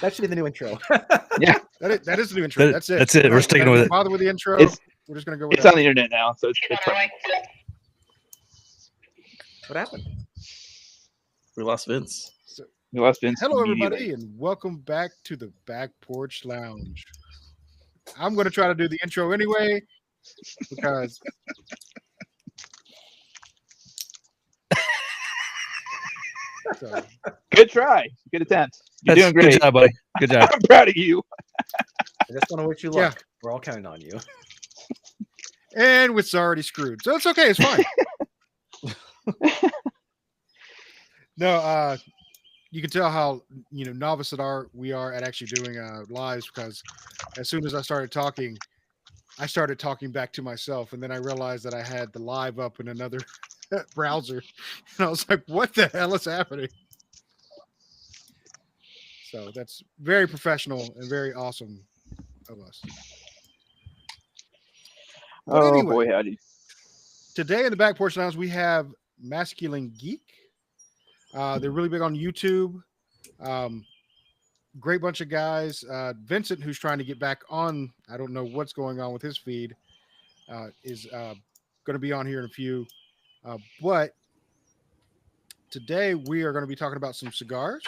That should be the new intro. Yeah, that is the new intro. That's it. That's it. We're sticking with it. Bother with the intro. We're just gonna go with it's on the internet now, so it's fine. What happened? We lost Vince. We lost Vince. Hello, everybody, and welcome back to the Back Porch Lounge. I'm going to try to do the intro anyway because so, Good try. Good attempt. You're doing great. Good job, buddy. Good job. I'm proud of you. I just want to wish you luck. We're all counting on you. and it's already screwed, so it's okay. It's fine. No, you can tell how novice we are at actually doing lives, because as soon as I started talking back to myself, and then I realized that I had the live up in another browser, and I was like, "What the hell is happening?" So that's very professional and very awesome of us. But anyway, boy, howdy! Today in the Back Porch Lounge we have Masculine Geek. They're really big on YouTube. Great bunch of guys. Vincent, who's trying to get back on, I don't know what's going on with his feed, is going to be on here in a few. But today we are going to be talking about some cigars.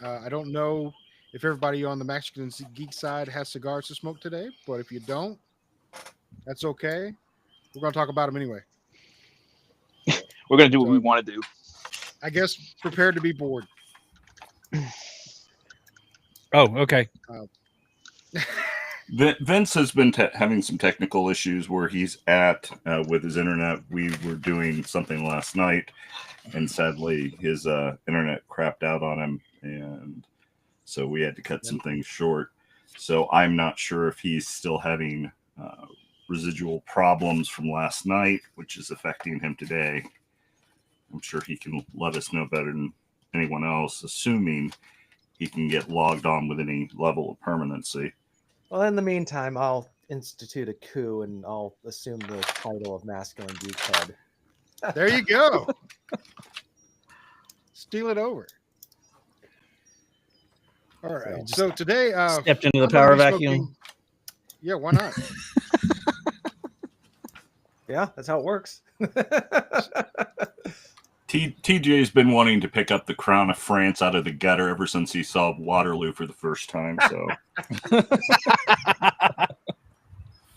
I don't know if everybody on the Mexican Geek side has cigars to smoke today, but if you don't, that's okay. We're going to talk about them anyway. We're going to do what we want to do. I guess prepared to be bored. Oh, okay. Vince has been having some technical issues where he's at with his internet. We were doing something last night, and sadly his internet crapped out on him, and so we had to cut some things short. So I'm not sure if he's still having residual problems from last night, which is affecting him today. I'm sure he can let us know better than anyone else, assuming he can get logged on with any level of permanency. Well, in the meantime, I'll institute a coup and I'll assume the title of Masculine Geek Head. There you go. Steal it over. All right. So today, Stepped into the power vacuum. Yeah, why not? Yeah, that's how it works. TJ's been wanting to pick up the crown of France out of the gutter ever since he saw Waterloo for the first time. So,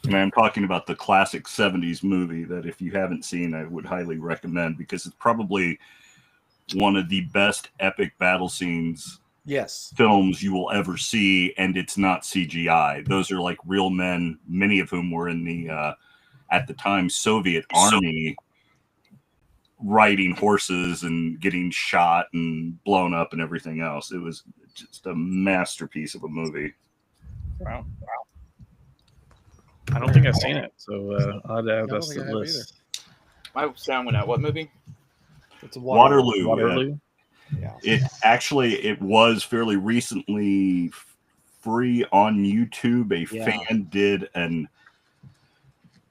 and I'm talking about the classic 70s movie that if you haven't seen, I would highly recommend, because it's probably one of the best epic battle scenes films you will ever see, and it's not CGI. Those are like real men, many of whom were in the at the time Soviet army, riding horses and getting shot and blown up and everything else. It was just a masterpiece of a movie. Wow. I don't think I've seen it, so I'll add that to the list. My sound went out. What movie? It's Waterloo. Yeah. It was fairly recently free on YouTube. A fan did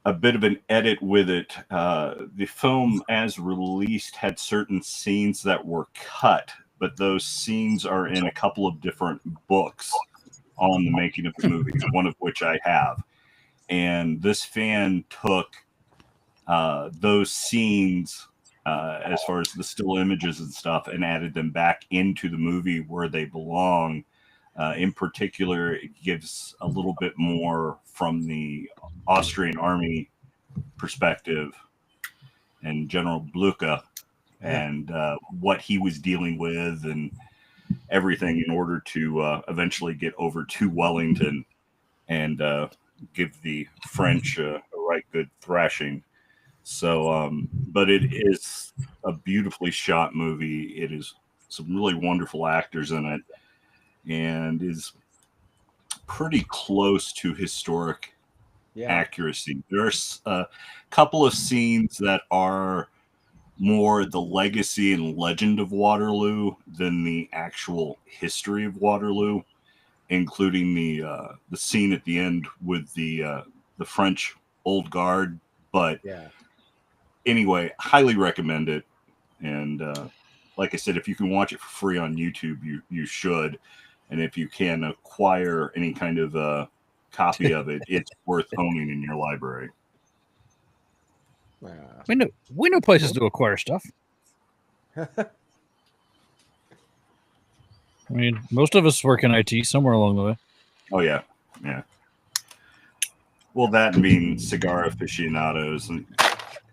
a bit of an edit with it. The film, as released, had certain scenes that were cut, but those scenes are in a couple of different books on the making of the movie, one of which I have. And this fan took those scenes, as far as the still images and stuff, and added them back into the movie where they belong. In particular, it gives a little bit more from the Austrian army perspective and General Blucher and what he was dealing with and everything in order to eventually get over to Wellington and give the French a right good thrashing. So, but it is a beautifully shot movie. It is some really wonderful actors in it, and is pretty close to historic accuracy. There's a couple of scenes that are more the legacy and legend of Waterloo than the actual history of Waterloo, including the scene at the end with the French Old Guard. But anyway, highly recommend it. And like I said, if you can watch it for free on YouTube, you should. And if you can acquire any kind of copy of it, it's worth owning in your library. We know places to acquire stuff. I mean, most of us work in IT somewhere along the way. Oh yeah, yeah. Well, that being cigar aficionados and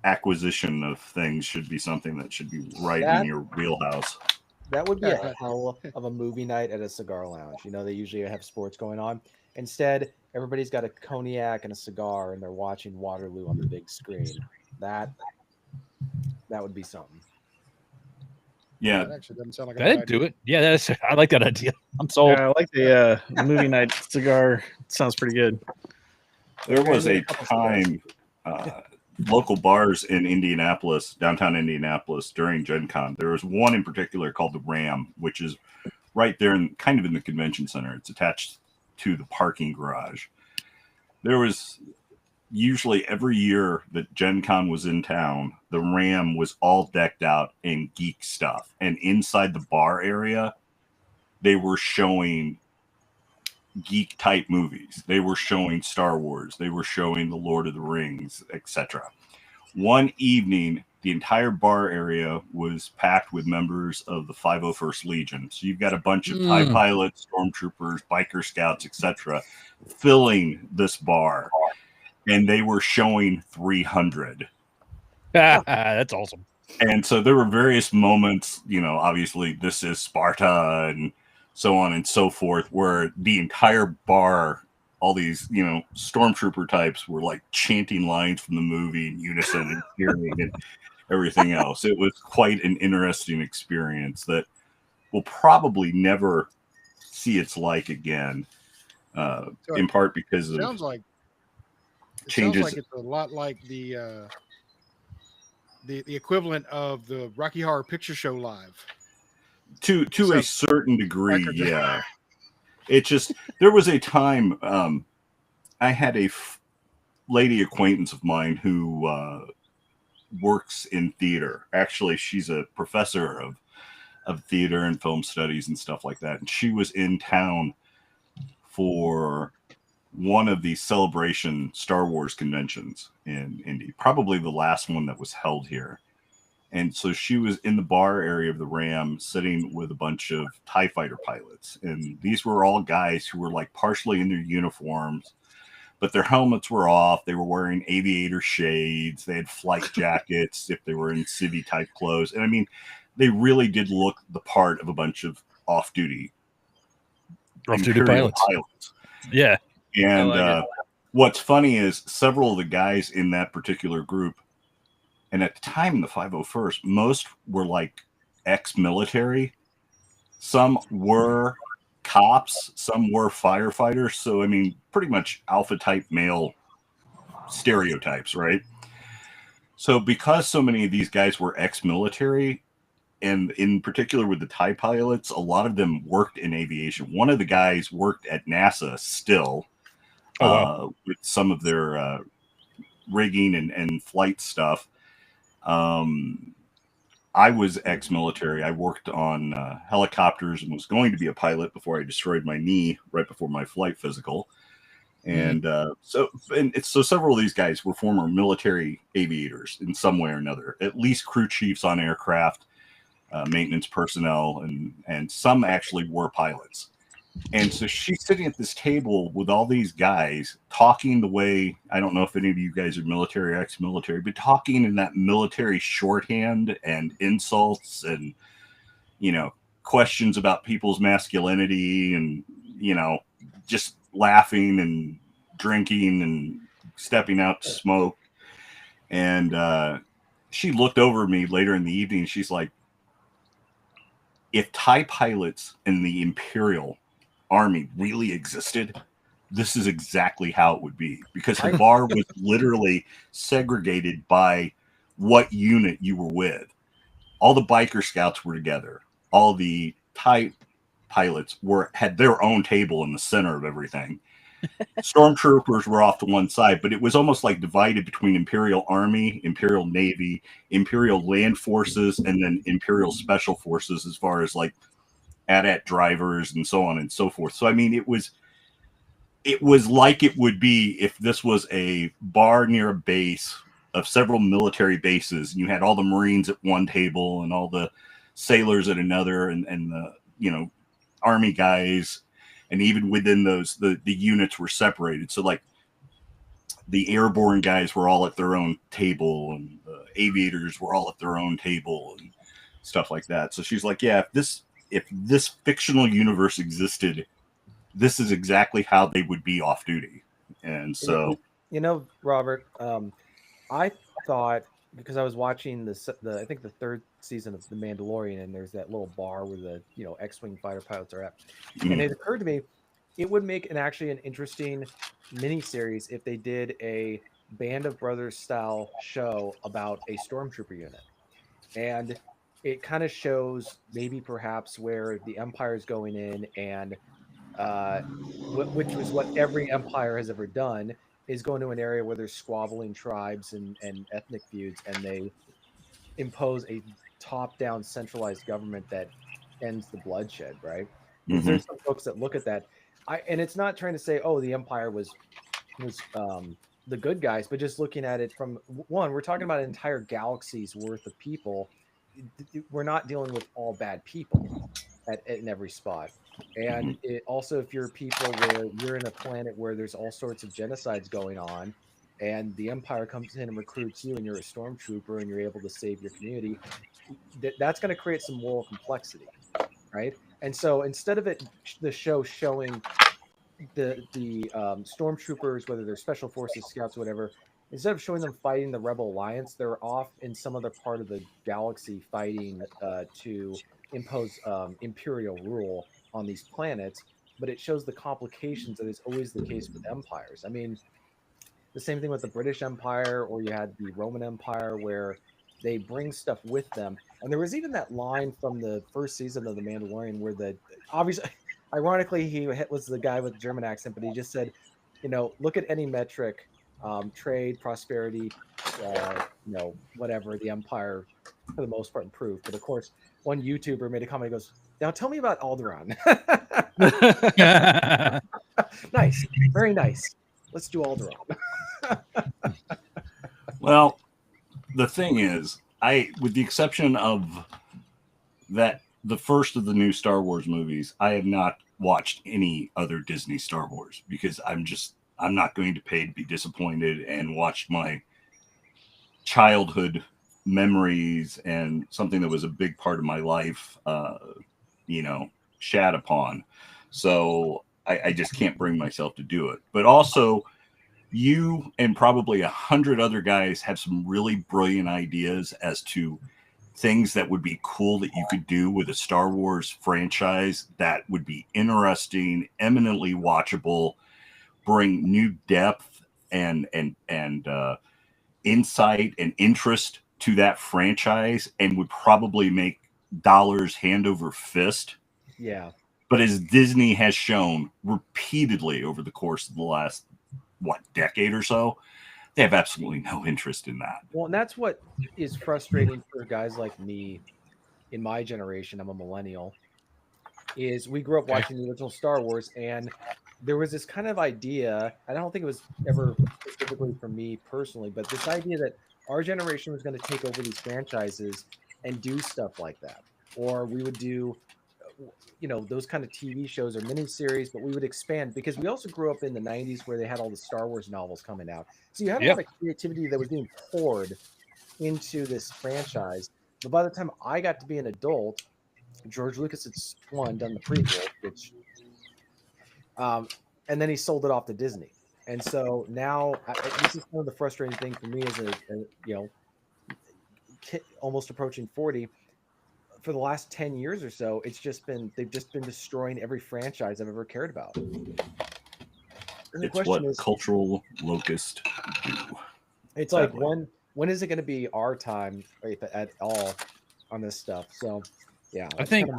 acquisition of things should be something that should be right in your wheelhouse. That would be a hell of a movie night at a cigar lounge. You know, they usually have sports going on. Instead, everybody's got a cognac and a cigar, and they're watching Waterloo on the big screen. That would be something. Yeah, that actually doesn't sound like That'd do it. Yeah, I like that idea. I'm sold. Yeah, I like the movie night cigar. Sounds pretty good. There was a time local bars in Indianapolis, downtown Indianapolis, during Gen Con. There was one in particular called the Ram, which is right there in kind of in the convention center. It's attached to the parking garage. There was usually every year that Gen Con was in town, the Ram was all decked out in geek stuff. And inside the bar area, they were showing geek type movies. They were showing Star Wars. They were showing The Lord of the Rings, etc. One evening, the entire bar area was packed with members of the 501st Legion. So you've got a bunch of TIE pilots, stormtroopers, biker scouts, etc., filling this bar. And they were showing 300. That's awesome. And so there were various moments, you know, obviously this is Sparta and so on and so forth, where the entire bar, all these, you know, stormtrooper types were like chanting lines from the movie in unison and cheering and everything else. It was quite an interesting experience that we'll probably never see its like again, in part because of changes. Sounds like it's a lot like the equivalent of the Rocky Horror Picture Show live. To a certain degree, yeah. It just, there was a time I had a lady acquaintance of mine who works in theater. Actually, she's a professor of theater and film studies and stuff like that. And she was in town for one of the Celebration Star Wars conventions in Indy, probably the last one that was held here. And so she was in the bar area of the Ram sitting with a bunch of TIE fighter pilots. And these were all guys who were like partially in their uniforms, but their helmets were off. They were wearing aviator shades. They had flight jackets if they were in city type clothes. And I mean, they really did look the part of a bunch of off-duty pilots. Yeah. And what's funny is several of the guys in that particular group, and at the time in the 501st, most were like ex-military. Some were cops, some were firefighters. So, I mean, pretty much alpha-type male stereotypes, right? So because so many of these guys were ex-military, and in particular with the TIE pilots, a lot of them worked in aviation. One of the guys worked at NASA still with some of their rigging and flight stuff. I was ex-military. I worked on helicopters and was going to be a pilot before I destroyed my knee right before my flight physical. And so several of these guys were former military aviators in some way or another, at least crew chiefs on aircraft, maintenance personnel, and some actually were pilots. And so she's sitting at this table with all these guys talking the way, I don't know if any of you guys are military or ex-military, but talking in that military shorthand and insults and, you know, questions about people's masculinity and, you know, just laughing and drinking and stepping out to smoke. And she looked over at me later in the evening. She's like, if TIE pilots in the Imperial Army really existed, this is exactly how it would be, because the bar was literally segregated by what unit you were with. All the biker scouts were together. All the TIE pilots had their own table in the center of everything. Stormtroopers were off to one side, but it was almost like divided between Imperial Army, Imperial Navy, Imperial Land Forces, and then Imperial Special Forces, as far as like AT-AT drivers and so on and so forth. So I mean, it was like it would be if this was a bar near a base of several military bases, and you had all the Marines at one table and all the sailors at another, and the Army guys. And even within those, the units were separated. So like the airborne guys were all at their own table, and the aviators were all at their own table, and stuff like that. So she's like, yeah, if this fictional universe existed, this is exactly how they would be off duty. And so, Robert, I thought, because I was watching I think the third season of The Mandalorian, and there's that little bar where the X-wing fighter pilots are at, and it occurred to me it would make an interesting miniseries if they did a Band of Brothers style show about a stormtrooper unit, and it kind of shows maybe perhaps where the Empire is going in, and which was what every empire has ever done, is going to an area where there's squabbling tribes and ethnic feuds, and they impose a top-down centralized government that ends the bloodshed, right? Because there's some folks that look at that, and it's not trying to say, oh, the Empire was the good guys, but just looking at it from one, we're talking about an entire galaxy's worth of people. We're not dealing with all bad people in every spot. And it also, if you're people where you're in a planet where there's all sorts of genocides going on, and the Empire comes in and recruits you, and you're a stormtrooper, and you're able to save your community, that's going to create some moral complexity, right? And so instead of the show showing the stormtroopers, whether they're special forces, scouts, whatever, instead of showing them fighting the Rebel Alliance, they're off in some other part of the galaxy fighting to impose imperial rule on these planets. But it shows the complications that is always the case with empires. I mean, the same thing with the British Empire, or you had the Roman Empire, where they bring stuff with them. And there was even that line from the first season of The Mandalorian where obviously, ironically, he was the guy with the German accent, but he just said, look at any metric, trade, prosperity, whatever the Empire for the most part improved. But of course, one YouTuber made a comment. He goes, "Now tell me about Alderaan." Nice, very nice. Let's do Alderaan. Well, the thing is, with the exception of that, the first of the new Star Wars movies, I have not watched any other Disney Star Wars because I'm not going to pay to be disappointed and watch my childhood memories and something that was a big part of my life, shat upon. So I just can't bring myself to do it. But also, you and probably 100 other guys have some really brilliant ideas as to things that would be cool that you could do with a Star Wars franchise that would be interesting, eminently watchable, bring new depth and insight and interest to that franchise, and would probably make dollars hand over fist. Yeah. But as Disney has shown repeatedly over the course of the last, decade or so, they have absolutely no interest in that. Well, and that's what is frustrating for guys like me in my generation. I'm a millennial. Is we grew up watching the original Star Wars, and there was this kind of idea, I don't think it was ever specifically for me personally, but this idea that our generation was going to take over these franchises and do stuff like that. Or we would do, those kind of TV shows or miniseries, but we would expand, because we also grew up in the 90s where they had all the Star Wars novels coming out. So you had a lot of creativity that was being poured into this franchise. But by the time I got to be an adult, George Lucas had done the prequel, which, and then he sold it off to Disney. And so now this is one of the frustrating things for me as a kid, almost approaching 40. For the last 10 years or so, they've just been destroying every franchise I've ever cared about. And it's what cultural locusts do. It's like, when is it going to be our time at all on this stuff? So, yeah. I think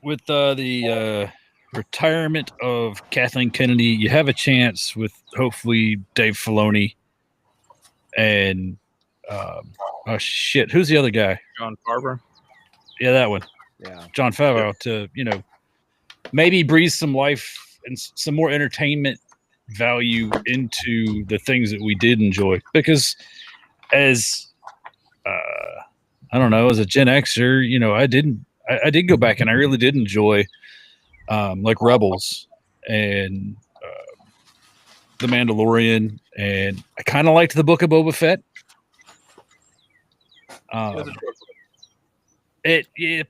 with the retirement of Kathleen Kennedy, you have a chance with hopefully Dave Filoni and oh shit, who's the other guy? John Favreau. Yeah, that one. Yeah. John Favreau to maybe breathe some life and some more entertainment value into the things that we did enjoy. Because as I don't know, as a Gen Xer, I did go back and I really did enjoy like Rebels and The Mandalorian, and I kind of liked the Book of Boba Fett.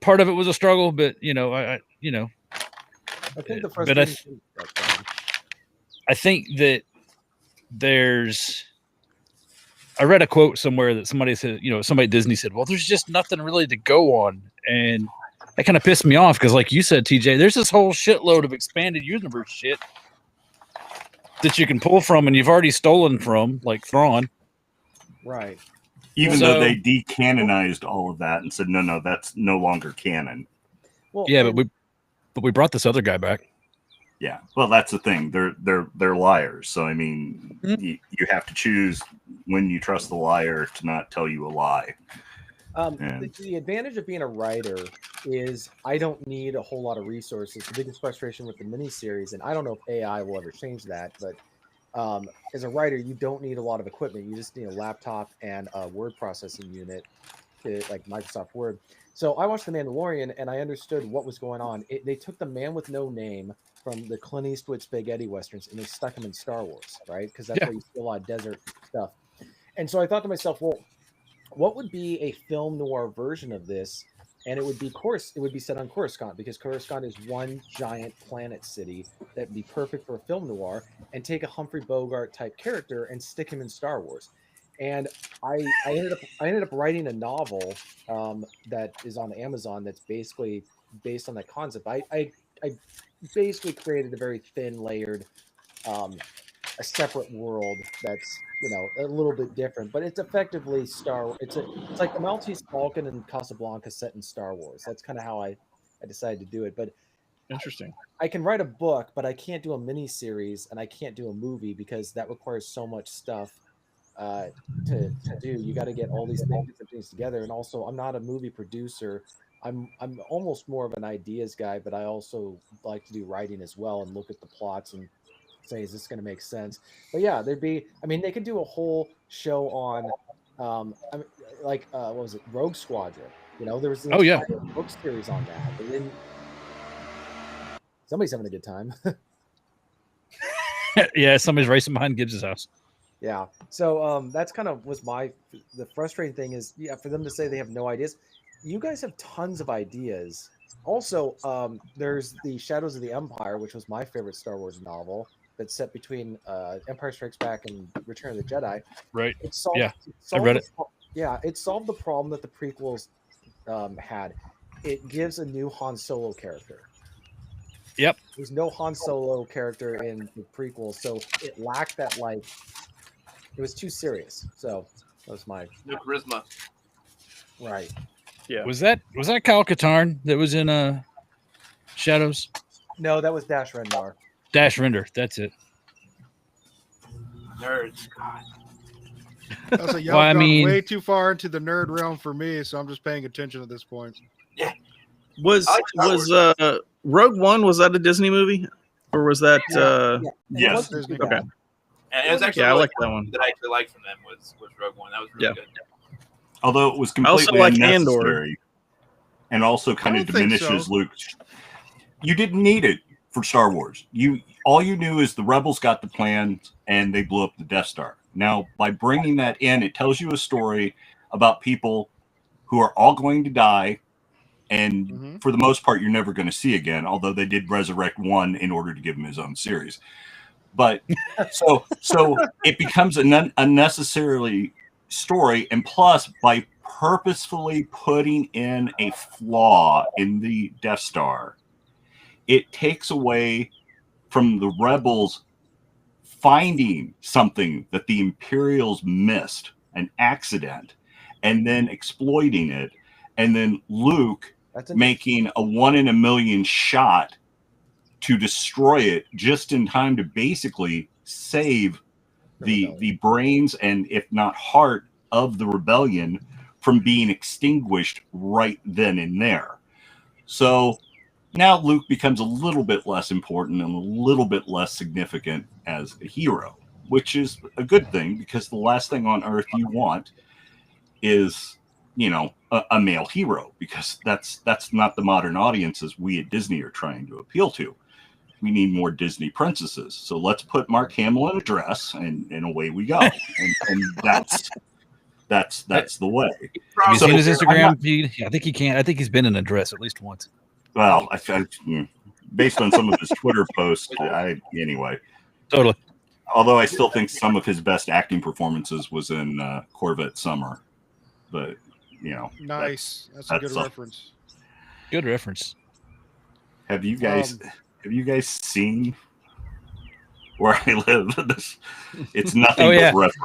Part of it was a struggle, but I think the but I think that I read a quote somewhere that somebody said, somebody at Disney said, well, there's just nothing really to go on. And that kind of pissed me off because, like you said, TJ, there's this whole shitload of expanded universe shit that you can pull from and you've already stolen from, like Thrawn. Right. Even though they decanonized all of that and said, no, that's no longer canon. Well, yeah, but we brought this other guy back. Yeah, well, that's the thing. They're liars. So I mean, you have to choose when you trust the liar to not tell you a lie. The advantage of being a writer is I don't need a whole lot of resources. The biggest frustration with the miniseries, and I don't know if AI will ever change that, but as a writer, you don't need a lot of equipment. You just need a laptop and a word processing unit, like Microsoft Word. So I watched The Mandalorian, and I understood what was going on. They took the man with no name from the Clint Eastwood spaghetti westerns, and they stuck him in Star Wars, right? Because that's where you see a lot of desert stuff. And so I thought to myself, well, what would be a film noir version of this? And it would be set on Coruscant, because Coruscant is one giant planet city that'd be perfect for a film noir, and take a Humphrey Bogart type character and stick him in Star Wars. And I ended up writing a novel that is on Amazon that's basically based on that concept. I basically created a very thin layered a separate world that's a little bit different, but it's effectively it's like the Maltese Falcon and Casablanca set in Star Wars. That's kind of how I decided to do it. But interesting. I can write a book, but I can't do a mini series and I can't do a movie because that requires so much stuff to do. You got to get all these different things together. And also, I'm not a movie producer. I'm almost more of an ideas guy, but I also like to do writing as well and look at the plots and say, is this going to make sense? But yeah, they could do a whole show on what was it, Rogue Squadron? There was the entire book series on that. Somebody's having a good time. Yeah, somebody's racing behind Gibbs's house. Yeah, so that's kind of the frustrating thing is, for them to say they have no ideas. You guys have tons of ideas. Also, there's the Shadows of the Empire, which was my favorite Star Wars novel, that's set between Empire Strikes Back and Return of the Jedi. Right. I read it. It solved the problem that the prequels had. It gives a new Han Solo character. Yep. There's no Han Solo character in the prequels, so it lacked that, it was too serious. So that was my no charisma. Right. Yeah. Was that Kyle Katarn that was in Shadows? No, that was Dash Rendar. Dash Render, that's it. Nerds. God. I was like, y'all gone way too far into the nerd realm for me, so I'm just paying attention at this point. Yeah. Was Rogue One, was that a Disney movie? Or was that Yes. Disney. Okay. And it was actually I like that one. that I actually liked from them was Rogue One. That was really good. Although it was completely unnecessary and also kind of diminishes Luke. You didn't need it for Star Wars. All you knew is the rebels got the plans and they blew up the Death Star. Now, by bringing that in, it tells you a story about people who are all going to die, and for the most part, you're never going to see again. Although they did resurrect one in order to give him his own series, but so it becomes an unnecessarily story, and plus by purposefully putting in a flaw in the Death Star, it takes away from the rebels finding something that the Imperials missed, an accident, and then exploiting it, and then Luke making a 1 in a million shot to destroy it just in time to basically save the brains and, if not heart, of the rebellion from being extinguished right then and there. So now Luke becomes a little bit less important and a little bit less significant as a hero, which is a good thing, because the last thing on earth you want is, you know, a male hero, because that's not the modern audiences we at Disney are trying to appeal to. We need more Disney princesses. So let's put Mark Hamill in a dress, and away we go. And that's the way. Have you So, seen his Instagram not, feed? I think he can't. I think he's been in a dress at least once. Well, based on some of his Twitter posts, anyway. Totally. Although I still think some of his best acting performances was in Corvette Summer, but you know, nice. That's a good reference. Good reference. Have you guys seen Where I Live? It's nothing but reference.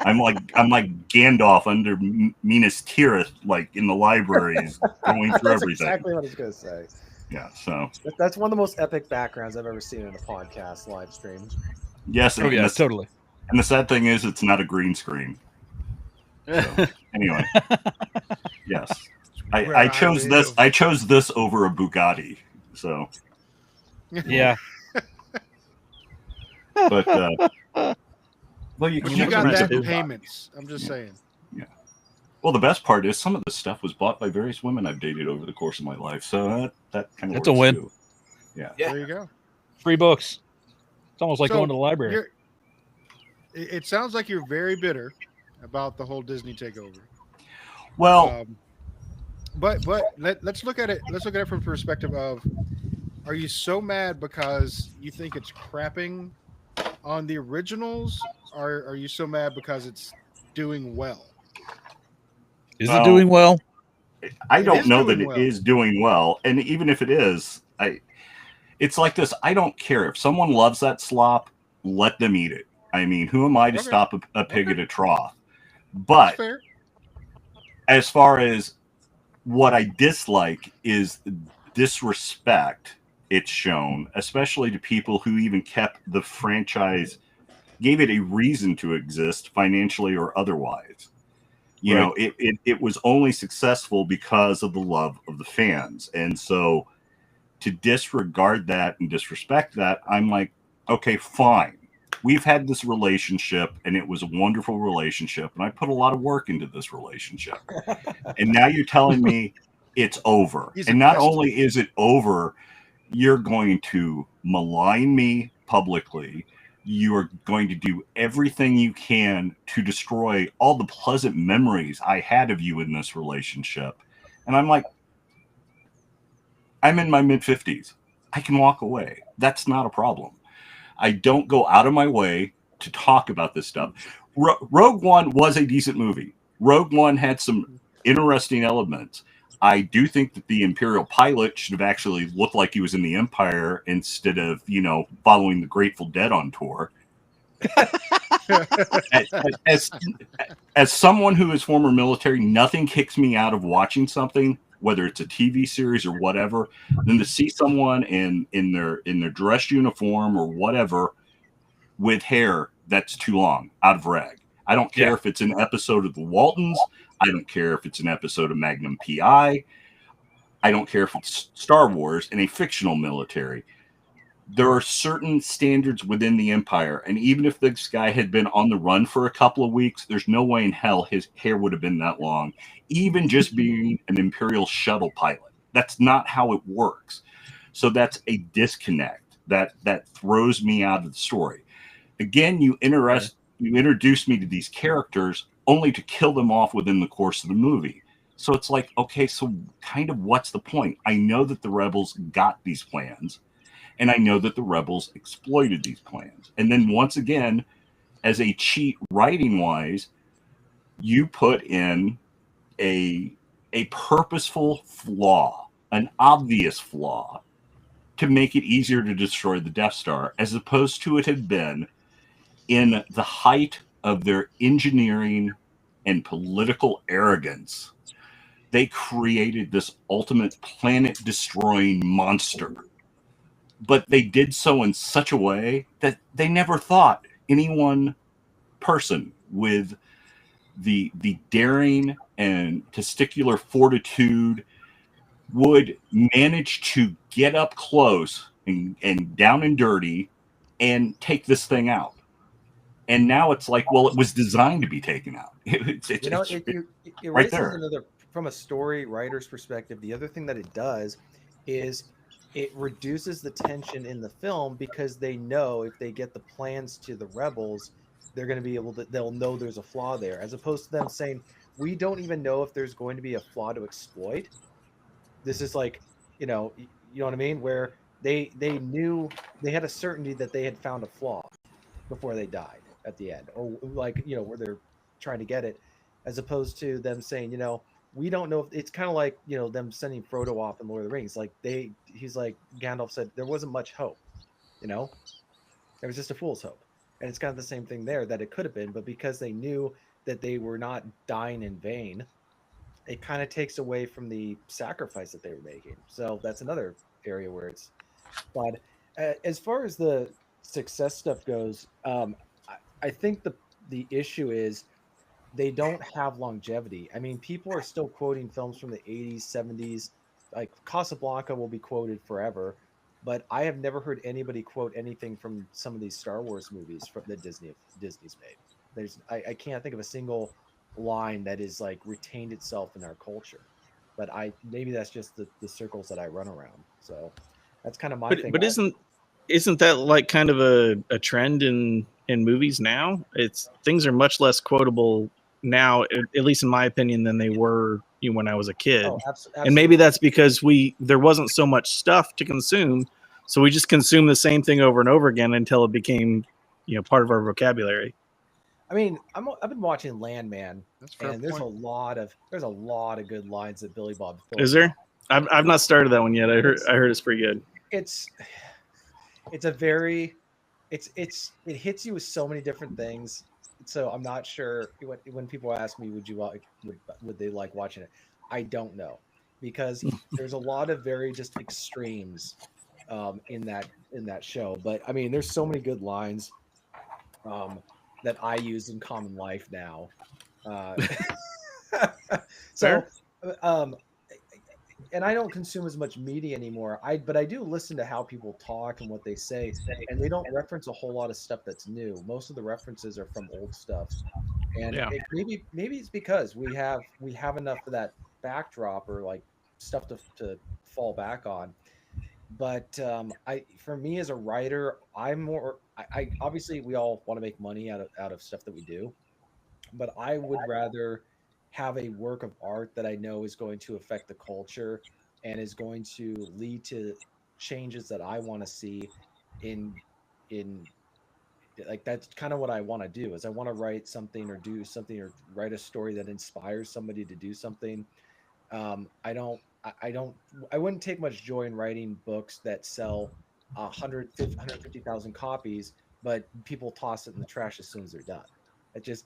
I'm like Gandalf under Minas Tirith, like in the libraries, going through That's everything. Exactly what I was gonna say. Yeah, so that's one of the most epic backgrounds I've ever seen in a podcast live stream. Yes, totally. And the sad thing is, it's not a green screen. So, anyway, yes, I chose this. I chose this over a Bugatti. So yeah. But well, you got that in payments. I'm just saying. Yeah. Well, the best part is some of the stuff was bought by various women I've dated over the course of my life. So that kind of that's a win. Too. Yeah. There you go. Free books. It's almost like going to the library. It sounds like you're very bitter about the whole Disney takeover. Well, but let's look at it. Let's look at it from the perspective of: are you so mad because you think it's crapping on the originals, or are you so mad because it's doing well? Is it doing well? I don't know that it is doing well, and even if it is, it's like this. I don't care if someone loves that slop. Let them eat it. I mean, who am I to stop a pig at a trough? But as far as what I dislike is disrespect it's shown, especially to people who even kept the franchise, gave it a reason to exist financially or otherwise. You know, it was only successful because of the love of the fans. And so to disregard that and disrespect that, I'm like, okay, fine. We've had this relationship, and it was a wonderful relationship, and I put a lot of work into this relationship. And now you're telling me it's over. And not only is it over, you're going to malign me publicly. You are going to do everything you can to destroy all the pleasant memories I had of you in this relationship. And I'm like, I'm in my mid-50s. I can walk away. That's not a problem. I don't go out of my way to talk about this stuff. Rogue One was a decent movie. Rogue One had some interesting elements. I do think that the Imperial pilot should have actually looked like he was in the Empire instead of, you know, following the Grateful Dead on tour. As someone who is former military, nothing kicks me out of watching something, whether it's a TV series or whatever, than to see someone in their dress uniform or whatever with hair that's too long, out of rag. I don't care if it's an episode of The Waltons. I don't care if it's an episode of Magnum P.I. I don't care if it's Star Wars in a fictional military. There are certain standards within the Empire, and even if this guy had been on the run for a couple of weeks, there's no way in hell his hair would have been that long, even just being an Imperial shuttle pilot. That's not how it works. So that's a disconnect that throws me out of the story. Again, you introduce me to these characters only to kill them off within the course of the movie. So it's like, okay, so kind of what's the point? I know that the rebels got these plans, and I know that the rebels exploited these plans. And then once again, as a cheat writing-wise, you put in a purposeful flaw, an obvious flaw, to make it easier to destroy the Death Star, as opposed to it had been in the height of their engineering and political arrogance. They created this ultimate planet-destroying monster but they did so in such a way that they never thought any one person with the daring and testicular fortitude would manage to get up close and down and dirty and take this thing out. And now it's like, well, it was designed to be taken out. It right raises there. another, from a story writer's perspective. The other thing that it does is it reduces the tension in the film, because they know if they get the plans to the rebels, they're going to be able to, they'll know there's a flaw there, as opposed to them saying, we don't even know if there's going to be a flaw to exploit. This is like, you know what I mean, where they knew, they had a certainty that they had found a flaw before they died at the end, or like, where they're trying to get it, as opposed to them saying, we don't know if it's kind of like, them sending Frodo off in Lord of the Rings. Like he's like, Gandalf said, there wasn't much hope, there was just a fool's hope. And it's kind of the same thing there, that it could have been, but because they knew that they were not dying in vain, it kind of takes away from the sacrifice that they were making. So that's another area where it's, but as far as the success stuff goes, I think the issue is they don't have longevity. I mean, people are still quoting films from the 80s, 70s. Like Casablanca will be quoted forever, but I have never heard anybody quote anything from some of these Star Wars movies from that Disney's made. I can't think of a single line that is like retained itself in our culture. But maybe that's just the circles that I run around. So that's kind of my thing. But isn't that like kind of a trend in movies now? It's things are much less quotable now, at least in my opinion, than they were when I was a kid. Oh, absolutely. And maybe that's because there wasn't so much stuff to consume, so we just consumed the same thing over and over again until it became part of our vocabulary. I mean, I've been watching Landman, and there's a lot of good lines that Billy Bob Thornton. Is there? I've not started that one yet. I heard it's pretty good. It hits you with so many different things. So I'm not sure when people ask me, would they like watching it? I don't know, because there's a lot of very just extremes in that show. But I mean, there's so many good lines that I use in common life now. So, and I don't consume as much media anymore. But I do listen to how people talk and what they say, and they don't reference a whole lot of stuff that's new. Most of the references are from old stuff, and maybe it's because we have enough of that backdrop or like stuff to fall back on. But for me as a writer, I'm more. I obviously we all want to make money out of stuff that we do, but I would rather have a work of art that I know is going to affect the culture and is going to lead to changes that I want to see in like, that's kind of what I want to do. Is I want to write something or do something or write a story that inspires somebody to do something. I wouldn't take much joy in writing books that sell 150,000 copies, but people toss it in the trash as soon as they're done. It just,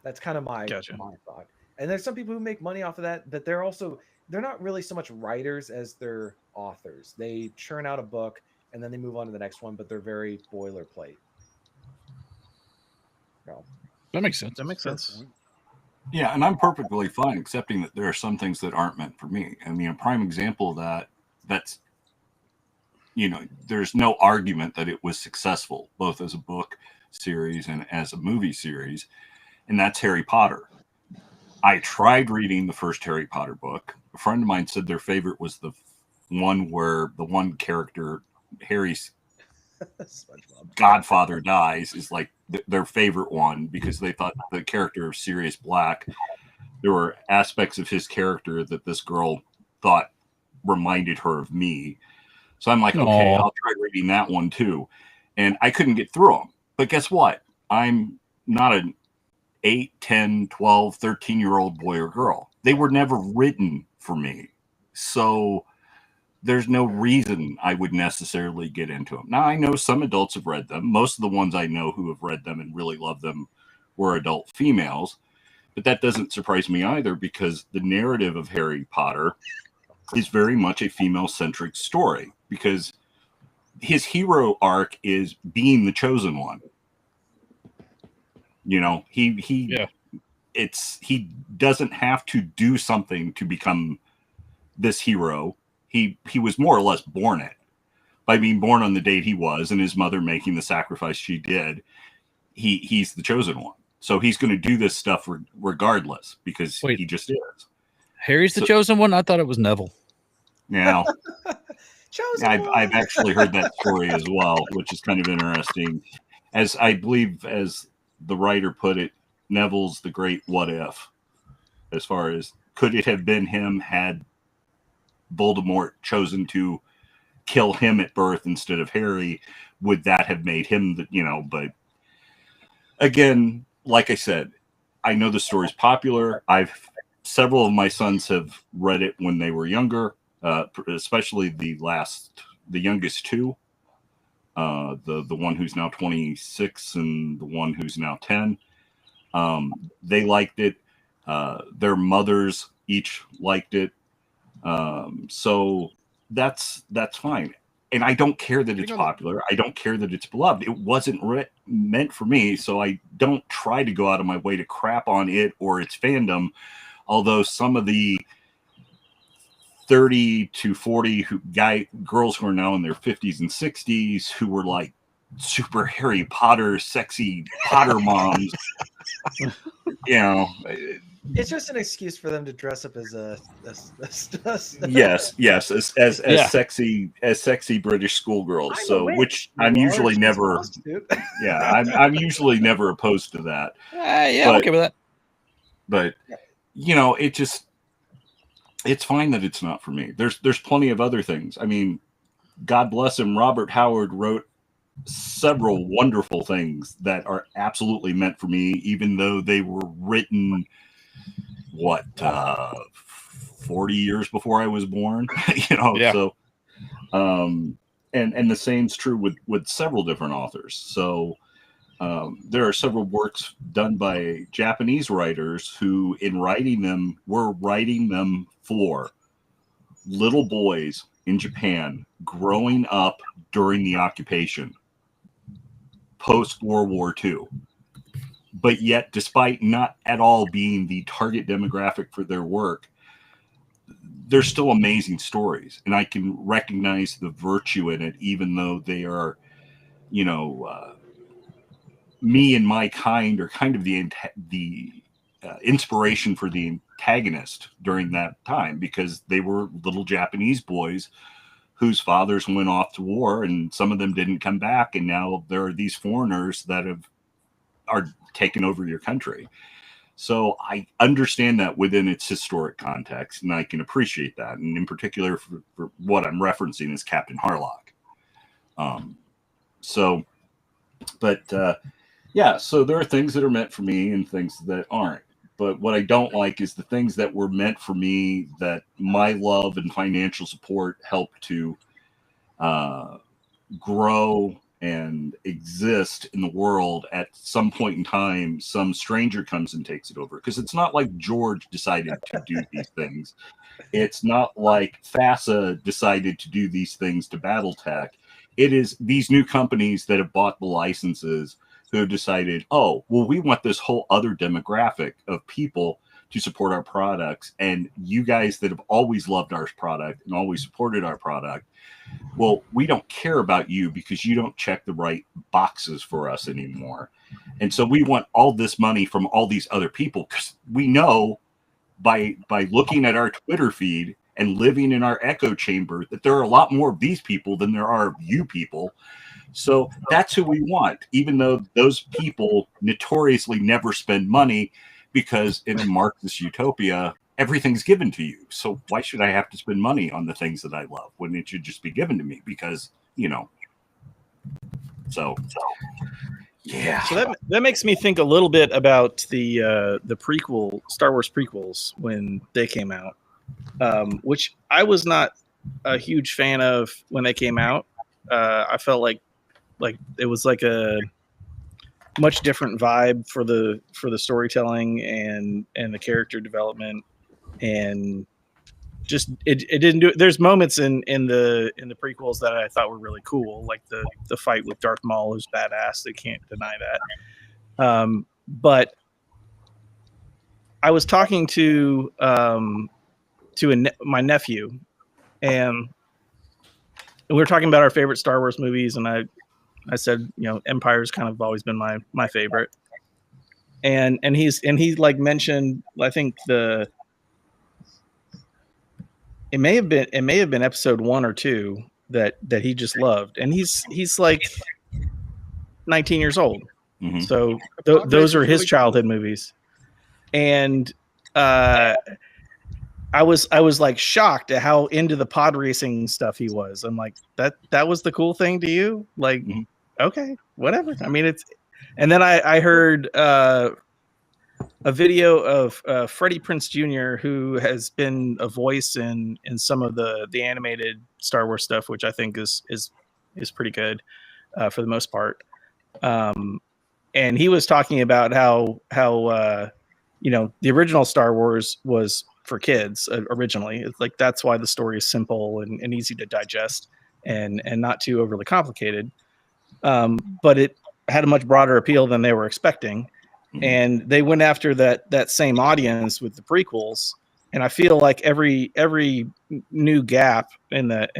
that's kind of my thought. And there's some people who make money off of that, but they're not really so much writers as they're authors. They churn out a book and then they move on to the next one, but they're very boilerplate. That makes sense. That makes sense. Yeah, and I'm perfectly fine accepting that there are some things that aren't meant for me. I mean, a prime example of that's, there's no argument that it was successful, both as a book series and as a movie series, and that's Harry Potter. I tried reading the first Harry Potter book. A friend of mine said their favorite was the one where the one character, Harry's godfather, dies, is like their favorite one, because they thought the character of Sirius Black, there were aspects of his character that this girl thought reminded her of me. So I'm like, okay, I'll try reading that one too. And I couldn't get through them. But guess what? I'm not an 8, 10, 12, 13-year-old boy or girl. They were never written for me. So there's no reason I would necessarily get into them. Now, I know some adults have read them. Most of the ones I know who have read them and really love them were adult females. But that doesn't surprise me either, because the narrative of Harry Potter is very much a female-centric story because his hero arc is being the chosen one. You know, he doesn't have to do something to become this hero. He was more or less born it. By being born on the date he was and his mother making the sacrifice she did, he's the chosen one. So he's going to do this stuff regardless because he just is. Harry's the chosen one? I thought it was Neville. Now, I've actually heard that story as well, which is kind of interesting. As I believe, as the writer put it, Neville's the great what if. As far as could it have been him had Voldemort chosen to kill him at birth instead of Harry? Would that have made him the, but again, like I said, I know the story's popular. Several of my sons have read it when they were younger, especially the youngest two, the one who's now 26 and the one who's now 10. They liked it. Their mothers each liked it. So that's fine. And I don't care that it's popular. I don't care that it's beloved. It wasn't meant for me, so I don't try to go out of my way to crap on it or its fandom. Although some of the 30 to 40 girls who are now in their 50s and 60s who were like super Harry Potter, sexy Potter moms, It's just an excuse for them to dress up as as sexy British schoolgirls. Which I'm usually never, I'm usually never opposed to that. I'm okay with that. But it's fine that it's not for me. There's plenty of other things. I mean, God bless him, Robert Howard wrote several wonderful things that are absolutely meant for me, even though they were written 40 years before I was born. So and the same's true with several different authors. So there are several works done by Japanese writers who, in writing them, were writing them for little boys in Japan growing up during the occupation, post World War II. But yet, despite not at all being the target demographic for their work, they're still amazing stories. And I can recognize the virtue in it, even though they are, me and my kind are kind of the inspiration for the antagonist during that time, because they were little Japanese boys whose fathers went off to war, and some of them didn't come back, and now there are these foreigners that are taking over your country. So I understand that within its historic context, and I can appreciate that. And in particular, for what I'm referencing is Captain Harlock. So there are things that are meant for me and things that aren't. But what I don't like is the things that were meant for me that my love and financial support helped to grow and exist in the world. At some point in time, some stranger comes and takes it over. Because it's not like George decided to do these things. It's not like FASA decided to do these things to Battletech. It is these new companies that have bought the licenses who have decided, we want this whole other demographic of people to support our products. And you guys that have always loved our product and always supported our product, well, we don't care about you because you don't check the right boxes for us anymore. And so we want all this money from all these other people, because we know by looking at our Twitter feed and living in our echo chamber that there are a lot more of these people than there are of you people. So that's who we want, even though those people notoriously never spend money, because in a Marxist utopia, everything's given to you. So why should I have to spend money on the things that I love when it should just be given to me? Because, so that makes me think a little bit about the prequel, Star Wars prequels, when they came out, which I was not a huge fan of when they came out. I felt like it was like a much different vibe for the storytelling and the character development, and it didn't do it. There's moments in the prequels that I thought were really cool, like the fight with Darth Maul, who's badass. They can't deny that. But I was talking to my nephew, and we were talking about our favorite Star Wars movies, and I said, Empire's kind of always been my favorite. And he like mentioned, I think it may have been episode 1 or 2 that he just loved, and he's like 19 years old. Mm-hmm. So those are his childhood movies. And I was like shocked at how into the pod racing stuff he was. I'm like, that was the cool thing to you? Like, mm-hmm. Okay, whatever. I mean, and then I heard a video of Freddie Prinze Jr., who has been a voice in some of the animated Star Wars stuff, which I think is pretty good for the most part. And he was talking about how the original Star Wars was for kids originally. It's like, that's why the story is simple and easy to digest and not too overly complicated. But it had a much broader appeal than they were expecting. And they went after that same audience with the prequels. And I feel like every new gap in that,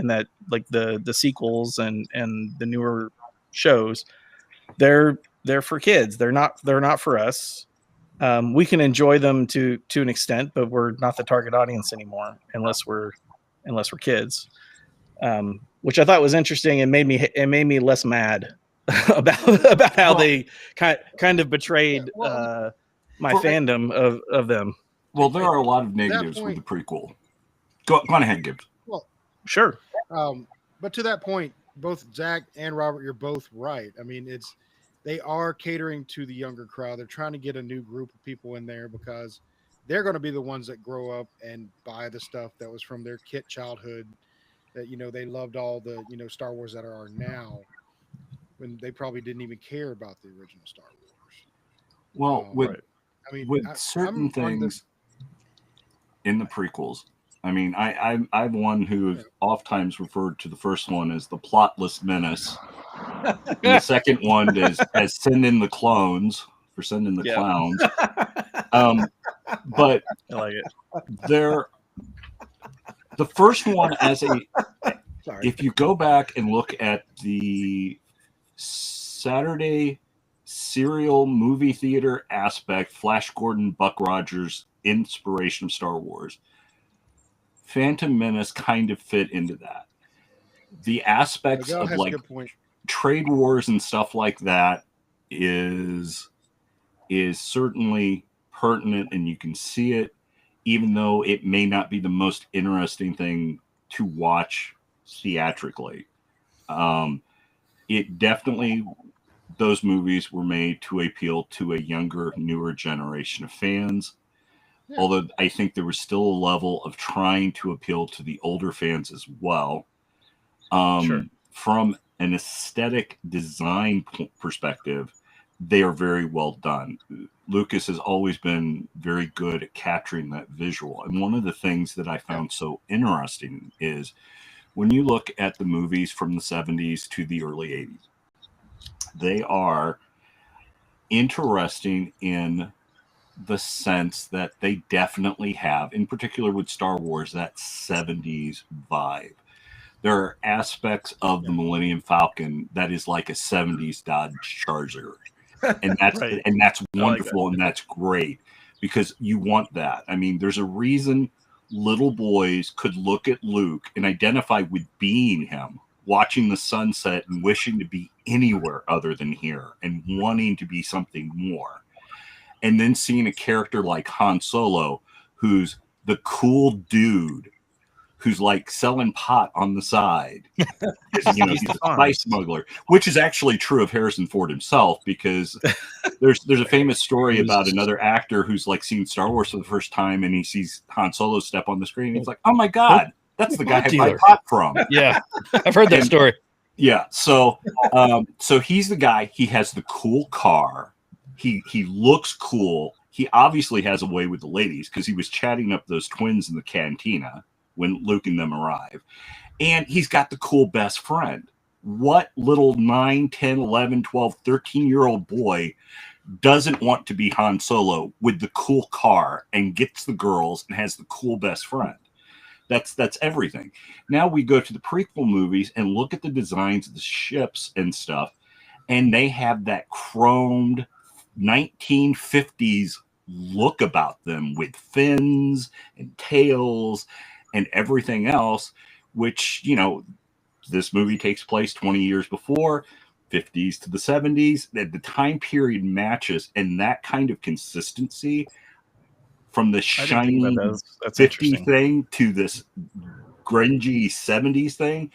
like the sequels and the newer shows, they're for kids. They're not for us. We can enjoy them to an extent, but we're not the target audience anymore unless we're kids. Which I thought was interesting and made me less mad about how they kind of betrayed my fandom of them. Well, there are a lot of negatives with the prequel. Go on ahead, Gibbs. Well, sure. But to that point, both Zach and Robert, you're both right. I mean, they are catering to the younger crowd. They're trying to get a new group of people in there because they're going to be the ones that grow up and buy the stuff that was from their kid childhood. That they loved all the Star Wars that are now, when they probably didn't even care about the original Star Wars. Well, with certain things in the prequels, I mean, I'm one who oftentimes referred to the first one as the plotless menace, and the second one is as send in the clones for sending the clowns. But I like it. The first one if you go back and look at the Saturday serial movie theater aspect, Flash Gordon, Buck Rogers inspiration of Star Wars, Phantom Menace kind of fit into that. The aspects of like trade wars and stuff like that is certainly pertinent, and you can see it, even though it may not be the most interesting thing to watch theatrically. It definitely, those movies were made to appeal to a younger, newer generation of fans. Yeah. Although I think there was still a level of trying to appeal to the older fans as well. Sure. From an aesthetic design perspective, they are very well done. Lucas has always been very good at capturing that visual. And one of the things that I found so interesting is when you look at the movies from the 70s to the early 80s, they are interesting in the sense that they definitely have, in particular with Star Wars, that 70s vibe. There are aspects of the Millennium Falcon that is like a 70s Dodge Charger. And that's right. And that's wonderful, and that's great because you want that. I mean, there's a reason little boys could look at Luke and identify with being him, watching the sunset and wishing to be anywhere other than here and wanting to be something more. And then seeing a character like Han Solo, who's the cool dude who's like selling pot on the side. He's a spice smuggler, which is actually true of Harrison Ford himself, because there's a famous story about another actor who's like seen Star Wars for the first time and he sees Han Solo step on the screen and he's like, oh my God, that's the guy I buy pot from. Yeah, I've heard that story. Yeah, so he's the guy. He has the cool car. He looks cool. He obviously has a way with the ladies because he was chatting up those twins in the cantina. when Luke and them arrive. And he's got the cool best friend. What little 9, 10, 11, 12, 13-year-old boy doesn't want to be Han Solo with the cool car and gets the girls and has the cool best friend? That's everything. Now we go to the prequel movies and look at the designs of the ships and stuff, and they have that chromed 1950s look about them with fins and tails and everything else, which, you know, this movie takes place 20 years before, 50s to the 70s. That the time period matches, and that kind of consistency from the shiny that's 50 thing to this grungy 70s thing,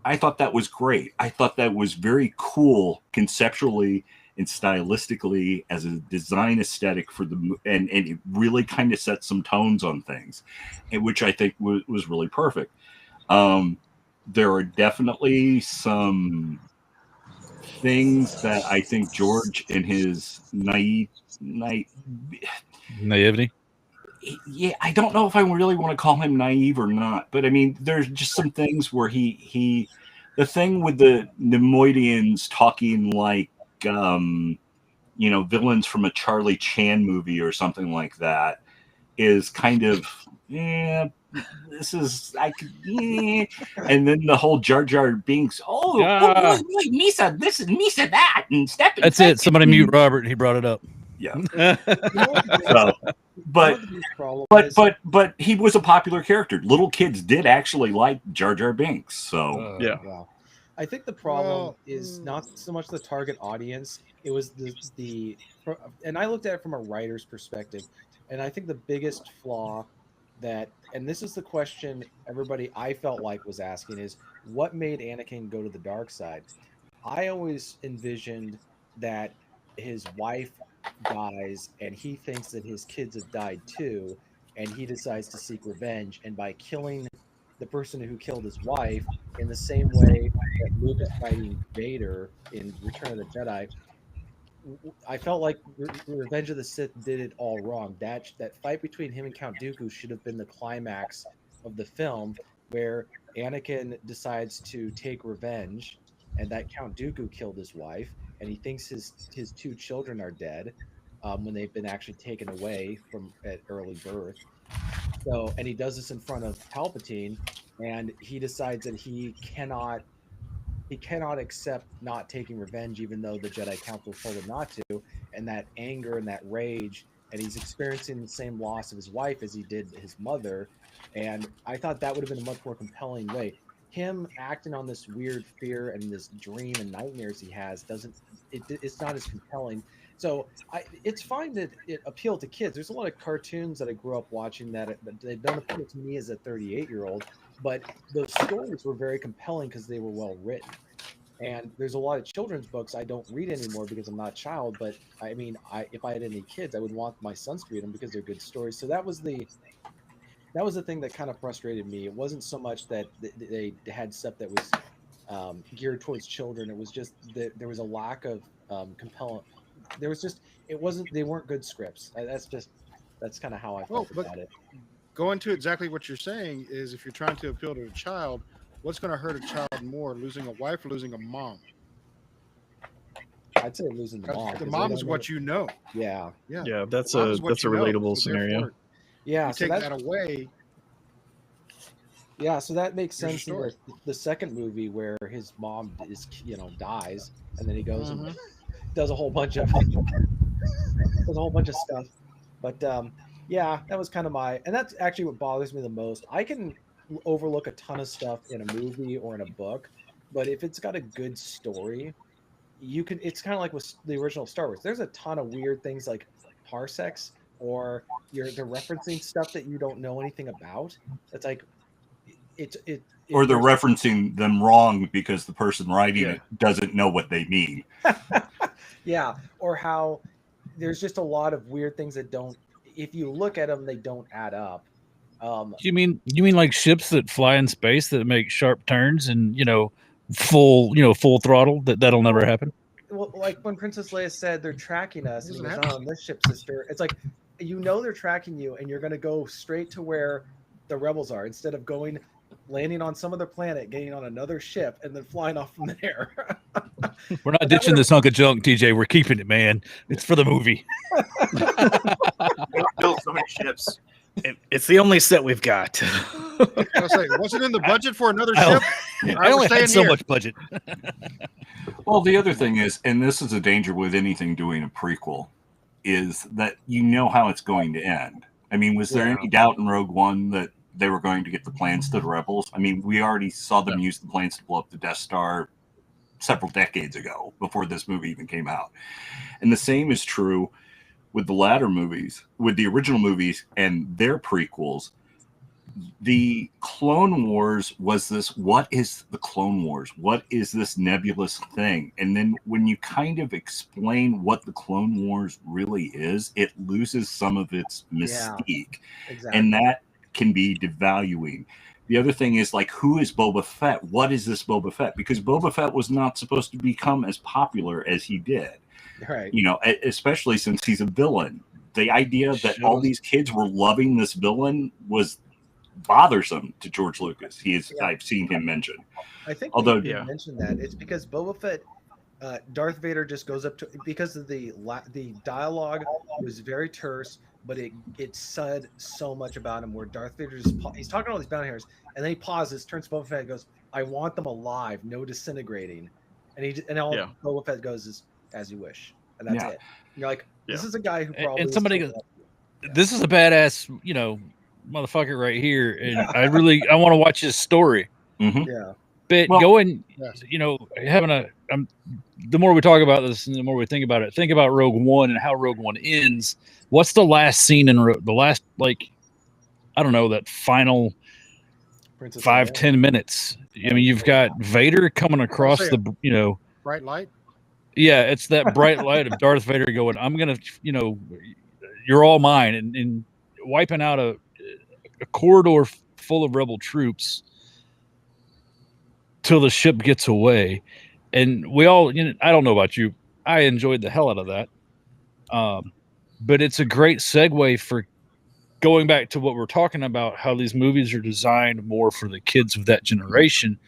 I thought that was great. I thought that was very cool conceptually and stylistically as a design aesthetic for the, and it really kind of set some tones on things, which I think was really perfect. There are definitely some things that I think George in his naivety. Yeah, I don't know if I really want to call him naive or not, but I mean, there's just some things where the thing with the Nemoidians talking like, you know, villains from a Charlie Chan movie or something like that is kind of, this is, and then the whole Jar Jar Binks, boy, Misa this and Misa that, and step. That's it. Somebody mute Robert. He brought it up. Yeah. So, but he was a popular character. Little kids did actually like Jar Jar Binks. So yeah. I think the problem is not so much the target audience. It was the and I looked at it from a writer's perspective, and I think the biggest flaw that, and this is the question everybody I felt like was asking, is what made Anakin go to the dark side? I always envisioned that his wife dies and he thinks that his kids have died too, and he decides to seek revenge, and by killing the person who killed his wife in the same way that Luke is fighting Vader in Return of the Jedi, I felt like Revenge of the Sith did it all wrong. That fight between him and Count Dooku should have been the climax of the film, where Anakin decides to take revenge, and that Count Dooku killed his wife, and he thinks his two children are dead, when they've been actually taken away from at early birth. So, and he does this in front of Palpatine, and he decides that he cannot accept not taking revenge, even though the Jedi Council told him not to, and that anger and that rage, and he's experiencing the same loss of his wife as he did his mother. And I thought that would have been a much more compelling way. Him acting on this weird fear and this dream and nightmares he has it's not as compelling. So it's fine that it appealed to kids. There's a lot of cartoons that I grew up watching that they don't appeal to me as a 38-year-old, but those stories were very compelling because they were well written. And there's a lot of children's books I don't read anymore because I'm not a child. But I mean, if I had any kids, I would want my sons to read them because they're good stories. So that was the thing that kind of frustrated me. It wasn't so much that they had stuff that was geared towards children. It was just that there was a lack of compelling. There was just, it wasn't, they weren't good scripts. That's kind of how I felt about it. Going to exactly what you're saying is, if you're trying to appeal to a child, what's going to hurt a child more, losing a wife or losing a mom? I'd say losing the mom. The mom is what you know. Yeah. That's a relatable scenario. Yeah, you take that away. Yeah, so that makes sense in the second movie where his mom dies, and then he goes and does a whole bunch of stuff. But yeah, that was kind of and that's actually what bothers me the most. I can overlook a ton of stuff in a movie or in a book, but if it's got a good story, it's kind of like with the original Star Wars. There's a ton of weird things like parsecs, or they're referencing stuff that you don't know anything about. It's like or they're referencing them wrong because the person writing it doesn't know what they mean. Yeah, or how there's just a lot of weird things that don't, if you look at them, they don't add up. You mean like ships that fly in space that make sharp turns and full throttle? That'll never happen. Well, like when Princess Leia said they're tracking us, and on this ship, sister. It's like, they're tracking you, and you're going to go straight to where the rebels are, instead of landing on some other planet, getting on another ship, and then flying off from there. We're not ditching this hunk of junk, TJ. We're keeping it, man. It's for the movie. Built so many ships. It's the only set we've got. I was saying, wasn't in the budget for another I ship. I only had so here. much budget. Well, the other thing is, and this is a danger with anything doing a prequel, is that you know how it's going to end. I mean, was there any doubt in Rogue One that they were going to get the plans to the rebels? I mean, we already saw them use the plans to blow up the Death Star several decades ago, before this movie even came out. And the same is true with the latter movies, with the original movies and their prequels. The Clone Wars was this, what is the Clone Wars? What is this nebulous thing? And then when you kind of explain what the Clone Wars really is, it loses some of its mystique. Exactly. And that can be devaluing. The other thing is, like, who is Boba Fett? What is this Boba Fett? Because Boba Fett was not supposed to become as popular as he did. Right. You know, especially since he's a villain. The idea that all these kids were loving this villain was bothersome to George Lucas. I've seen him mention. I think although you mentioned that it's because Boba Fett, Darth Vader just goes up to, because of the dialogue was very terse, but it said so much about him. Where Darth Vader he's talking to all these bounty hunters, and then he pauses, turns to Boba Fett, and goes, "I want them alive, no disintegrating." And Boba Fett goes is, "As you wish," and that's it. And you're like, this is a guy who probably and somebody goes, "This is a badass, motherfucker right here," and I want to watch his story. Mm-hmm. Yeah. But the more we talk about this and the more we think about it, think about Rogue One and how Rogue One ends. What's the last scene in the last, I don't know, that final Princess 5-10 minutes? I mean, you've got Vader coming across the, bright light. Yeah, it's that bright light of Darth Vader going, "I'm going to, you're all mine," and wiping out a corridor full of rebel troops till the ship gets away. And we all, I don't know about you, I enjoyed the hell out of that. But it's a great segue for going back to what we're talking about, how these movies are designed more for the kids of that generation.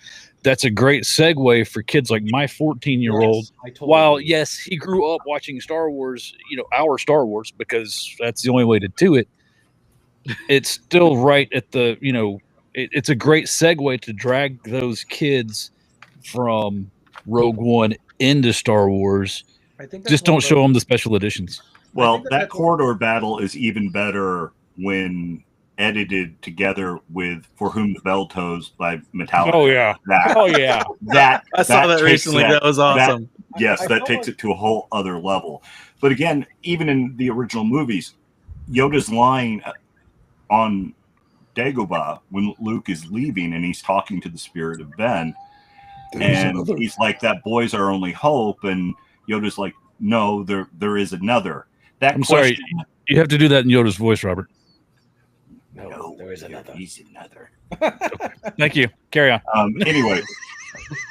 That's a great segue for kids like my 14-year-old. While, yes, he grew up watching Star Wars, our Star Wars, because that's the only way to do it. It's still right at the, it's a great segue to drag those kids from Rogue One into Star Wars. I think just don't show them the special editions. Well, that corridor battle is even better when edited together with "For Whom the Bell Tolls" by Metallica. Oh yeah, I saw that recently. That was awesome. That takes it to a whole other level. But again, even in the original movies, Yoda's line on Dagobah when Luke is leaving and he's talking to the spirit of Ben, and he's like, "That boy's our only hope," and Yoda's like, "No, there is another." I'm sorry, you have to do that in Yoda's voice, Robert. No, there is another. He's another. Okay. Thank you. Carry on. Anyway,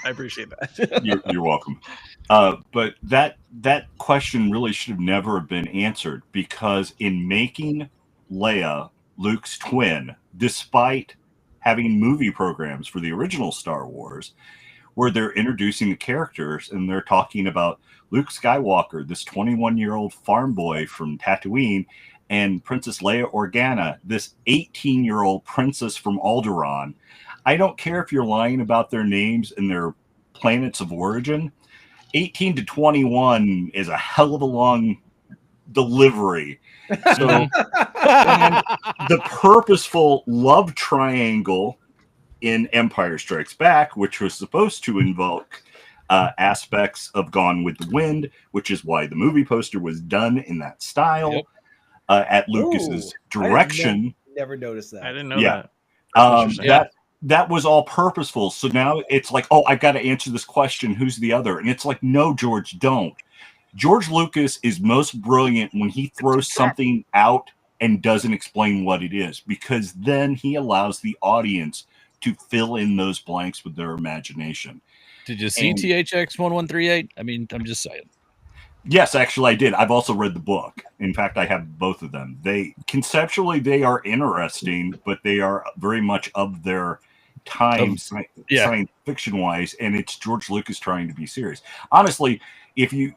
I appreciate that. You're welcome. But that question really should have never been answered, because in making Leia Luke's twin, despite having movie programs for the original Star Wars, where they're introducing the characters and they're talking about Luke Skywalker, this 21-year-old farm boy from Tatooine, and Princess Leia Organa, this 18-year-old princess from Alderaan. I don't care if you're lying about their names and their planets of origin. 18 to 21 is a hell of a long delivery. So and the purposeful love triangle in Empire Strikes Back, which was supposed to invoke aspects of Gone with the Wind, which is why the movie poster was done in that style, at Lucas's direction. Never noticed that. I didn't know that. That was all purposeful. So now it's like, oh, I've got to answer this question. Who's the other? And it's like, no, George, don't. George Lucas is most brilliant when he throws something out and doesn't explain what it is, because then he allows the audience to fill in those blanks with their imagination. Did you see THX 1138? I mean, I'm just saying. Yes, actually, I did. I've also read the book. In fact, I have both of them. They conceptually they are interesting, but they are very much of their time, science fiction wise, and it's George Lucas trying to be serious. Honestly, if you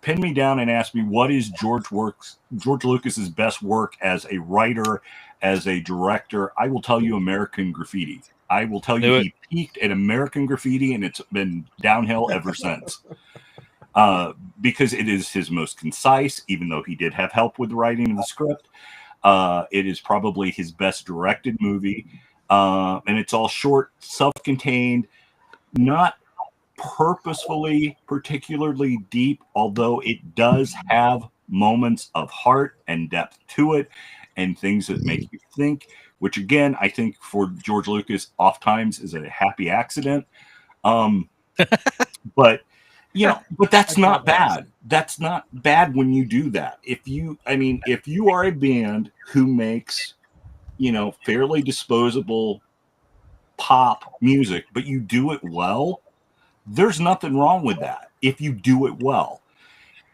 pin me down and ask me what is George Lucas's best work as a writer, as a director, I will tell you American Graffiti. I will tell you he peaked at American Graffiti, and it's been downhill ever since. Because it is his most concise, even though he did have help with the writing of the script. It is probably his best directed movie. And it's all short, self-contained, not purposefully particularly deep, although it does have moments of heart and depth to it and things that make you think, which again, I think for George Lucas oftentimes is a happy accident. But but that's not bad. That's not bad when you do that. If you are a band who makes, fairly disposable pop music, but you do it well, there's nothing wrong with that. If you do it well.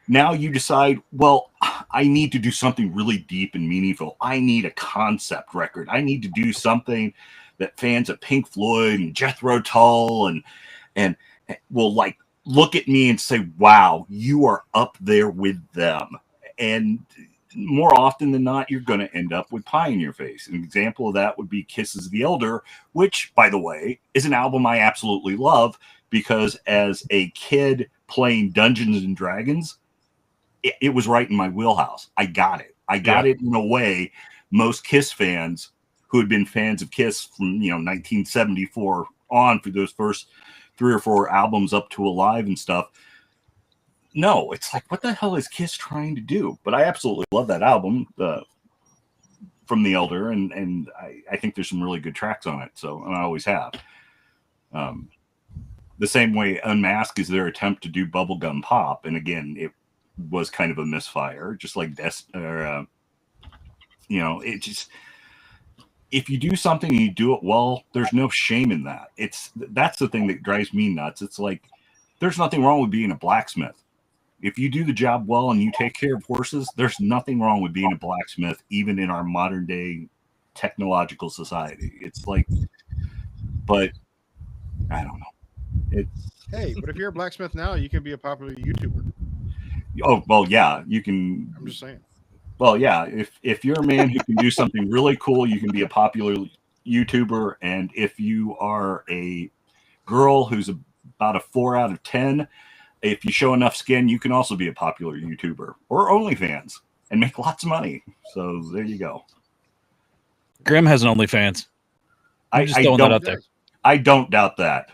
Now you decide, well, I need to do something really deep and meaningful. I need a concept record. I need to do something that fans of Pink Floyd and Jethro Tull and will like look at me and say, wow, you are up there with them. And more often than not, you're going to end up with pie in your face. An example of that would be Kisses of the Elder, which, by the way, is an album I absolutely love because as a kid playing Dungeons and Dragons, it was right in my wheelhouse. I got it. I got it in a way most Kiss fans who had been fans of Kiss from 1974 on for those first 3 or 4 albums up to Alive and stuff. No, it's like, what the hell is Kiss trying to do? But I absolutely love that album from The Elder, and I think there's some really good tracks on it. So, and I always have. The same way Unmask is their attempt to do bubblegum pop, and again, it was kind of a misfire, just like it just. If you do something and you do it well, there's no shame in that. That's the thing that drives me nuts. It's like there's nothing wrong with being a blacksmith. If you do the job well and you take care of horses, there's nothing wrong with being a blacksmith, even in our modern day technological society. It's like, but I don't know. Hey, but if you're a blacksmith now, you can be a popular YouTuber. Oh well, yeah, you can. I'm just saying. Well, yeah, if you're a man who can do something really cool, you can be a popular YouTuber. And if you are a girl who's about a 4 out of 10, if you show enough skin, you can also be a popular YouTuber or OnlyFans and make lots of money. So there you go. Grim has an OnlyFans. I just throwing that out there. I don't doubt that.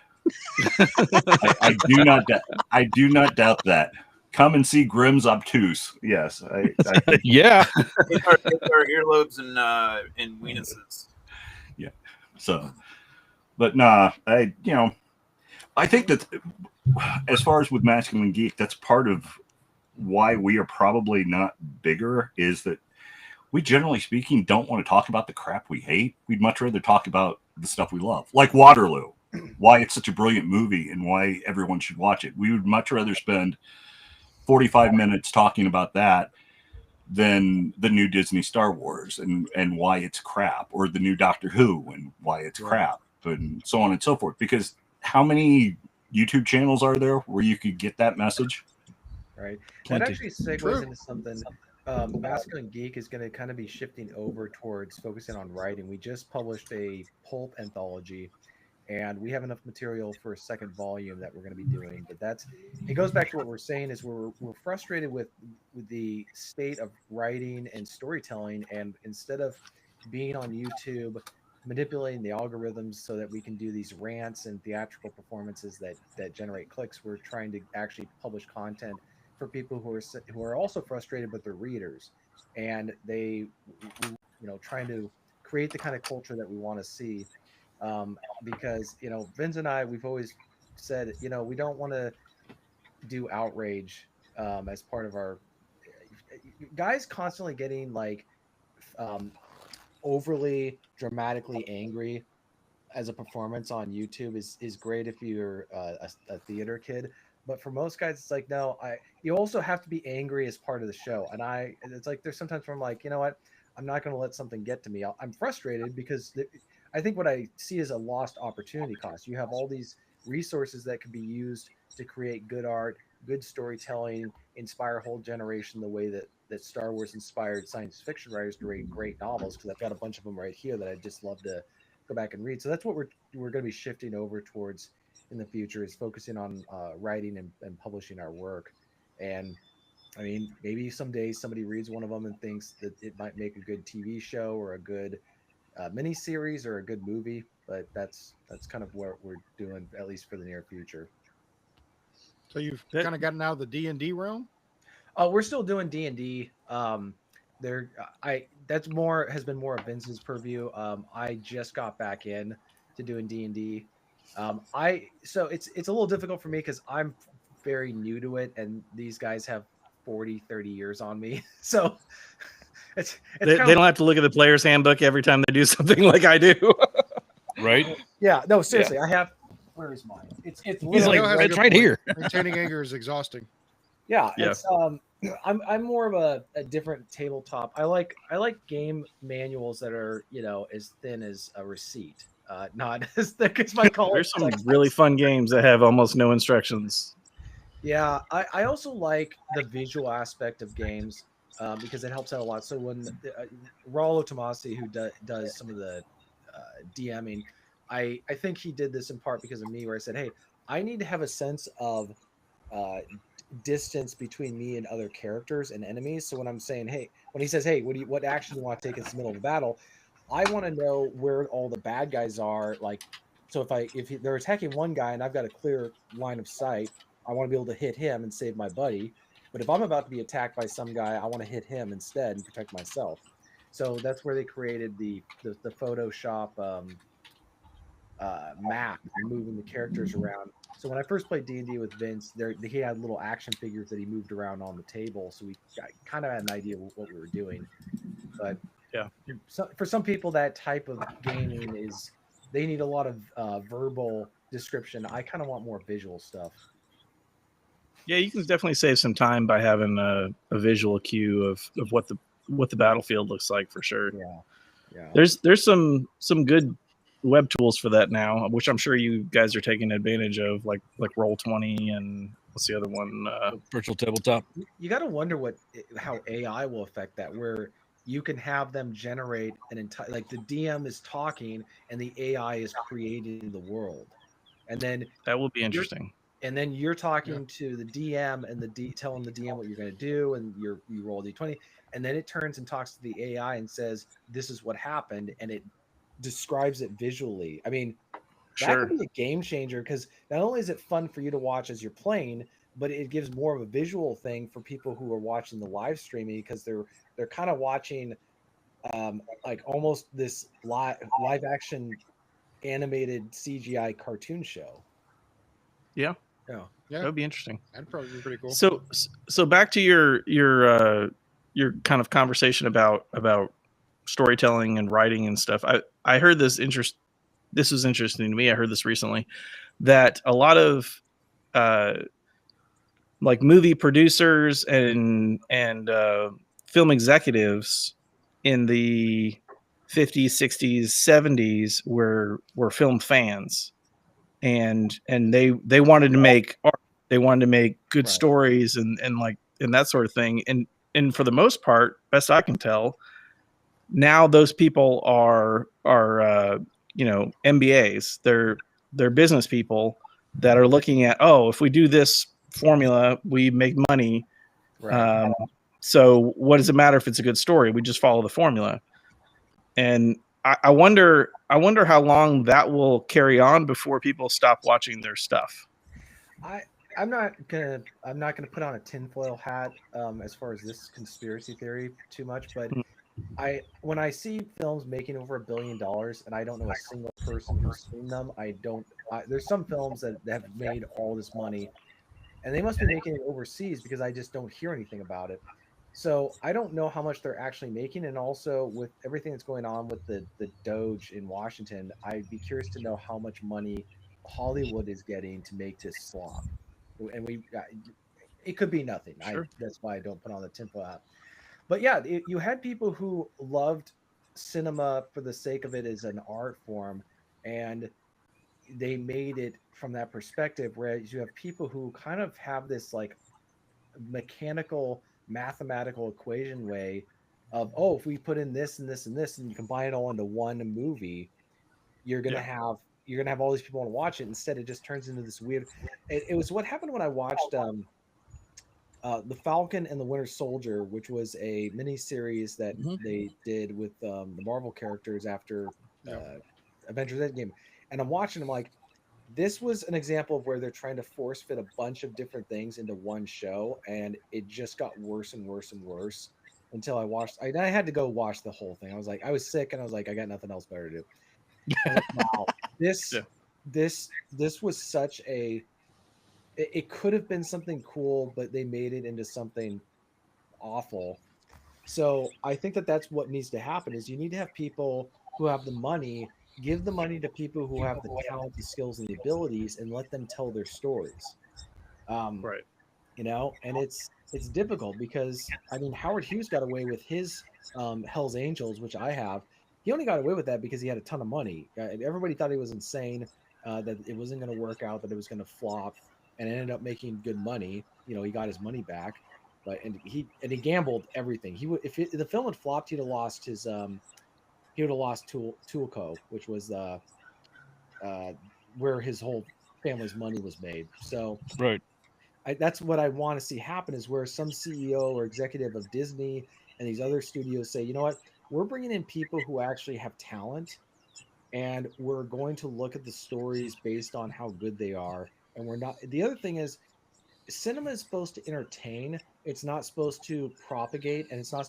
I do not. I do not doubt that. Come and see Grimm's Obtuse. Yes. Yeah. It's our earlobes and weenuses. Yeah. So, but nah, I think that as far as with Masculine Geek, that's part of why we are probably not bigger is that we generally speaking don't want to talk about the crap we hate. We'd much rather talk about the stuff we love, like Waterloo, why it's such a brilliant movie and why everyone should watch it. We would much rather spend 45 minutes talking about that than the new Disney Star Wars and why it's crap, or the new Doctor Who and why it's crap, and so on and so forth. Because how many YouTube channels are there where you could get that message? Right. Plenty. That actually segues into something. Masculine Geek is going to kind of be shifting over towards focusing on writing. We just published a pulp anthology, and we have enough material for a second volume that we're going to be doing. But it goes back to what we're saying is we're frustrated with the state of writing and storytelling, and instead of being on YouTube manipulating the algorithms so that we can do these rants and theatrical performances that generate clicks, we're trying to actually publish content for people who are also frustrated but they're readers, and they trying to create the kind of culture that we want to see. Because Vince and I, we've always said we don't want to do outrage as part of our guys constantly getting like overly dramatically angry as a performance on YouTube is great if you're a theater kid, But for most guys, it's like, no, you also have to be angry as part of the show. And it's like, there's sometimes where I'm like, you know what? I'm not going to let something get to me. I'm frustrated because I think what I see is a lost opportunity cost. You have all these resources that could be used to create good art, good storytelling, inspire a whole generation the way that Star Wars inspired science fiction writers to write great novels. Because I've got a bunch of them right here that I just love to go back and read. So that's what we're going to be shifting over towards in the future, is focusing on writing and publishing our work. And I mean, maybe someday somebody reads one of them and thinks that it might make a good TV show or a good mini series or a good movie. But that's kind of what we're doing, at least for the near future. So you've That- kind of gotten out of the D&D realm. We're still doing D&D. There, I that's more has been more of Vince's purview. I just got back in to doing D&D. I so it's a little difficult for me because I'm very new to it, and these guys have 40, 30 years on me. So it's They kind of, don't have to look at the player's handbook every time they do something like I do. Right? yeah, no, seriously, I have. Where is mine? It's He's literally like, has a it's good right point. here. Maintaining anger is exhausting. Yeah, Yeah. it's I'm more of a different tabletop. I like game manuals that are, as thin as a receipt, not as thick as my college There's some textbooks. really fun games that have almost no instructions. Yeah, I also like the visual aspect of games because it helps out a lot. So when Rollo Tomasi, who does some of the DMing, I think he did this in part because of me, where I said, hey, I need to have a sense of uh, distance between me and other characters and enemies. So when I'm saying, hey, when he says, hey, what action do you want to take in the middle of a battle, I want to know where all the bad guys are. Like, so if they're attacking one guy and I've got a clear line of sight, I want to be able to hit him and save my buddy. But if I'm about to be attacked by some guy, I want to hit him instead and protect myself. So that's where they created the Photoshop map and moving the characters around. So when I first played D&D with Vince, he had little action figures that he moved around on the table, so we kind of had an idea of what we were doing. But Yeah. for some people, that type of gaming they need a lot of verbal description. I kind of want more visual stuff. Yeah, you can definitely save some time by having a visual cue of what the battlefield looks like for sure. Yeah. There's some good web tools for that now, which I'm sure you guys are taking advantage of, like Roll20 and what's the other one? Virtual tabletop. You got to wonder how AI will affect that, where you can have them generate an entire, like the DM is talking and the AI is creating the world, and then That will be interesting. you're talking to the DM and telling the DM what you're going to do, and you roll d20, and then it turns and talks to the AI and says, "This is what happened," and it describes it visually. I mean, that Sure. could be a game changer because not only is it fun for you to watch as you're playing, but it gives more of a visual thing for people who are watching the live streaming because they're kind of watching like almost this live action animated CGI cartoon show. Yeah. Yeah. Yeah, That would be interesting. that'd probably be pretty cool. So back to your kind of conversation about storytelling and writing and stuff. I heard this was interesting to me. I heard this recently, that a lot of like movie producers and film executives in the 50s, 60s, 70s were film fans, and they wanted to make art. They wanted to make good Right. stories and that sort of thing. And for the most part, best I can tell, now those people are MBAs. They're business people that are looking at, oh, if we do this formula, we make money. Right. So what does it matter if it's a good story? We just follow the formula. And I wonder how long that will carry on before people stop watching their stuff. I'm not gonna put on a tinfoil hat as far as this conspiracy theory too much, but when I see films making over $1 billion and I don't know a single person who's seen them, there's some films that have made all this money, and they must be making it overseas because I just don't hear anything about it. So I don't know how much they're actually making, and also with everything that's going on with the Doge in Washington, I'd be curious to know how much money Hollywood is getting to make this slop. and it could be nothing. Sure. That's why I don't put on the tinfoil hat. But yeah, you had people who loved cinema for the sake of it as an art form, and they made it from that perspective. Whereas you have people who kind of have this like mechanical, mathematical equation way of, oh, if we put in this and this and this, and you combine it all into one movie, you're gonna have all these people want to watch it. Instead, it just turns into this weird. It was what happened when I watched The Falcon and the Winter Soldier, which was a mini series that they did with the Marvel characters after Avengers Endgame. And I'm watching, I'm like, this was an example of where they're trying to force fit a bunch of different things into one show, and it just got worse and worse and worse until I had to go watch the whole thing. I was sick, and I was like, I got nothing else better to do. Like, wow, this was such a. It could have been something cool, but they made it into something awful. So I think that that's what needs to happen is you need to have people who have the money, give the money to people who have the talent, the skills, and the abilities, and let them tell their stories. Right. And it's difficult because I mean Howard Hughes got away with his Hell's Angels, which I have. He only got away with that because he had a ton of money. Everybody thought he was insane, that it wasn't going to work out, that it was going to flop, and it ended up making good money. He got his money back, but he gambled everything. If the film had flopped, he'd have lost his he would have lost Tulco, which was where his whole family's money was made. So Right. that's what I want to see happen is where some CEO or executive of Disney and these other studios say, you know what, we're bringing in people who actually have talent, and we're going to look at the stories based on how good they are. And we're not. The other thing is, cinema is supposed to entertain. It's not supposed to propagate, and it's not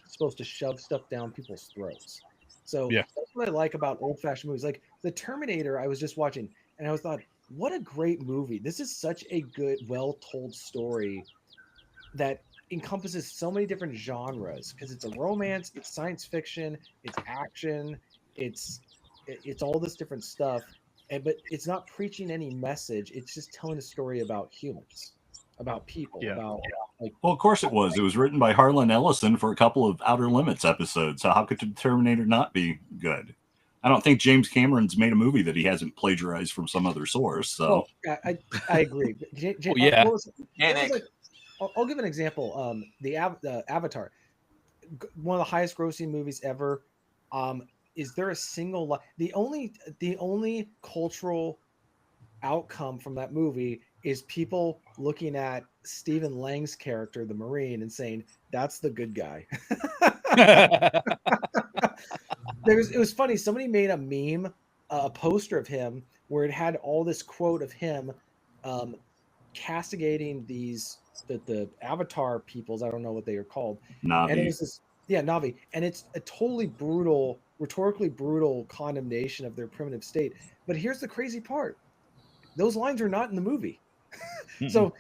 supposed to shove stuff down people's throats. So Yeah. that's what I like about old-fashioned movies. Like The Terminator, I was just watching, and I was thought, what a great movie. This is such a good, well-told story that encompasses so many different genres because it's a romance, it's science fiction, it's action, it's all this different stuff. But it's not preaching any message. It's just telling a story about humans, about people, about like. Well, of course it was. It was written by Harlan Ellison for a couple of Outer Limits episodes. So how could the Terminator not be good? I don't think James Cameron's made a movie that he hasn't plagiarized from some other source. So I agree. I'll give an example. The Avatar, one of the highest grossing movies ever. Is there a single the only cultural outcome from that movie is people looking at Stephen Lang's character, the Marine, and saying that's the good guy. It was funny. Somebody made a meme, a poster of him where it had all this quote of him castigating the Avatar peoples. I don't know what they are called. Navi. And it was this, Navi, and it's a totally brutal, rhetorically brutal condemnation of their primitive state. But here's the crazy part: those lines are not in the movie. So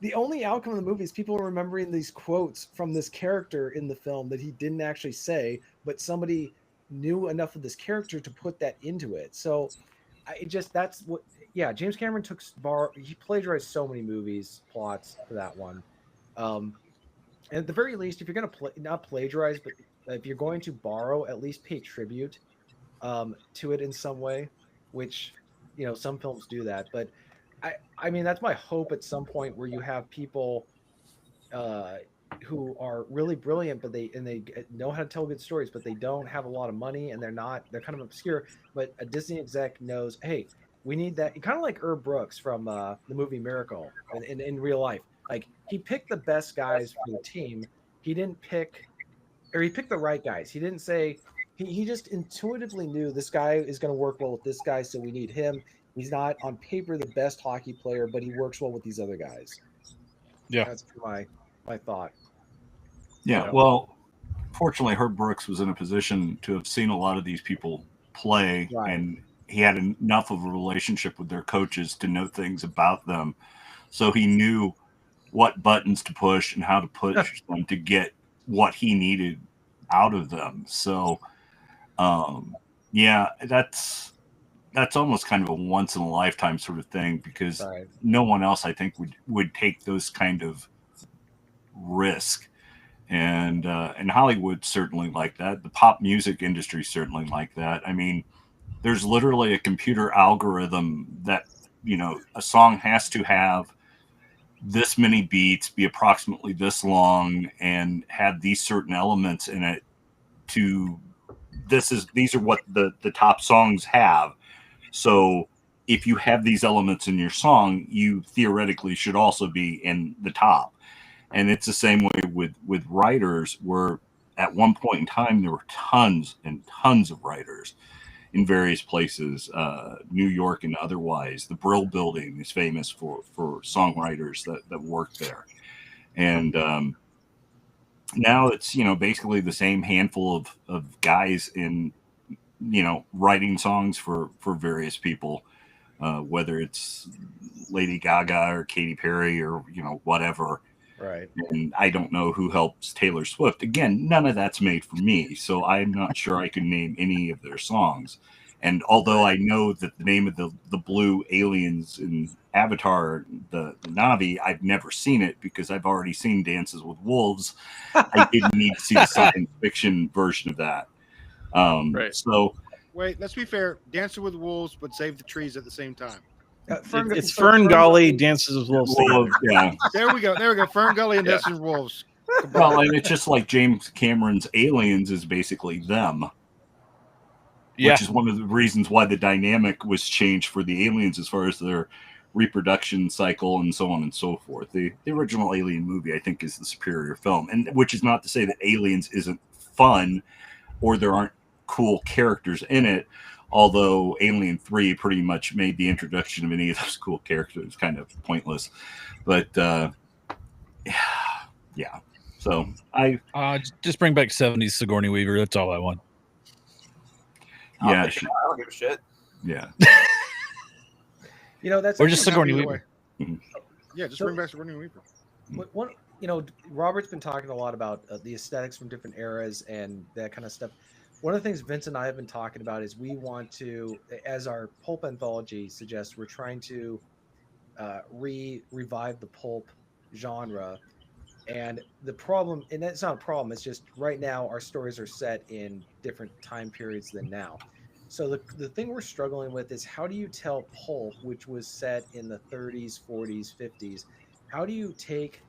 the only outcome of the movie is people remembering these quotes from this character in the film that he didn't actually say, but somebody knew enough of this character to put that into it. So that's what. Yeah, James Cameron he plagiarized so many movies plots for that one. And at the very least, if you're going to not plagiarize, but if you're going to borrow, at least pay tribute to it in some way, which some films do that. But I mean that's my hope at some point where you have people who are really brilliant, but they know how to tell good stories, but they don't have a lot of money, and they're kind of obscure. But a Disney exec knows, hey, we need that. Kind of like Herb Brooks from the movie Miracle, in real life. Like he picked the best guys for the team. He didn't pick, or he picked the right guys. He didn't say. He just intuitively knew this guy is going to work well with this guy, so we need him. He's not on paper the best hockey player, but he works well with these other guys. Yeah, that's my thought. Yeah, well, fortunately, Herb Brooks was in a position to have seen a lot of these people play, and he had enough of a relationship with their coaches to know things about them. So he knew what buttons to push and how to push them to get what he needed out of them. So, yeah, that's that's almost kind of a once in a lifetime sort of thing, because Right. no one else, I think, would take those kind of risk. And Hollywood certainly like that. The pop music industry certainly like that. I mean, there's literally a computer algorithm that, a song has to have this many beats, be approximately this long, and have these certain elements in it. These are what the top songs have. So if you have these elements in your song, you theoretically should also be in the top. And it's the same way with writers, where at one point in time there were tons and tons of writers in various places, New York and otherwise. The Brill Building is famous for songwriters that work there. And now it's, basically the same handful of guys in, writing songs for various people, whether it's Lady Gaga or Katy Perry or, whatever. Right. And I don't know who helps Taylor Swift. Again, none of that's made for me, so I'm not sure I can name any of their songs. And although I know that the name of the blue aliens in Avatar, the Na'vi, I've never seen it because I've already seen Dances with Wolves. I didn't need to see the science fiction version of that. Right. So Wait, let's be fair. Dancing with Wolves, but Save the Trees at the same time. It's Fern Gully dances with wolves together. Yeah. There we go. Fern Gully and Dancing with Wolves. Well, and it's just like James Cameron's Aliens is basically them. Yeah. Which is one of the reasons why the dynamic was changed for the aliens as far as their reproduction cycle and so on and so forth. The original Alien movie, I think, is the superior film, and which is not to say that Aliens isn't fun or there aren't cool characters in it, although Alien 3 pretty much made the introduction of any of those cool characters kind of pointless. But yeah. So I just bring back 70s Sigourney Weaver. That's all I want. Yeah, I don't give a shit. Yeah. That's or just actually Sigourney Weaver. Yeah, just bring back Sigourney Weaver. One, Robert's been talking a lot about the aesthetics from different eras and that kind of stuff. One of the things Vince and I have been talking about is we want to, as our pulp anthology suggests, we're trying to revive the pulp genre. And the problem, and that's not a problem, it's just right now our stories are set in different time periods than now. So the thing we're struggling with is, how do you tell pulp, which was set in the 30s, 40s, 50s, how do you take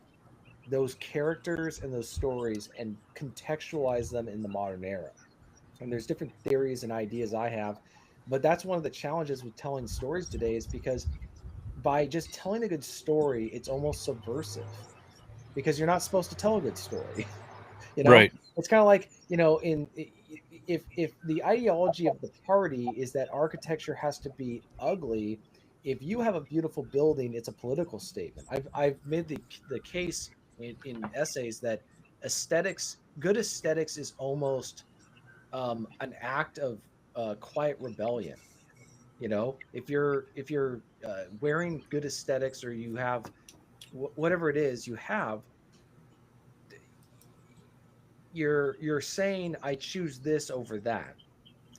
those characters and those stories and contextualize them in the modern era? And there's different theories and ideas I have, but that's one of the challenges with telling stories today, is because by just telling a good story, it's almost subversive, because you're not supposed to tell a good story. Right. It's kind of like, if the ideology of the party is that architecture has to be ugly, if you have a beautiful building, it's a political statement. I've made the case in essays that good aesthetics is almost an act of quiet rebellion. If you're wearing good aesthetics, or you have whatever it is you have, you're saying, I choose this over that.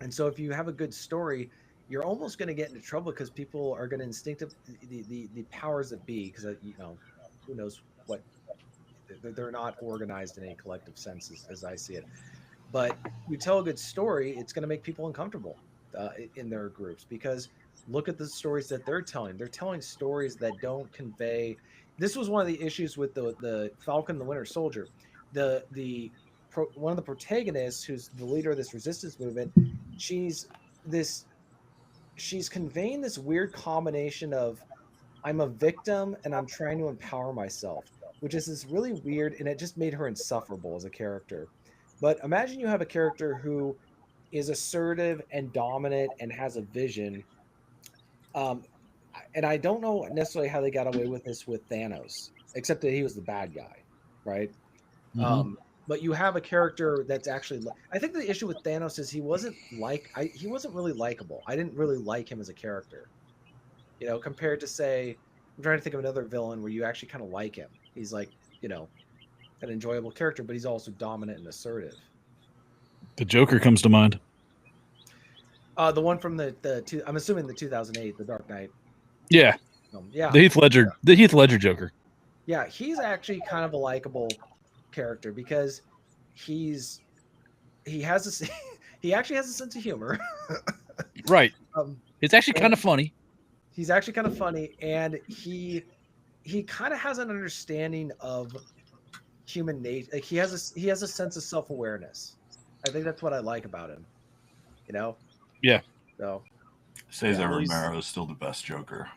And so if you have a good story, you're almost going to get into trouble, because people are going to the powers that be, because who knows what, they're not organized in a collective sense, as I see it. But you tell a good story, it's going to make people uncomfortable in their groups, because look at the stories that they're telling. They're telling stories that don't convey. This was one of the issues with the Falcon and the Winter Soldier. One of the protagonists, who's the leader of this resistance movement, she's conveying this weird combination of, I'm a victim and I'm trying to empower myself, which is this really weird, and it just made her insufferable as a character. But imagine you have a character who is assertive and dominant and has a vision. And I don't know necessarily how they got away with this with Thanos, except that he was the bad guy, right? Mm-hmm. But you have a character that's actually. I think the issue with Thanos is he wasn't really likable. I didn't really like him as a character, compared to, say, I'm trying to think of another villain where you actually kind of like him. He's like, an enjoyable character, but he's also dominant and assertive. The Joker comes to mind. The one from I'm assuming the 2008, The Dark Knight. Yeah, Yeah, the Heath Ledger Joker. yeah, he's actually kind of a likable character because he has a he actually has a sense of humor. Right. Um, It's actually kind of funny. He's actually kind of funny, and he kind of has an understanding of human nature. Like he has a sense of self awareness. I think that's what I like about him. You know. Yeah. So. Cesar Yeah, Romero is still the best Joker.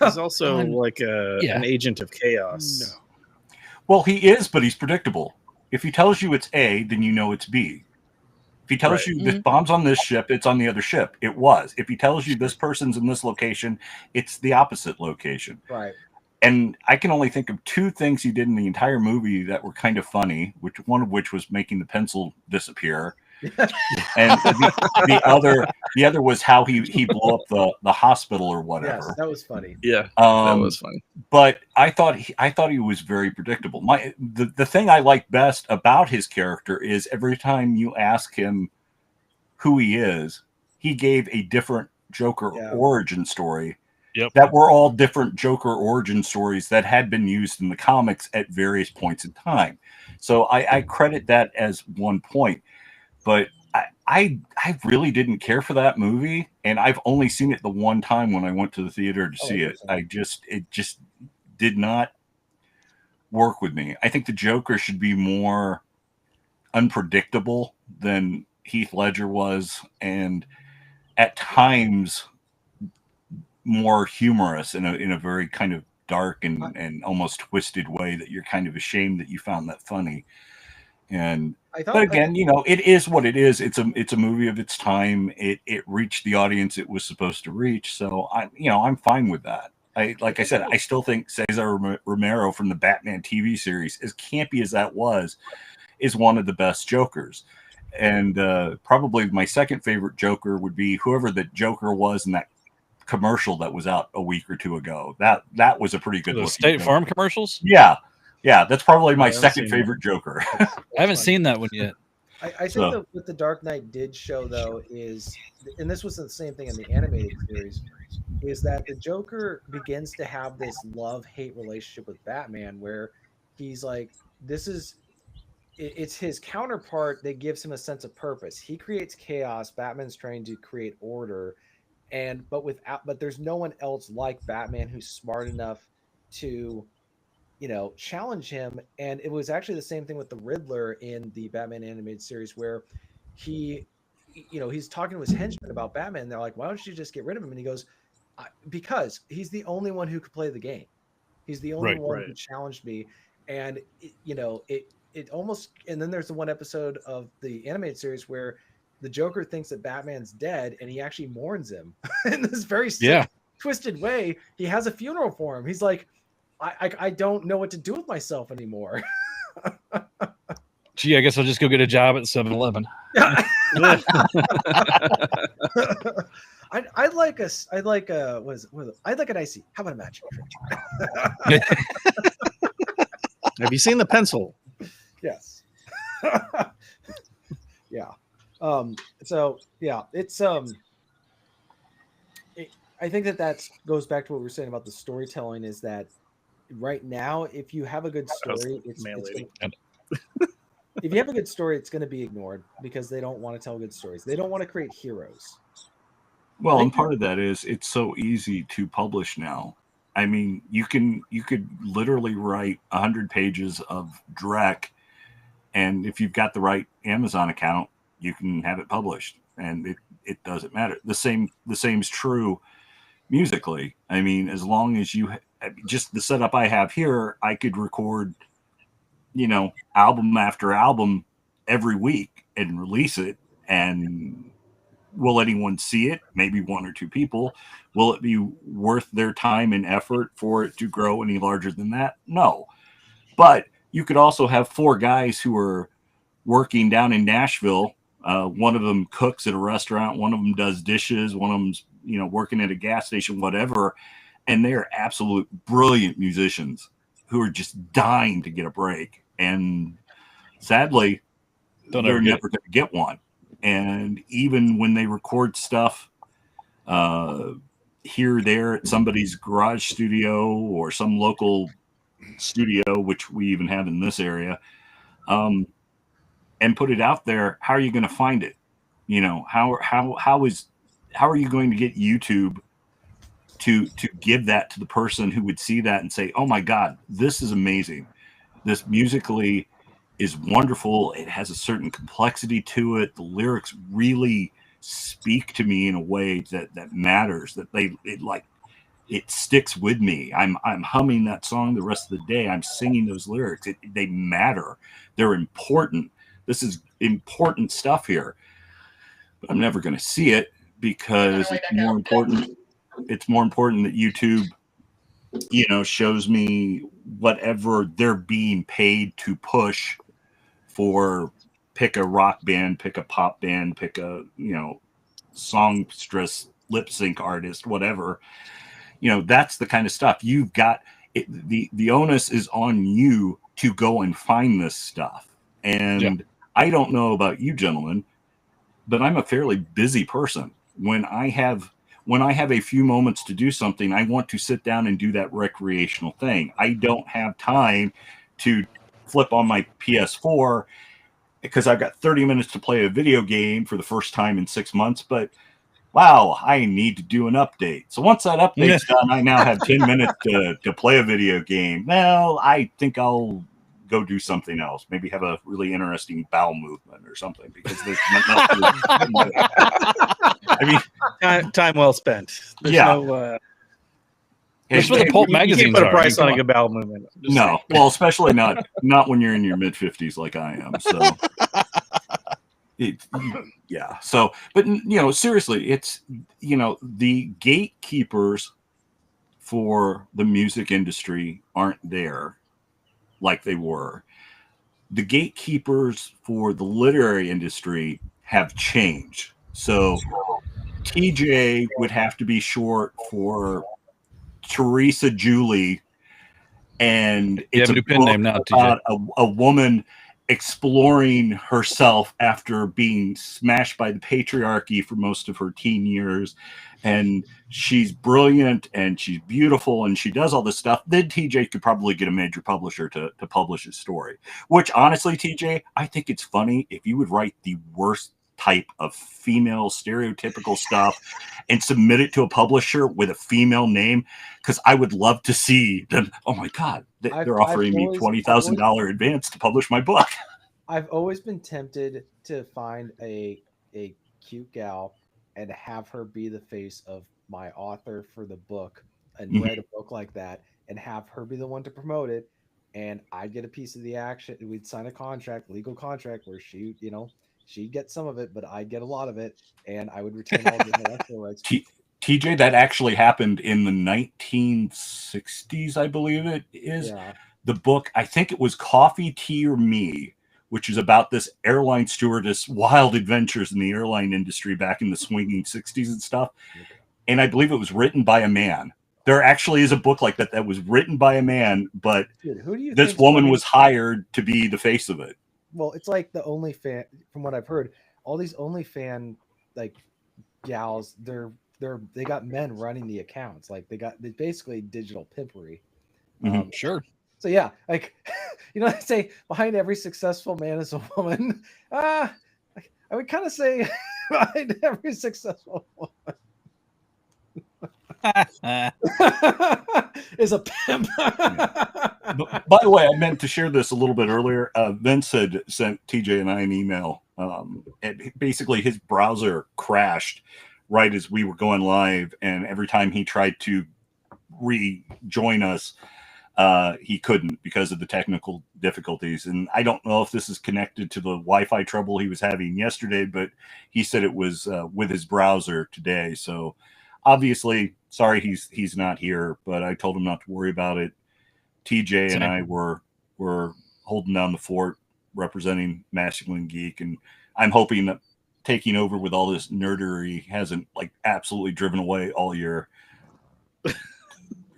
He's also like yeah. an agent of chaos. No. Well, he is, but he's predictable. If he tells you it's A, then you know it's B. If he tells you this bomb's on this ship, it's on the other ship. It was. If he tells you this person's in this location, it's the opposite location. Right. And I can only think of two things he did in the entire movie that were kind of funny, one of which was making the pencil disappear. And the other was how he blew up the hospital or whatever. Yes, that was funny. Yeah, that was funny. But I thought he was very predictable. The thing I like best about his character is every time you ask him who he is, he gave a different Joker origin story. Yep. That were all different Joker origin stories that had been used in the comics at various points in time. So I credit that as one point. But I really didn't care for that movie, and I've only seen it the one time when I went to the theater to see it. It just did not work with me. I think the Joker should be more unpredictable than Heath Ledger was, and at times more humorous in a very kind of dark and almost twisted way that you're kind of ashamed that you found that funny. But again, it is what it is. It's a movie of its time. It reached the audience it was supposed to reach. So I'm fine with that. Like I said, I still think Cesar Romero from the Batman TV series, as campy as that was, is one of the best Jokers. And probably my second favorite Joker would be whoever the Joker was in that commercial that was out a week or two ago. That was a pretty good The State Farm commercials. Yeah, that's probably my second favorite Joker. I haven't seen that one yet. I think that what the Dark Knight did show, though, is, and this was the same thing in the animated series, is that the Joker begins to have this love-hate relationship with Batman, where he's like, it's his counterpart that gives him a sense of purpose. He creates chaos. Batman's trying to create order, but there's no one else like Batman who's smart enough to challenge him. And it was actually the same thing with the Riddler in the Batman animated series, where he's talking to his henchmen about Batman. And they're like, why don't you just get rid of him? And he goes, because he's the only one who could play the game. He's the only one who challenged me. And it almost, and then there's the one episode of the animated series where the Joker thinks that Batman's dead, and he actually mourns him in this very twisted way. He has a funeral for him. He's like, I don't know what to do with myself anymore. Gee, I guess I'll just go get a job at 7-Eleven. I'd like an icy. How about a magic trick? Have you seen the pencil? Yes. Yeah. So yeah, it's I think that goes back to what we were saying about the storytelling, is that right now, if you have a good story, if you have a good story, it's going to be ignored because they don't want to tell good stories. They don't want to create heroes. Well, and part of that is it's so easy to publish now. I mean, you could literally write 100 pages of Drek, and if you've got the right Amazon account, you can have it published, and it doesn't matter. The same's true musically. I mean, as long as just the setup I have here, I could record, album after album every week and release it. And will anyone see it? Maybe one or two people. Will it be worth their time and effort for it to grow any larger than that? No. But you could also have 4 guys who are working down in Nashville. One of them cooks at a restaurant. One of them does dishes. One of them's, working at a gas station, whatever. And they're absolute brilliant musicians who are just dying to get a break. And sadly, they're never going to get one. And even when they record stuff here or there at somebody's garage studio or some local studio, which we even have in this area, and put it out there, how are you going to find it? You know, how are you going to get YouTube to give that to the person who would see that and say, oh my God, this is amazing. This musically is wonderful. It has a certain complexity to it. The lyrics really speak to me in a way that matters, that it sticks with me. I'm humming that song the rest of the day. I'm singing those lyrics. They matter. They're important. This is important stuff here. But I'm never going to see it because it's more important. It's more important that YouTube, you know, shows me whatever they're being paid to push for. Pick a rock band, pick a pop band, pick a, you know, songstress, lip sync artist, whatever. You know, that's the kind of stuff you've got. The onus is on you to go and find this stuff. And I don't know about you gentlemen, but I'm a fairly busy person. When I have a few moments to do something, I want to sit down and do that recreational thing. I don't have time to flip on my PS4 because I've got 30 minutes to play a video game for the first time in 6 months, but wow, I need to do an update. So once that update's done, I now have 10 minutes to play a video game. Well, I think I'll go do something else. Maybe have a really interesting bowel movement or something, because there's I mean, Time well spent. There's no, that's what the pulp magazines you can't put a are. price on a good bowel movement. No, well, especially not when you're in your mid 50s like I am. So, yeah. So, but you know, seriously, it's, you know, the gatekeepers for the music industry aren't there like they were. The gatekeepers for the literary industry have changed. So, TJ would have to be short for Teresa Julie, and it's a new pen name now, about a woman exploring herself after being smashed by the patriarchy for most of her teen years, and she's brilliant and she's beautiful and she does all this stuff. Then TJ could probably get a major publisher to publish his story, which honestly, TJ, I think it's funny if you would write the worst type of female stereotypical stuff and submit it to a publisher with a female name, because I would love to see them. Oh my God, they're offering me $20,000 advance to publish my book. I've always been tempted to find a cute gal and have her be the face of my author for the book, and write a book like that and have her be the one to promote it, and I'd get a piece of the action. We'd sign a contract, legal contract, where she, you know, she'd get some of it, but I'd get a lot of it, and I would retain all the intellectual rights. TJ, that actually happened in the 1960s, I believe it is. Yeah. The book, I think it was Coffee, Tea, or Me, which is about this airline stewardess' wild adventures in the airline industry back in the swinging 60s and stuff. Okay. And I believe it was written by a man. There actually is a book like that was written by a man, but who do you this woman was hired to be the face of it. Well, it's like the OnlyFans, from what I've heard, all these OnlyFans like gals, they got men running the accounts. Like they basically digital pimpery. Sure. So yeah, like, you know, they say behind every successful man is a woman. I would kind of say behind every successful woman is a pimp. By the way, I meant to share this a little bit earlier. Vince had sent TJ and I an email. And basically, his browser crashed right as we were going live, and every time he tried to rejoin us, he couldn't because of the technical difficulties. And I don't know if this is connected to the Wi-Fi trouble he was having yesterday, but he said it was with his browser today. So obviously, sorry he's not here, but I told him not to worry about it. TJ and I were holding down the fort, representing Masculine Geek, and I'm hoping that taking over with all this nerdery hasn't like absolutely driven away all your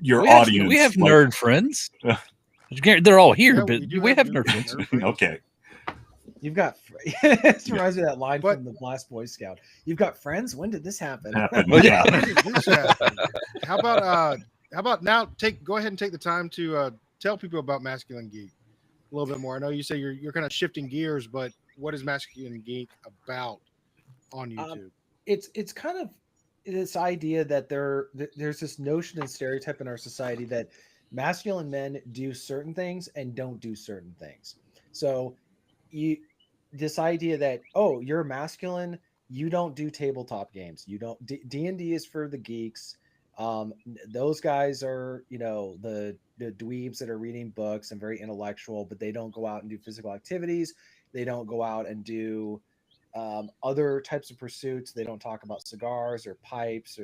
audience. We have nerd friends. They're all here, but we have nerd friends. Okay. You've got. It reminds me of that line But- from the Last Boy Scout. You've got friends. When did this happen? Yeah. This happened. How about now? Go ahead and take the time to tell people about Masculine Geek a little bit more. I know you say you're kind of shifting gears, but what is Masculine Geek about on YouTube? It's kind of this idea that there's this notion and stereotype in our society that masculine men do certain things and don't do certain things. So this idea that, oh, you're masculine, you don't do tabletop games, you don't D&D is for the geeks. Those guys are, the dweebs that are reading books and very intellectual, but they don't go out and do physical activities. They don't go out and do other types of pursuits. They don't talk about cigars or pipes,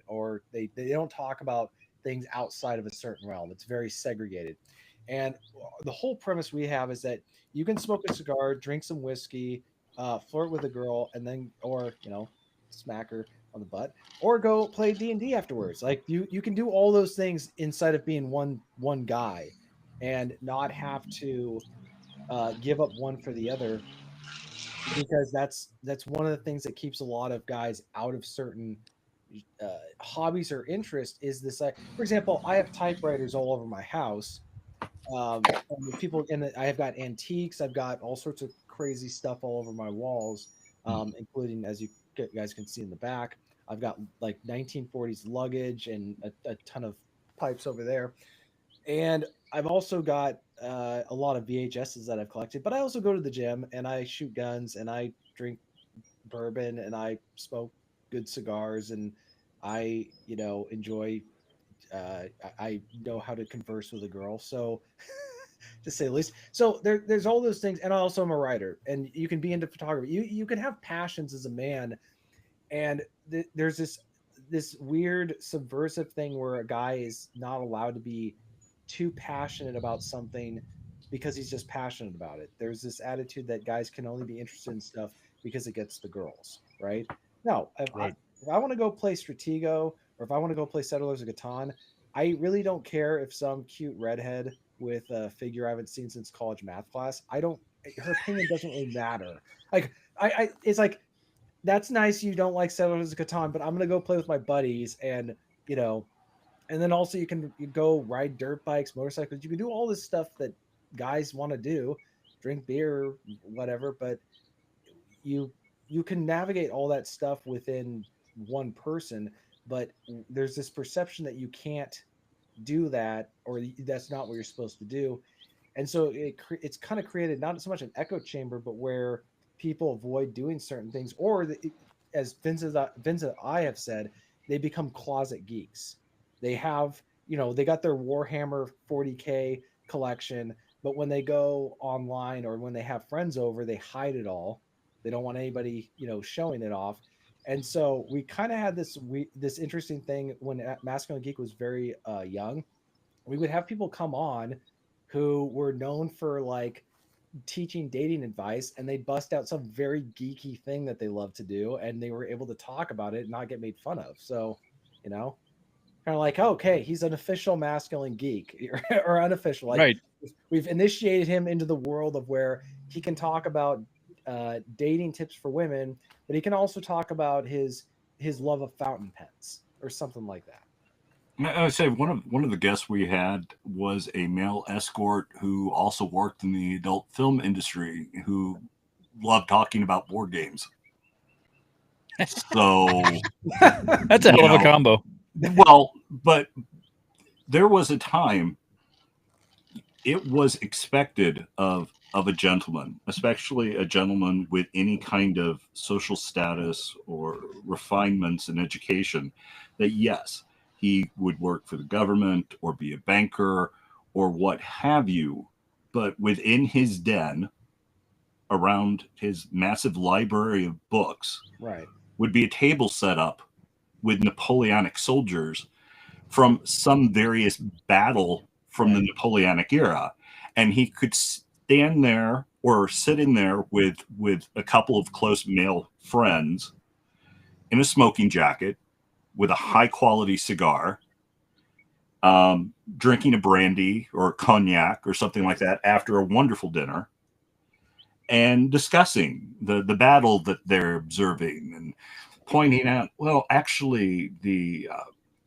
or they don't talk about things outside of a certain realm. It's very segregated. And the whole premise we have is that you can smoke a cigar, drink some whiskey, flirt with a girl, and then, or smack her on the butt, or go play D&D afterwards. Like you can do all those things inside of being one guy, and not have to give up one for the other, because that's one of the things that keeps a lot of guys out of certain hobbies or interests. Is this, for example, I have typewriters all over my house. And people, and I have got antiques. I've got all sorts of crazy stuff all over my walls, including, as you guys can see in the back, I've got like 1940s luggage and a ton of pipes over there. And I've also got a lot of VHSs that I've collected. But I also go to the gym and I shoot guns and I drink bourbon and I smoke good cigars, and I enjoy. I know how to converse with a girl, so to say the least. So there's all those things, and I also am a writer, and you can be into photography. You can have passions as a man, and there's this weird subversive thing where a guy is not allowed to be too passionate about something because he's just passionate about it. There's this attitude that guys can only be interested in stuff because it gets the girls, right? No, if I want to go play Stratego, or if I want to go play Settlers of Catan, I really don't care if some cute redhead with a figure I haven't seen since college math class. I don't. Her opinion doesn't really matter. Like it's like, that's nice. You don't like Settlers of Catan, but I'm gonna go play with my buddies, and and then also you go ride dirt bikes, motorcycles. You can do all this stuff that guys want to do, drink beer, whatever. But you can navigate all that stuff within one person. But there's this perception that you can't do that, or that's not what you're supposed to do. And so it's kind of created not so much an echo chamber, but where people avoid doing certain things, or as Vincent I have said, they become closet geeks. They have, they got their Warhammer 40K collection, but when they go online or when they have friends over, they hide it all. They don't want anybody, showing it off. And so we kind of had this interesting thing when Masculine Geek was very young. We would have people come on who were known for like teaching dating advice, and they'd bust out some very geeky thing that they love to do, and they were able to talk about it and not get made fun of. So, kind of like, okay, he's an official masculine geek or unofficial. Like, Right. We've initiated him into the world of where he can talk about dating tips for women, but he can also talk about his love of fountain pens or something like that. I would say one of the guests we had was a male escort who also worked in the adult film industry, who loved talking about board games. So That's a hell of a combo. Well, but there was a time it was expected of a gentleman, especially a gentleman with any kind of social status or refinements in education, that yes, he would work for the government or be a banker or what have you, but within his den, around his massive library of books, right, would be a table set up with Napoleonic soldiers from some various battle from the Napoleonic era. And he could stand there or sit in there with a couple of close male friends in a smoking jacket with a high quality cigar, drinking a brandy or cognac or something like that after a wonderful dinner. and discussing the battle that they're observing and pointing out, well, actually, the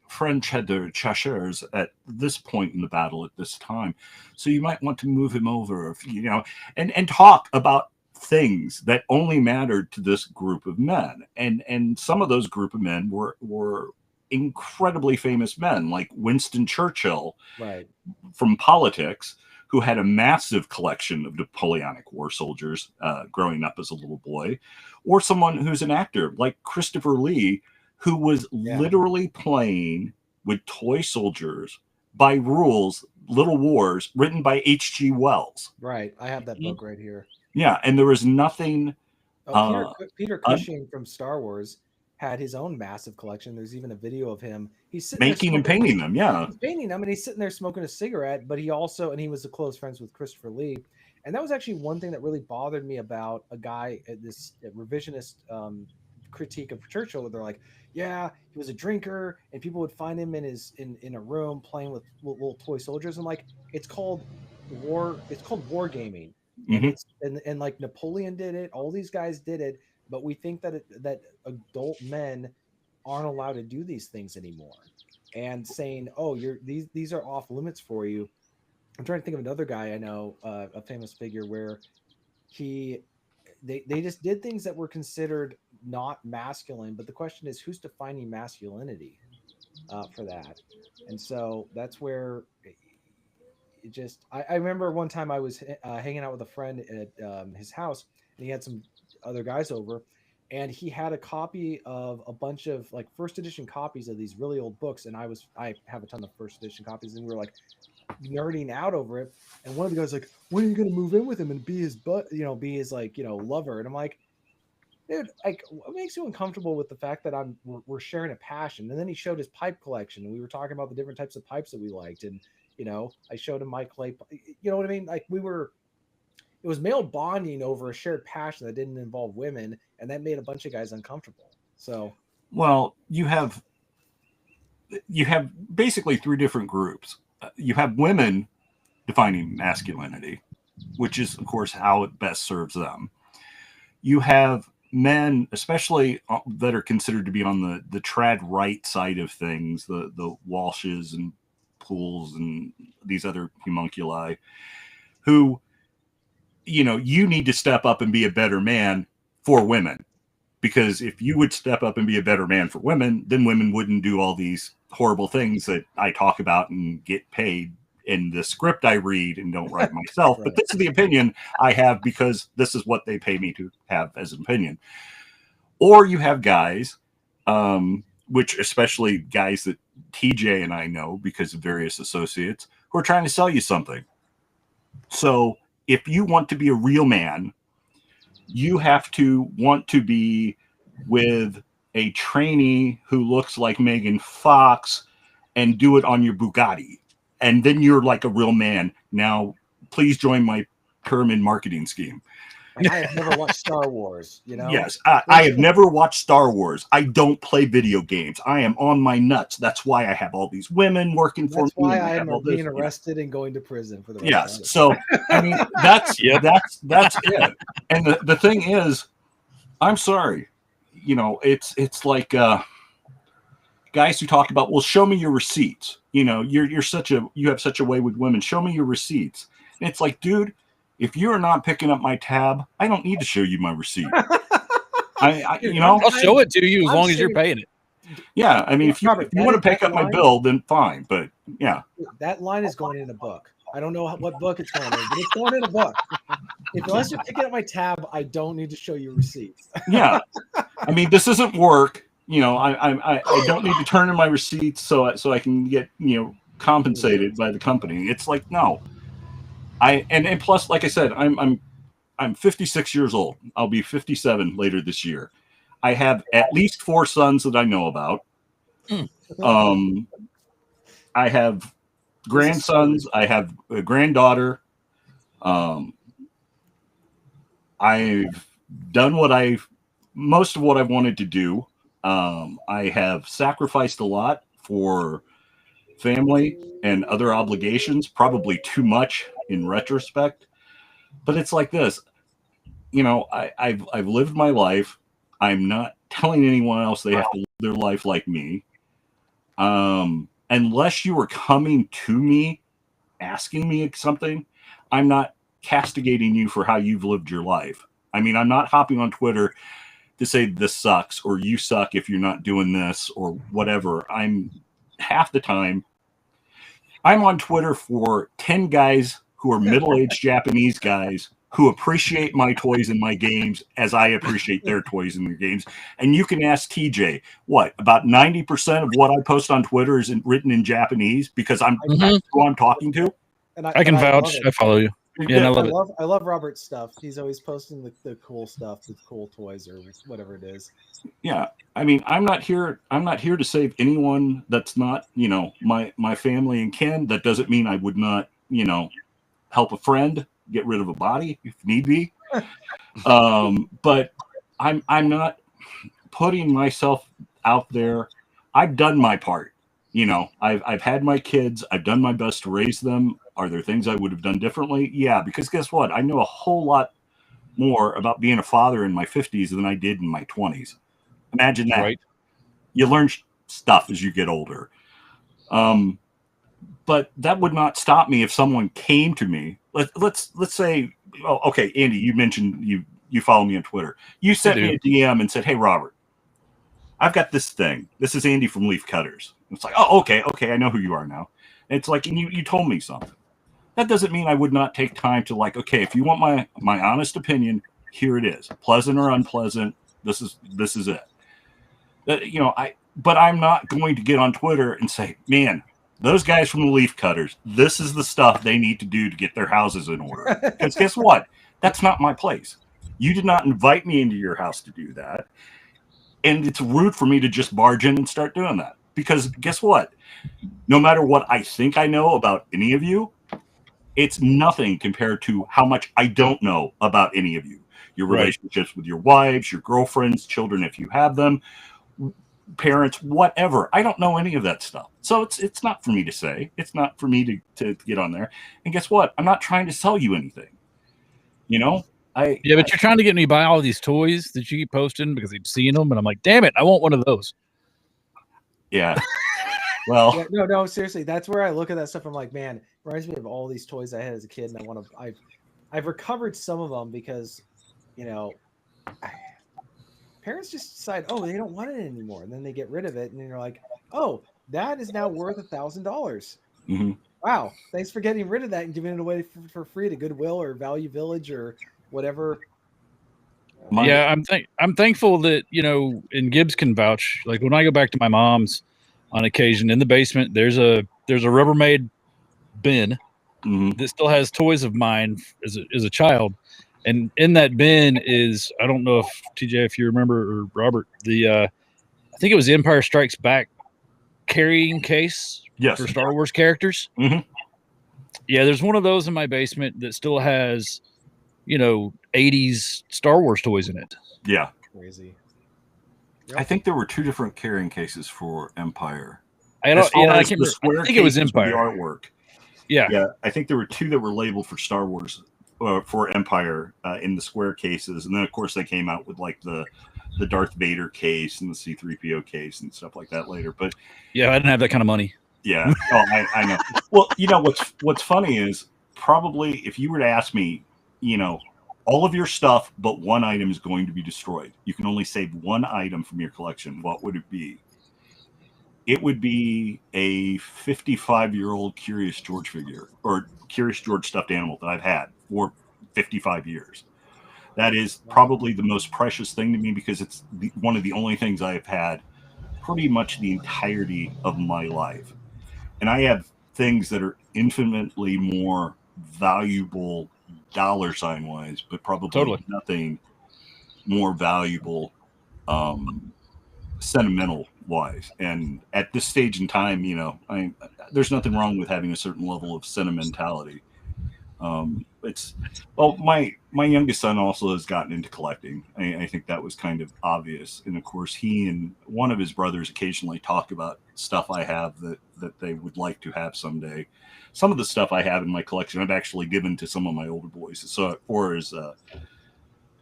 French had their chasseurs at this point in the battle at this time, so you might want to move him over, if, you know, and talk about things that only mattered to this group of men. And some of those group of men were incredibly famous men, like Winston Churchill, Right. from politics, who had a massive collection of Napoleonic war soldiers growing up as a little boy, or someone who's an actor like Christopher Lee, who was literally playing with toy soldiers by rules, Little Wars, written by H.G. Wells. Right. I have that book right here. Yeah, and there was nothing. Peter Cushing from Star Wars had his own massive collection. There's even a video of him. He's sitting making and painting them. Yeah, he's painting them, and he's sitting there smoking a cigarette. But he was close friends with Christopher Lee, and that was actually one thing that really bothered me about a guy at this revisionist critique of Churchill, where they're like, yeah, he was a drinker, and people would find him in a room playing with little toy soldiers. I'm like, it's called wargaming. Mm-hmm. And like Napoleon did it, all these guys did it, but we think that adult men aren't allowed to do these things anymore, and saying, oh, these are off limits for you. I'm trying to think of another guy I know, a famous figure, where they just did things that were considered not masculine, but the question is, who's defining masculinity for that? And so that's where it just, I remember one time I was hanging out with a friend at his house, and he had some other guys over, and he had a copy of a bunch of like first edition copies of these really old books, and I have a ton of first edition copies, and we were like nerding out over it. And one of the guys was like, when are you going to move in with him and be his like, lover? And I'm like, dude, like, what makes you uncomfortable with the fact that we're sharing a passion? And then he showed his pipe collection, and we were talking about the different types of pipes that we liked, and I showed him my clay. You know what I mean? Like, it was male bonding over a shared passion that didn't involve women, and that made a bunch of guys uncomfortable. So, well, you have basically three different groups. You have women defining masculinity, which is, of course, how it best serves them. You have men, especially that are considered to be on the trad right side of things, the Walshes and Pools and these other homunculi, who, you need to step up and be a better man for women. Because if you would step up and be a better man for women, then women wouldn't do all these horrible things that I talk about and get paid in the script I read and don't write myself. Right. But this is the opinion I have because this is what they pay me to have as an opinion. Or you have guys, which especially guys that TJ and I know because of various associates, who are trying to sell you something. So if you want to be a real man, you have to want to be with a trainee who looks like Megan Fox and do it on your Bugatti. And then you're like a real man. Now, please join my pyramid marketing scheme. And I have never watched Star Wars, Yes, I have never watched Star Wars. I don't play video games. I am on my nuts. That's why I have all these women working for me. That's why I am being arrested and going to prison for the rest yes. of it. So, I mean, that's it. And the thing is, I'm sorry, it's like guys who talk about, well, show me your receipts. You have such a way with women. Show me your receipts. And it's like, dude, if you're not picking up my tab, I don't need to show you my receipt. I'll show it to you as long as you're paying it. Yeah, I mean, if you want to pick up my bill, then fine. But yeah, that line is going in a book. I don't know what book it's going in, but it's going in a book. Unless you're picking up my tab, I don't need to show you receipts. Yeah, I mean, this isn't work. I don't need to turn in my receipts so I can get compensated by the company. It's like, no. And plus, like I said, I'm 56 years old. I'll be 57 later this year. I have at least 4 sons that I know about. I have grandsons. I have a granddaughter. I've done most of what I've wanted to do. I have sacrificed a lot for family and other obligations, probably too much in retrospect. But it's like this. I've lived my life. I'm not telling anyone else they have to live their life like me. Unless you are coming to me asking me something, I'm not castigating you for how you've lived your life. I mean, I'm not hopping on Twitter to say this sucks or you suck if you're not doing this or whatever. I'm half the time I'm on Twitter for 10 guys who are middle-aged Japanese guys who appreciate my toys and my games as I appreciate their toys and their games. And you can ask TJ, what, about 90% of what I post on Twitter is written in Japanese because that's who I'm talking to? And I can vouch. I follow you. Yeah, and I love it. I love Robert's stuff. He's always posting the cool stuff, the cool toys or whatever it is. Yeah. I mean, I'm not here to save anyone that's not, my family and kin. That doesn't mean I would not, help a friend get rid of a body if need be. But I'm not putting myself out there. I've done my part. I've had my kids. I've done my best to raise them. Are there things I would have done differently? Yeah, because guess what? I know a whole lot more about being a father in my 50s than I did in my 20s. Imagine that. Right. You learn stuff as you get older. But that would not stop me if someone came to me. Let's say, okay, Andy, you mentioned you follow me on Twitter. You sent me a DM and said, "Hey, Robert, I've got this thing. This is Andy from Leaf Cutters." It's like, oh, okay, I know who you are now. And it's like, and you told me something. That doesn't mean I would not take time to okay, if you want my honest opinion, here it is. Pleasant or unpleasant, this is it. But I'm not going to get on Twitter and say, man, those guys from the Leaf Cutters, this is the stuff they need to do to get their houses in order. Because guess what? That's not my place. You did not invite me into your house to do that. And it's rude for me to just barge in and start doing that. Because guess what? No matter what I think I know about any of you, it's nothing compared to how much I don't know about any of you. Your relationships with your wives, your girlfriends, children, if you have them, parents, whatever. I don't know any of that stuff. So it's not for me to say. It's not for me to get on there. And guess what? I'm not trying to sell you anything. But you're trying to get me to buy all these toys that you keep posting because I'm seeing them, and I'm like, damn it, I want one of those. Yeah. Well, yeah, no, seriously, that's where I look at that stuff. I'm like, man, it reminds me of all these toys I had as a kid, and I've recovered some of them because, parents just decide, oh, they don't want it anymore, and then they get rid of it, and then you're like, oh, that is now worth $1,000. Mm-hmm. Wow, thanks for getting rid of that and giving it away for free to Goodwill or Value Village or whatever. Yeah, I'm thankful that and Gibbs can vouch. Like when I go back to my mom's on occasion in the basement, there's a Rubbermaid bin that still has toys of mine as a child, and in that bin is, I don't know if TJ, if you remember, or Robert, I think it was the Empire Strikes Back carrying case for Star Wars characters. Mm-hmm. Yeah, there's one of those in my basement that still has 80s Star Wars toys in it. Yeah. Crazy. Yep. I think there were 2 different carrying cases for Empire. I think it was Empire. The artwork. Yeah. I think there were 2 that were labeled for Star Wars, for Empire in the square cases. And then, of course, they came out with like the Darth Vader case and the C-3PO case and stuff like that later. But yeah, I didn't have that kind of money. Yeah. Oh, I know. Well, what's funny is probably if you were to ask me, all of your stuff but one item is going to be destroyed. You can only save one item from your collection. What would it be? It would be a 55-year-old Curious George figure or Curious George stuffed animal that I've had for 55 years. That is probably the most precious thing to me because it's one of the only things I've had pretty much the entirety of my life. And I have things that are infinitely more valuable dollar sign wise, but probably nothing more valuable sentimental wise. And at this stage in time, there's nothing wrong with having a certain level of sentimentality. My youngest son also has gotten into collecting. I think that was kind of obvious. And of course, he and one of his brothers occasionally talk about stuff I have that they would like to have someday. Some of the stuff I have in my collection, I've actually given to some of my older boys. So, or as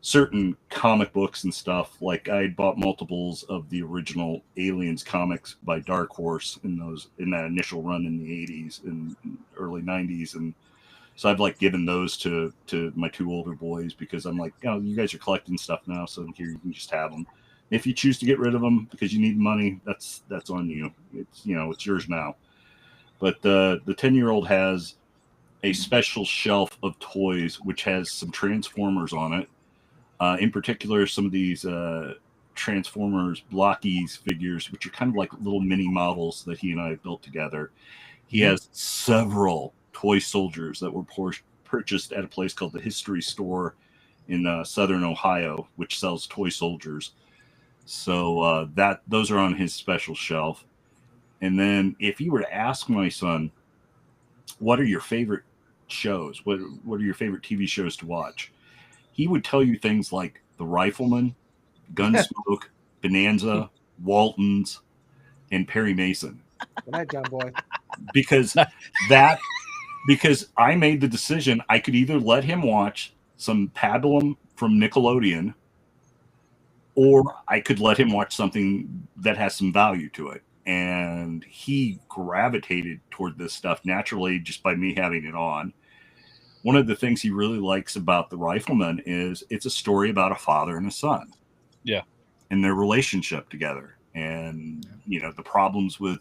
certain comic books and stuff. Like I bought multiples of the original Aliens comics by Dark Horse in that initial run in the 80s and early 90s, and so I've like given those to my two older boys because I'm like, you guys are collecting stuff now, so here you can just have them. If you choose to get rid of them because you need money, that's on you. It's it's yours now. But the 10-year-old has a special shelf of toys which has some Transformers on it. In particular, some of these Transformers blockies figures, which are kind of like little mini models that he and I have built together. He has several toy soldiers that were purchased at a place called the History Store in Southern Ohio, which sells toy soldiers. So those are on his special shelf. And then if you were to ask my son, what are your favorite shows? What are your favorite TV shows to watch? He would tell you things like The Rifleman, Gunsmoke, Bonanza, Waltons, and Perry Mason. Good night, John Boy. Because I made the decision I could either let him watch some Pablum from Nickelodeon, or I could let him watch something that has some value to it. And he gravitated toward this stuff naturally just by me having it on. One of the things he really likes about The Rifleman is it's a story about a father and a son. Yeah. And their relationship together. And, the problems with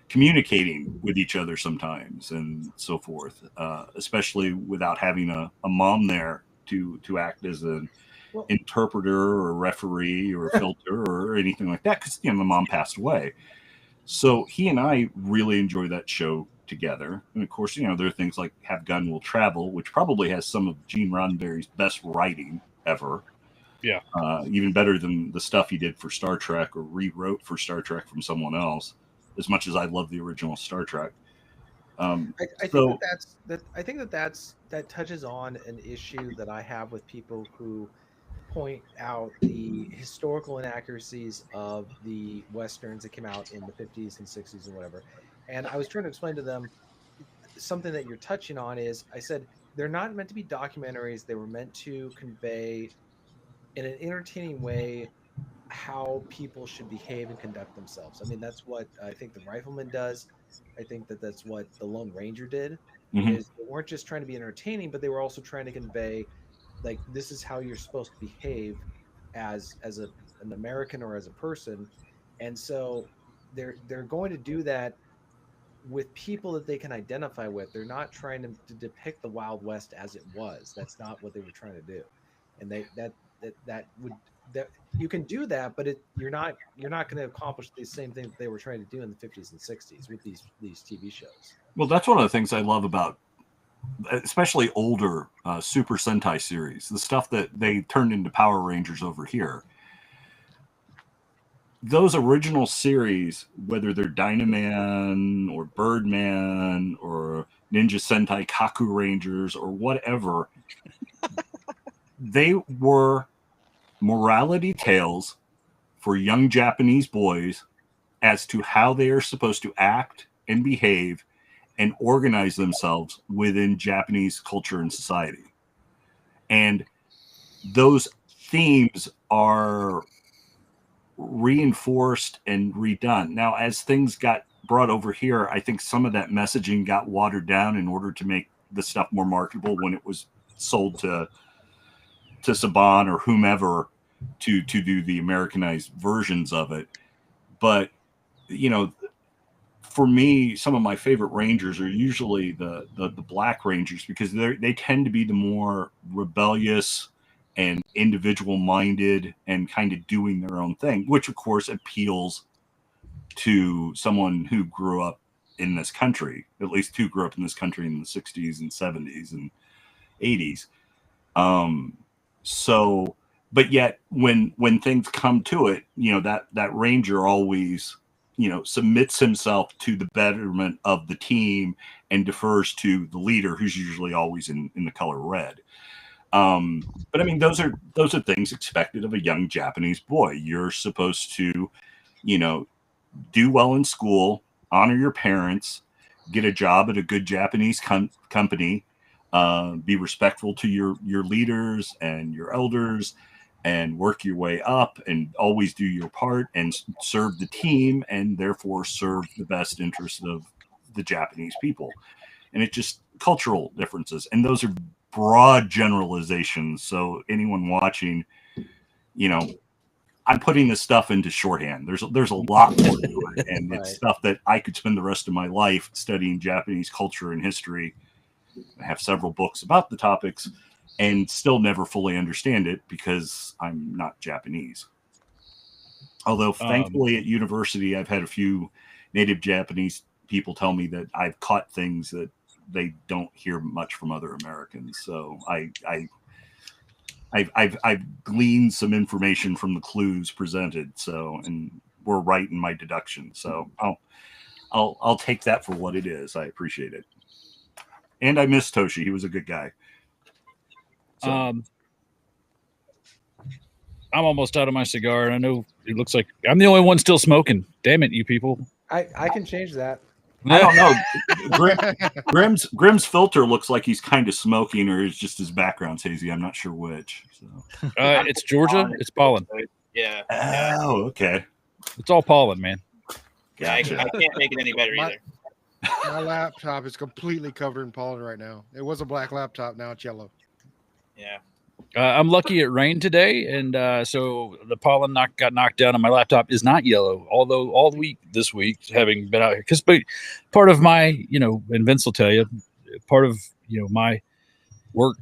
communicating with each other sometimes and so forth, especially without having a mom there to act as an interpreter or referee or filter or anything like that, because the mom passed away. So he and I really enjoy that show together. And of course, there are things like Have Gun Will Travel, which probably has some of Gene Roddenberry's best writing ever. Yeah. Even better than the stuff he did for Star Trek or rewrote for Star Trek from someone else, as much as I love the original Star Trek. I think that touches on an issue that I have with people who point out the historical inaccuracies of the westerns that came out in the 50s and 60s and whatever. And I was trying to explain to them something that you're touching on is I said they're not meant to be documentaries. They were meant to convey in an entertaining way how people should behave and conduct themselves. I mean, that's what I think the Rifleman does. I think that that's what the Lone Ranger did. Is they weren't just trying to be entertaining, but they were also trying to convey like this is how you're supposed to behave as an American or as a person. And so they're going to do that with people that they can identify with. They're not trying to depict the Wild West as it was. That's not what they were trying to do. And that would that you can do that, but you're not going to accomplish the same thing that they were trying to do in the 50s and 60s with these TV shows. Well, that's one of the things I love about especially older Super Sentai series, the stuff that they turned into Power Rangers over here. Those original series, whether they're Dynaman or Birdman or Ninja Sentai Kaku Rangers or whatever, they were morality tales for young Japanese boys as to how they are supposed to act and behave and organize themselves within Japanese culture and society. And those themes are reinforced and redone. Now, as things got brought over here, I think some of that messaging got watered down in order to make the stuff more marketable when it was sold to Saban or whomever to do the Americanized versions of it. But, for me, some of my favorite Rangers are usually the Black Rangers because they tend to be the more rebellious and individual minded and kind of doing their own thing, which of course appeals to someone who grew up in this country, at least who grew up in this country in the 60s and 70s and 80s. So, but yet when things come to it, that Ranger always, submits himself to the betterment of the team and defers to the leader, who's usually always in the color red. But I mean, those are things expected of a young Japanese boy. You're supposed to, do well in school, honor your parents, get a job at a good Japanese company, Be respectful to your leaders and your elders, and work your way up, and always do your part and serve the team, and therefore serve the best interest of the Japanese people. And it's just cultural differences, and those are broad generalizations. So anyone watching, I'm putting this stuff into shorthand. There's a lot more to it, and it's stuff that I could spend the rest of my life studying Japanese culture and history. I have several books about the topics and still never fully understand it because I'm not Japanese. Although thankfully at university, I've had a few native Japanese people tell me that I've caught things that they don't hear much from other Americans. So I've gleaned some information from the clues presented. So, and we're right in my deduction. So I'll take that for what it is. I appreciate it. And I miss Toshi. He was a good guy. So. I'm almost out of my cigar, and I know it looks like I'm the only one still smoking. Damn it, you people! I can change that. I don't know. Grim's filter looks like he's kind of smoking, or is just his background's hazy. I'm not sure which. So. It's Georgia. It's pollen. Yeah. Oh, okay. It's all pollen, man. Gotcha. I can't make it any better either. My laptop is completely covered in pollen right now. It was a black laptop. Now it's yellow. Yeah. I'm lucky it rained today, and so the pollen got knocked down, and my laptop is not yellow. Although all week this week, having been out here, because part of my, and Vince will tell you, part of my work.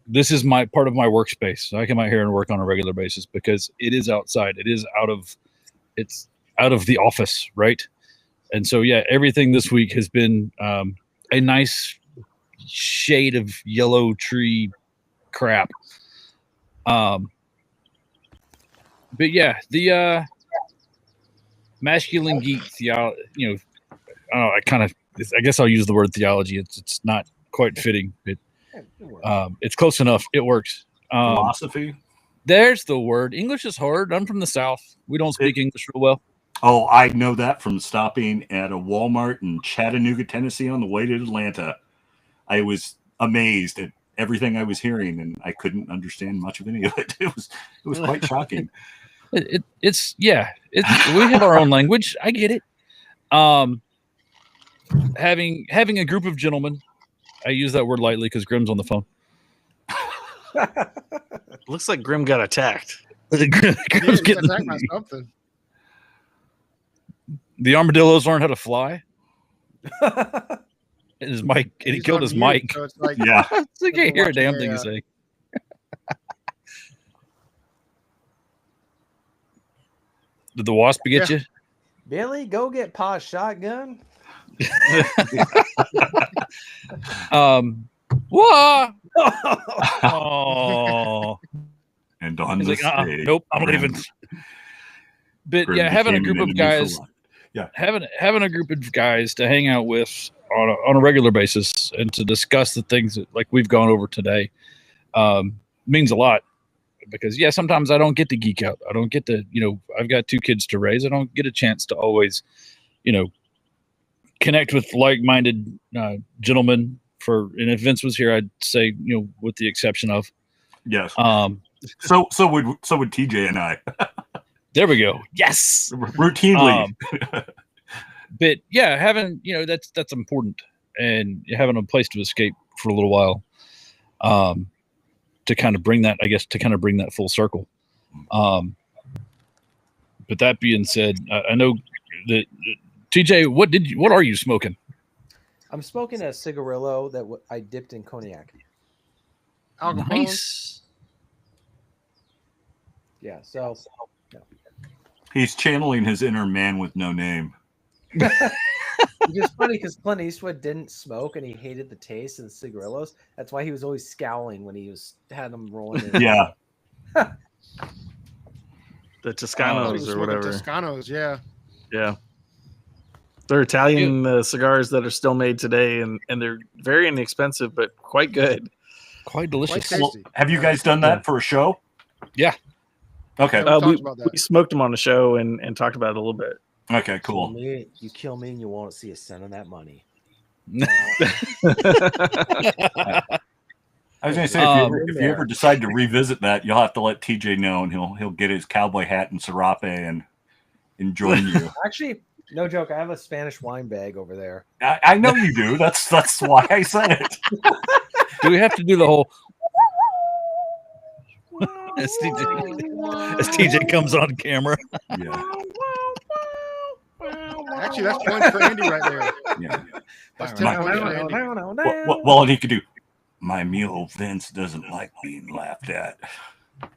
This is my part of my workspace. So I come out here and work on a regular basis because it is outside. It's out of the office, right? And so, yeah, everything this week has been a nice shade of yellow tree crap. But yeah, the masculine geek theology, I guess I'll use the word theology. It's not quite fitting. It's close enough. It works. Philosophy. There's the word. English is hard. I'm from the South. We don't speak English real well. Oh, I know that from stopping at a Walmart in Chattanooga, Tennessee on the way to Atlanta. I was amazed at everything I was hearing, and I couldn't understand much of any of it. It was quite shocking. We have our own language. I get it. Having a group of gentlemen, I use that word lightly because Grim's on the phone. Looks like Grim got attacked. Grim's getting attacked by something. The armadillos learned how to fly. And his mic, and he killed his mic. So it's like, Yeah. I can't hear a damn thing you say. Did the wasp get you? Billy, go get Pa's shotgun. What? Oh. And on He's the like, stage, nope, I'm leaving. But Grim yeah, having a became group an of enemy for guys, life. Yeah. having a group of guys to hang out with on a regular basis and to discuss the things that like we've gone over today means a lot. Because sometimes I don't get to geek out. I don't get to, I've got 2 kids to raise. I don't get a chance to always, connect with like-minded gentlemen. And if Vince was here, I'd say, with the exception of, Yes. So would TJ and I. There we go. Yes. Routinely. But yeah, having, that's important, and having a place to escape for a little while. To kind of bring that, full circle. But that being said, I know that TJ, what are you smoking? I'm smoking a cigarillo that I dipped in cognac. Nice. Yeah. So. He's channeling his inner man with no name. It's just funny because Clint Eastwood didn't smoke and he hated the taste of the cigarillos. That's why he was always scowling when he had them rolling in. Yeah. The Toscanos or whatever. Toscanos, yeah. Yeah. They're Italian cigars that are still made today, and they're very inexpensive, but quite good. Quite delicious. Quite Well, have you guys done that for a show? Yeah. Okay. Yeah, We about that. smoked them on the show and talked about it a little bit. Okay, cool. You kill me and you won't see a cent of that money. I was going to say, if you ever decide to revisit that, you'll have to let TJ know, and he'll get his cowboy hat and serape and join you. Actually, no joke. I have a Spanish wine bag over there. I know you do. That's why I said it. Do we have to do the whole? as TJ comes on camera. Yeah. Actually, that's points for Andy right there. Yeah. That's 10 points for Andy. Well, and he could do. My mule Vince doesn't like being laughed at.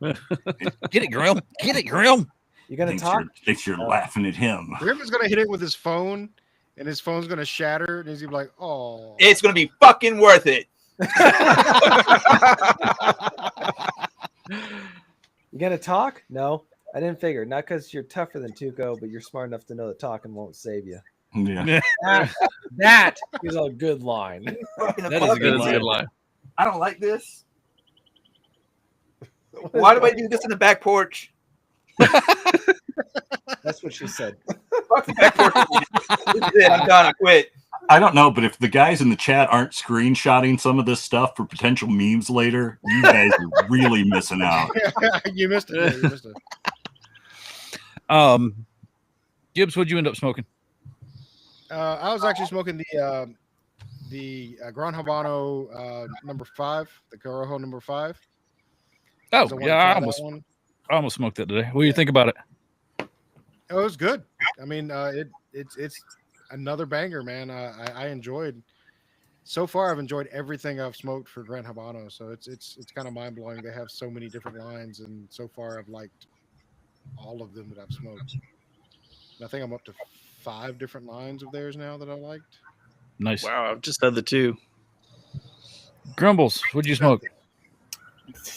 Get it, Grim. Get it, Grim. You gonna talk? Thinks you're laughing at him. Griff is gonna hit it with his phone, and his phone's gonna shatter, and he's gonna be like, "Oh, It's gonna be fucking worth it. You gonna talk? No, I didn't figure. Not because you're tougher than Tuco, but you're smart enough to know that talking won't save you. Yeah. That is a good line. That is a good line. I don't like this. Why do I do this in the back porch? That's what she said. Fuck the back porch. This is it. I'm done. I quit. I don't know, but if the guys in the chat aren't screenshotting some of this stuff for potential memes later, you guys are really missing out. you missed it. You missed it." Gibbs, what'd you end up smoking? I was actually smoking the Gran Habano number 5, the Corojo number 5. Oh, So I wanted to yeah, try I that one. almost smoked that today. What do you think about it? It was good. I mean, it's another banger, man. I enjoyed. So far, I've enjoyed everything I've smoked for Gran Habano. So it's kind of mind blowing. They have so many different lines, and so far, I've liked all of them that I've smoked. And I think I'm up to 5 different lines of theirs now that I liked. Nice. Wow, I've just had the 2. Grumbles, what'd you smoke?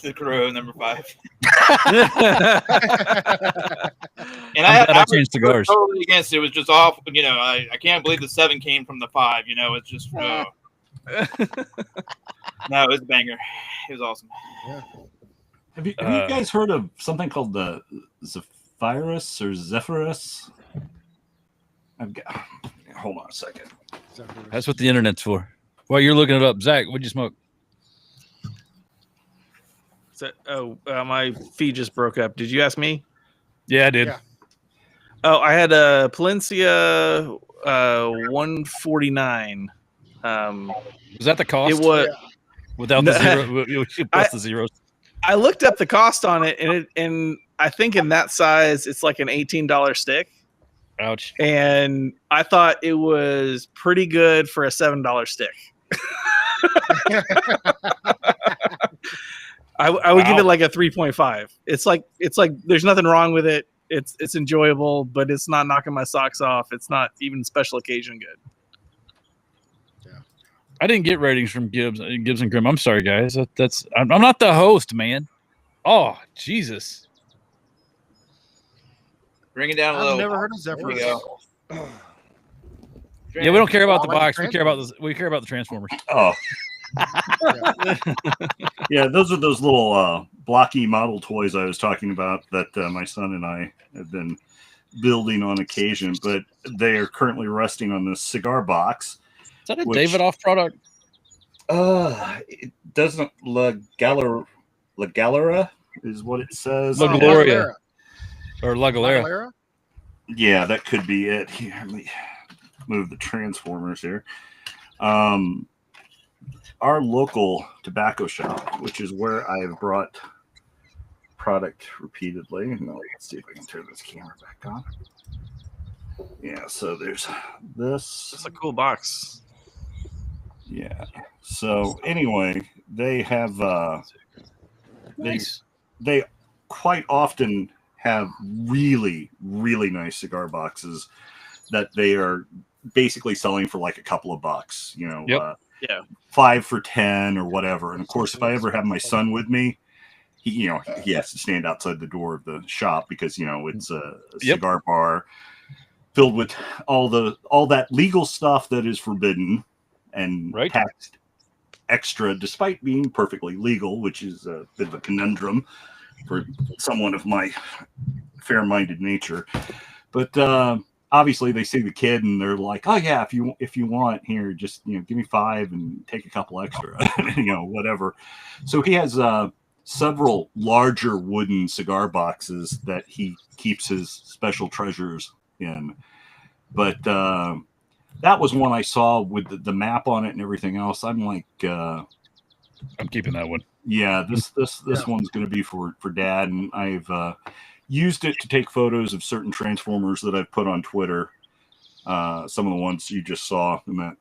The Corojo number 5. And I'm glad I was changed cigars. totally against it. It was just awful. You know, I can't believe the 7 came from the 5. You know, it's just no, it was a banger. It was awesome. Yeah. Have you guys heard of something called the Zephyrus or Zephyrus? Hold on a second. That's what the internet's for. While you're looking it up, Zach, what'd you smoke? My feed just broke up. Did you ask me? Yeah, I did. Yeah. Oh, I had a Palencia 149. Was that the cost? It was without the zero. Plus the zeros. I looked up the cost on it, and I think in that size, it's like an $18 stick. Ouch. And I thought it was pretty good for a $7 stick. I would give it like a 3.5. It's like there's nothing wrong with it. It's enjoyable, but it's not knocking my socks off. It's not even special occasion good. Yeah. I didn't get ratings from Gibbs and Grimm. I'm sorry, guys. I'm not the host, man. Oh, Jesus. Bring it down a I've little. never heard of There we Zephyrus. go. Yeah, we don't care about the like box. the We care about the Transformers. Oh. Yeah, those are those little blocky model toys I was talking about that my son and I have been building on occasion, but they are currently resting on this cigar box. Is that a Davidoff product? It doesn't La Galera is what it says. La Gloria. Or La Galera. Galera? Yeah, that could be it. Here, let me move the Transformers here. Our local tobacco shop, which is where I have brought product repeatedly. No, let's see if I can turn this camera back on. Yeah, so there's this. It's a cool box. Yeah. So anyway, they have Nice. they quite often have really, really nice cigar boxes that they are basically selling for like a couple of bucks, you know, Yep. Yeah. 5 for 10 or whatever. And of course, if I ever have my son with me, he has to stand outside the door of the shop because, it's a cigar bar filled with all that legal stuff that is forbidden and taxed extra, despite being perfectly legal, which is a bit of a conundrum for someone of my fair-minded nature. But obviously they see the kid and they're like, oh yeah, if you want, here, just give me 5 and take a couple extra, whatever. So he has several larger wooden cigar boxes that he keeps his special treasures in. But that was one I saw with the map on it and everything else. I'm like, I'm keeping that one. Yeah, this one's going to be for Dad, and I've used it to take photos of certain Transformers that I've put on Twitter. Some of the ones you just saw in that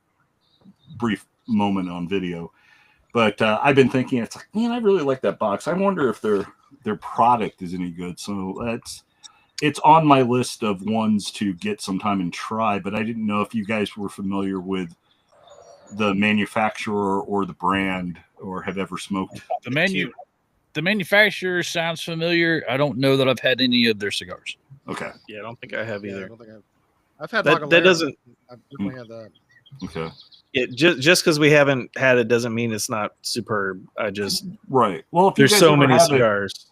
brief moment on video. But I've been thinking, it's like, man, I really like that box. I wonder if their product is any good. So it's on my list of ones to get sometime and try. But I didn't know if you guys were familiar with the manufacturer or the brand, or have ever smoked the manufacturer sounds familiar. I don't know that I've had any of their cigars. Okay. Yeah, I don't think I have either. I don't think I've had That Lagavulin. doesn't. I've definitely had that. Okay. It just because we haven't had it doesn't mean it's not superb. Right. Well, if There's so many cigars.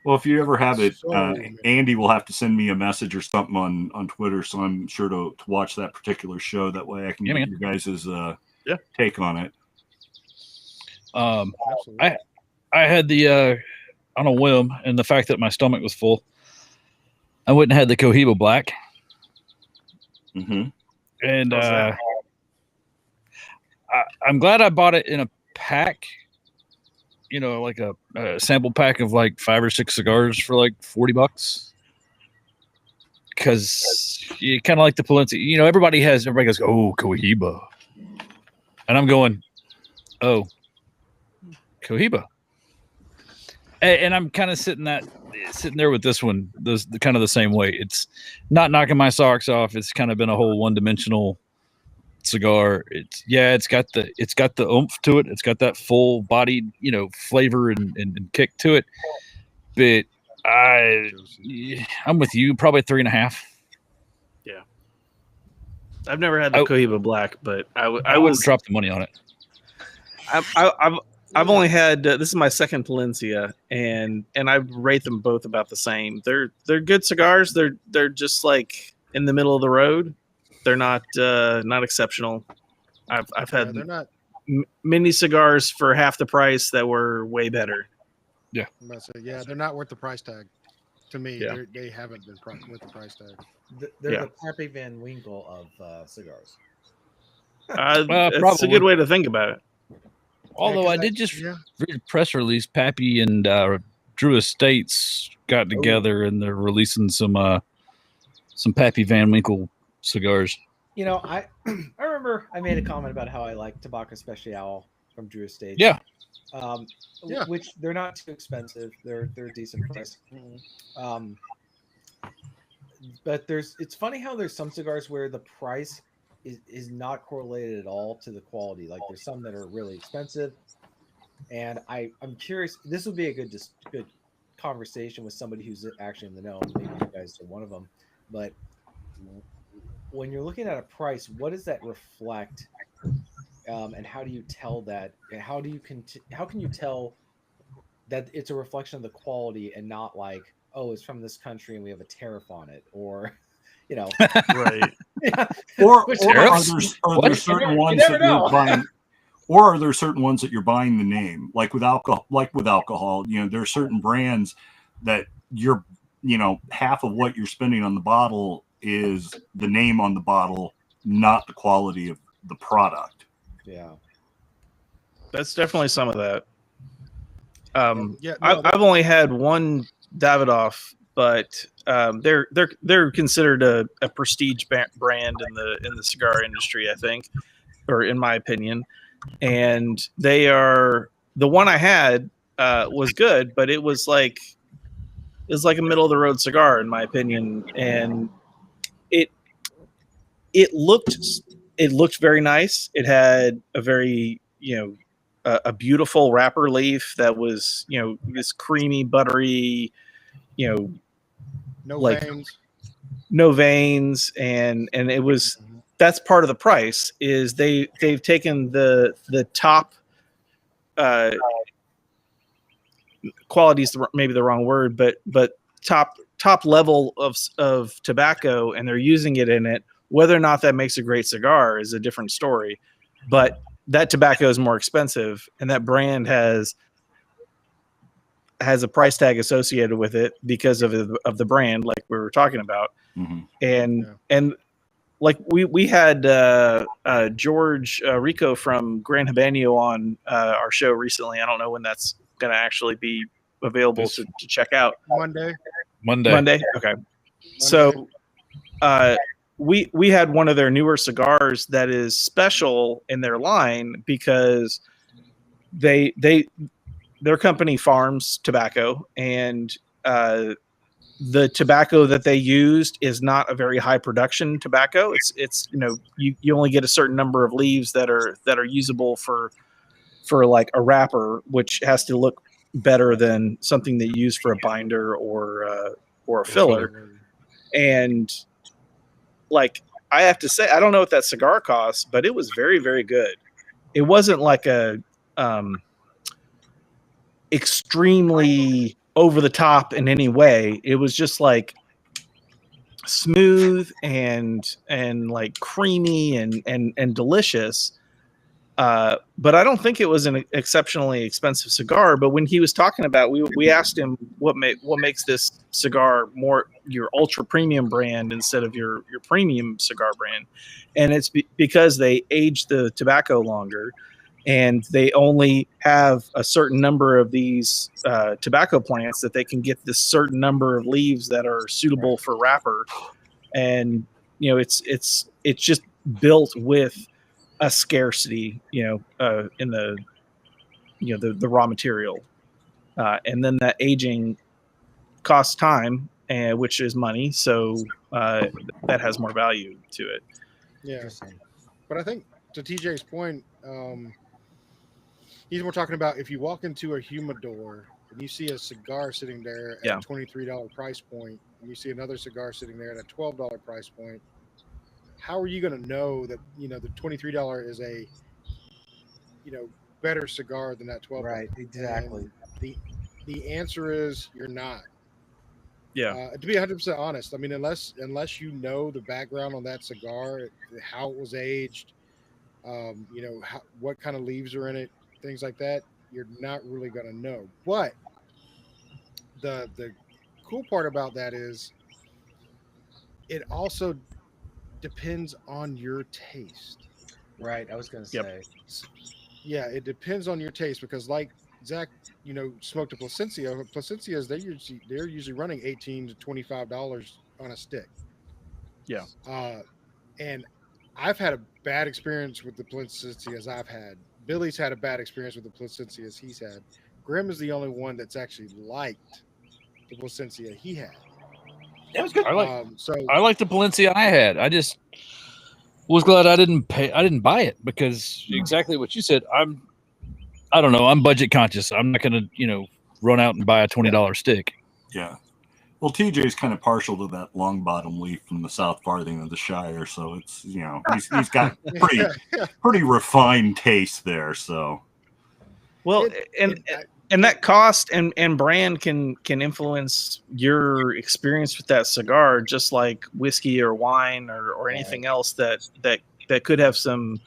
Well, if you ever have it, So Andy will have to send me a message or something on Twitter, so I'm sure to watch that particular show. That way I can get your guys' take on it. Absolutely. I had the on a whim, and the fact that my stomach was full, I went and had the Cohiba Black. Mm-hmm. And I'm glad I bought it in a pack, like a sample pack of like 5 or 6 cigars for like $40. Because you kind of like the Palencia. Everybody goes, oh, Cohiba. And I'm going, oh, Cohiba. And I'm kind of sitting there with this one, kind of the same way. It's not knocking my socks off. It's kind of been a whole one-dimensional cigar. It's got the oomph to it. It's got that full-bodied, flavor and kick to it. But I'm with you, probably 3.5. Yeah, I've never had the Cohiba Black, but I would drop the money on it. I've only had this is my second Palencia, and I rate them both about the same. They're good cigars. They're just like in the middle of the road. They're not exceptional. I've had they're not mini cigars for half the price that were way better. Yeah, I'm about to say, they're not worth the price tag. To me, Yeah. they haven't been worth the price tag. They're the Pappy Van Winkle of cigars. It's a good way to think about it. Although I did just read a press release, Pappy and Drew Estates got together and they're releasing some Pappy Van Winkle cigars. I remember I made a comment about how I like Tabacco Special from Drew Estates. Yeah. Which they're not too expensive. They're decent price. But it's funny how there's some cigars where the price is not correlated at all to the quality. Like there's some that are really expensive, and I'm curious. This would be a good conversation with somebody who's actually in the know. Maybe you guys are one of them. But when you're looking at a price, what does that reflect? And how do you tell that? How can you tell that it's a reflection of the quality and not like, oh, it's from this country and we have a tariff on it, or right? Or are there certain ones that you're buying? Or are there certain ones that you're buying the name, like with alcohol? There are certain brands that you're, half of what you're spending on the bottle is the name on the bottle, not the quality of the product. Yeah, that's definitely some of that. I've only had one Davidoff, but they're considered a prestige brand in the cigar industry, I think, or in my opinion. And they are the one I had was good, but it was like a middle of the road cigar in my opinion, and it looked very nice. It had a very a beautiful wrapper leaf that was this creamy buttery no veins, and it was that's part of the price is they've taken the top qualities, maybe the wrong word, but top top level of tobacco and they're using it in it. Whether or not that makes a great cigar is a different story, but that tobacco is more expensive, and that brand has a price tag associated with it because of the brand, like we were talking about. Mm-hmm. And like we had George Rico from Gran Habano on our show recently. I don't know when that's going to actually be available to check out. Monday. Okay. So we had one of their newer cigars that is special in their line because their company farms tobacco, and the tobacco that they used is not a very high production tobacco. It's you only get a certain number of leaves that are usable for like a wrapper, which has to look better than something that you use for a binder or a filler. And like, I have to say, I don't know what that cigar costs, but it was very, very good. It wasn't like a extremely over the top in any way. It was just like smooth and like creamy and delicious. But I don't think it was an exceptionally expensive cigar. But when he was talking about, we asked him what makes this cigar more your ultra premium brand instead of your premium cigar brand, and it's because they age the tobacco longer, and they only have a certain number of these tobacco plants that they can get this certain number of leaves that are suitable for wrapper, and it's just built with a scarcity, in the the raw material, and then that aging costs time, which is money, so that has more value to it. Yeah, but I think to TJ's point, he's more talking about if you walk into a humidor and you see a cigar sitting there at a $23 price point, and you see another cigar sitting there at a $12 price point. How are you going to know that the $23 is a better cigar than that $12? Right, exactly. And the answer is you're not. Yeah. To be 100% honest, I mean, unless you know the background on that cigar, how it was aged, what kind of leaves are in it, things like that, you're not really going to know. But the cool part about that is it also depends on your taste. Right, I was going to say. Yeah, it depends on your taste, because like Zach, smoked a Plasencia. Plasencias, they're usually running $18 to $25 on a stick. Yeah. And I've had a bad experience with the Plasencias I've had. Billy's had a bad experience with the Plasencias he's had. Grim is the only one that's actually liked the Plasencia he had. That was good. I like the Palencia I had. I just was glad I didn't buy it, because exactly what you said. I don't know. I'm budget conscious. I'm not going to, run out and buy a $20 stick. Yeah. Well, TJ's kind of partial to that long bottom leaf from the South Farthing of the Shire, so it's he's got pretty refined taste there. So, well, and that cost and brand can influence your experience with that cigar, just like whiskey or wine or anything else that could have some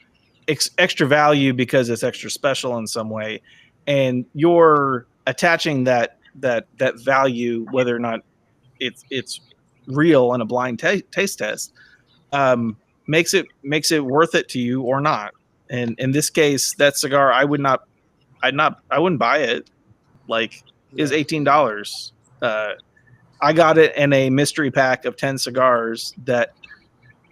extra value because it's extra special in some way, and you're attaching that value, whether or not it's real in a blind taste test, makes it worth it to you or not. And in this case, that cigar, I wouldn't buy it. Like, is $18. I got it in a mystery pack of 10 cigars that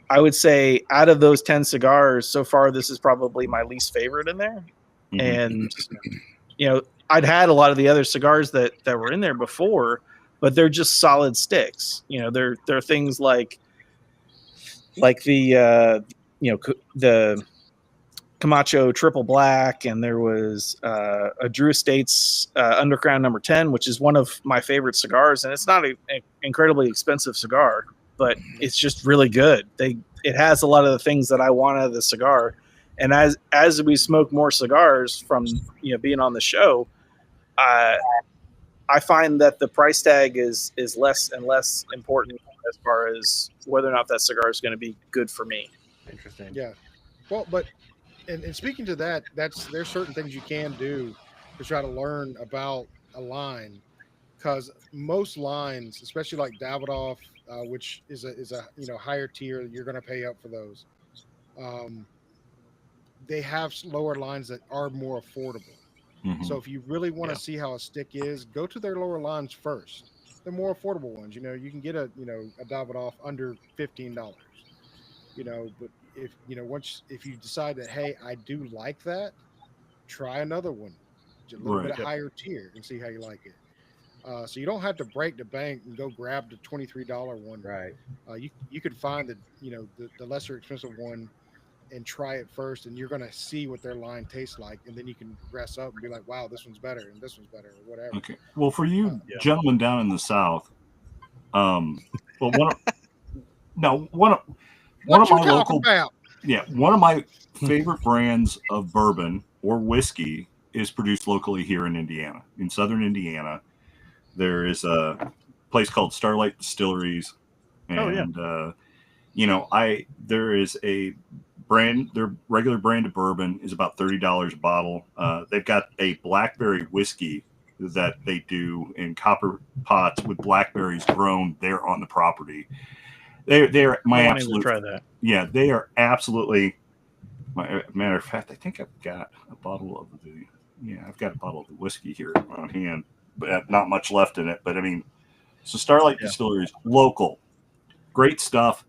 I would say out of those 10 cigars so far, this is probably my least favorite in there. Mm-hmm. And, I'd had a lot of the other cigars that were in there before, but they're just solid sticks. They're things like the, the Camacho Triple Black, and there was a Drew Estates Underground Number 10, which is one of my favorite cigars, and it's not an incredibly expensive cigar, but it's just really good. It has a lot of the things that I want out of the cigar, and as we smoke more cigars from being on the show, I find that the price tag is less and less important as far as whether or not that cigar is going to be good for me. Interesting. Yeah. Well, but and speaking to that, there's certain things you can do to try to learn about a line, because most lines, especially like Davidoff, which is a higher tier, you're going to pay up for those. Um, they have lower lines that are more affordable. Mhm. So if you really want to see how a stick is, go to their lower lines first. The more affordable ones, you can get a Davidoff under $15. But if you decide that, hey, I do like that, try another one, a little bit Right. higher tier, and see how you like it. So you don't have to break the bank and go grab the $23 one. Right. You could find the lesser expensive one and try it first, and you're gonna see what their line tastes like, and then you can progress up and be like, wow, this one's better and this one's better, or whatever. Okay. Well, for you Yeah. gentlemen down in the South, well, one of What my you talking local about? one of my favorite brands of bourbon or whiskey is produced locally here in Indiana, in southern Indiana. There is a place called Starlight Distilleries, and there is a brand. Their regular brand of bourbon is about $30 a bottle. They've got a blackberry whiskey that they do in copper pots with blackberries grown there on the property. They're my I wanted absolute. to try that. Yeah, they are absolutely. Matter of fact, I think I've got a bottle of the. Yeah, I've got a bottle of the whiskey here on hand, but not much left in it. But I mean, so Starlight Distilleries, local, great stuff.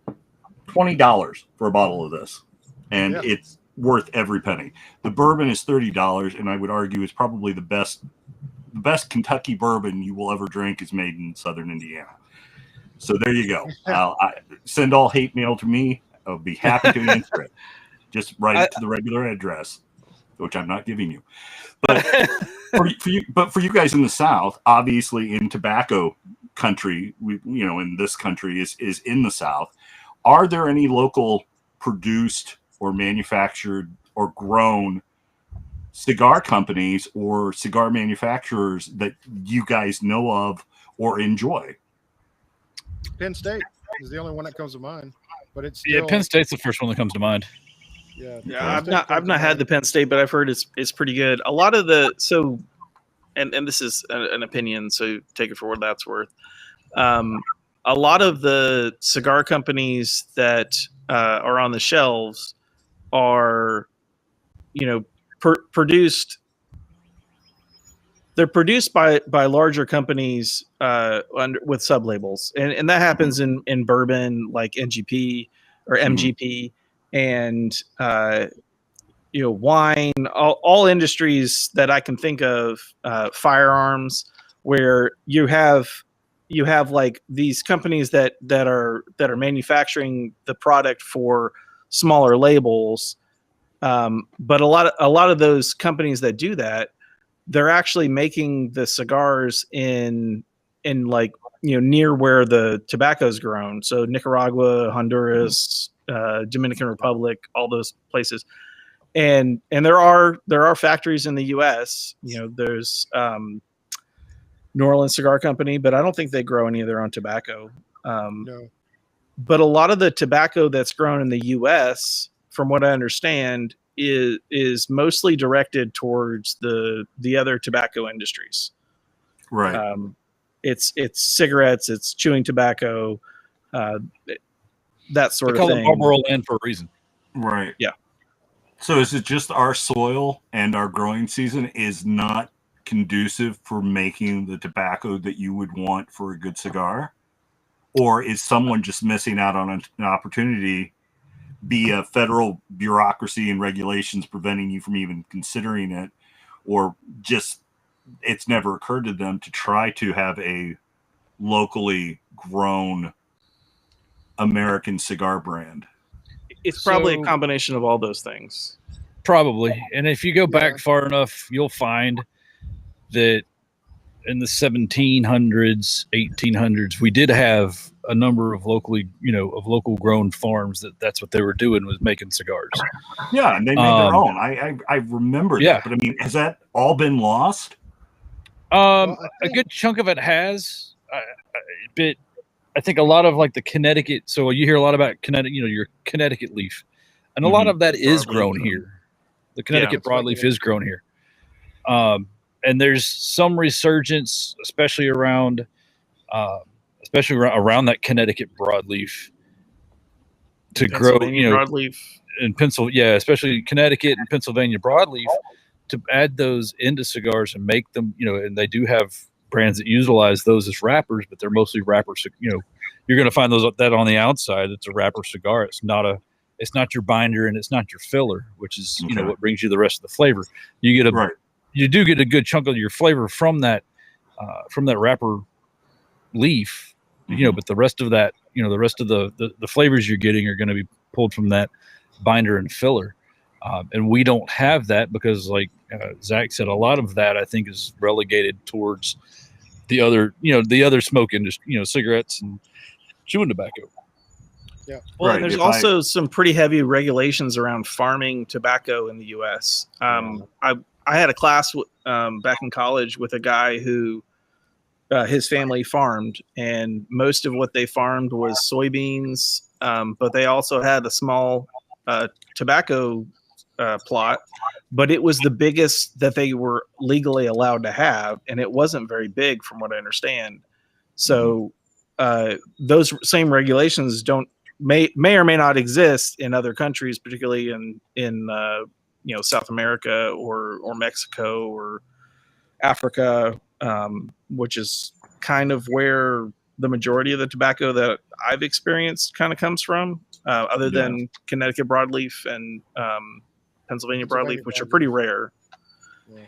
$20 for a bottle of this, and it's worth every penny. The bourbon is $30, and I would argue it's probably the best Kentucky bourbon you will ever drink is made in southern Indiana. So there you go. I send all hate mail to me. I'll be happy to answer it. Just write it to the regular address, which I'm not giving you. But for you guys in the South, obviously in tobacco country, in this country is in the South. Are there any local produced or manufactured or grown cigar companies or cigar manufacturers that you guys know of or enjoy? Penn State is the only one that comes to mind, but it's still, Penn State's the first one that comes to mind. I've not had the Penn State, but I've heard it's pretty good. A lot of and this is an opinion, so take it for what that's worth. A lot of the cigar companies that are on the shelves are, produced. They're produced by larger companies with sub labels, and that happens in bourbon like NGP or MGP, and wine, all industries that I can think of, firearms, where you have like these companies that are manufacturing the product for smaller labels, but a lot of those companies that do that, they're actually making the cigars in like near where the tobacco is grown, so Nicaragua, Honduras, Dominican Republic, all those places. And there are factories in the U.S. There's New Orleans Cigar Company, but I don't think they grow any of their own tobacco. no. But a lot of the tobacco that's grown in the U.S., from what I understand, is mostly directed towards the other tobacco industries. Right. It's cigarettes, it's chewing tobacco, that sort They of call thing. it Marlboro Land for a reason. Right. Yeah. So is it just our soil and our growing season is not conducive for making the tobacco that you would want for a good cigar? Or is someone just missing out on an opportunity via federal bureaucracy and regulations preventing you from even considering it, or just it's never occurred to them to try to have a locally grown American cigar brand? It's probably a combination of all those things. Probably. And if you go back far enough, you'll find that in the 1700s, 1800s, we did have a number of locally, of local grown farms that's what they were doing, was making cigars. Yeah, and they made their own. I remember that. But I mean, has that all been lost? Well, A good chunk of it has, but I think a lot of like the Connecticut. So you hear a lot about Connecticut, your Connecticut leaf, and a lot of that is grown here. The Connecticut broadleaf is grown here. And there's some resurgence, especially around that Connecticut broadleaf to grow, broadleaf in Pennsylvania, yeah, especially Connecticut and Pennsylvania broadleaf, to add those into cigars and make them, and they do have brands that utilize those as wrappers, but they're mostly wrappers. You're going to find that on the outside. It's a wrapper cigar. It's not your binder and it's not your filler, which is what brings you the rest of the flavor. You get you do get a good chunk of your flavor from that wrapper leaf, but the rest of that, the rest of the flavors you're getting are going to be pulled from that binder and filler. And we don't have that because, like Zach said, a lot of that I think is relegated towards the other smoke industry, cigarettes and chewing tobacco. Yeah. Well, and there's also some pretty heavy regulations around farming tobacco in the U.S. I had a class back in college with a guy who his family farmed, and most of what they farmed was soybeans, but they also had a small tobacco plot, but it was the biggest that they were legally allowed to have, and it wasn't very big from what I understand. So those same regulations may or may not exist in other countries, particularly in South America or Mexico or Africa, which is kind of where the majority of the tobacco that I've experienced kind of comes from, other than Connecticut broadleaf and Pennsylvania broadleaf, which are pretty rare.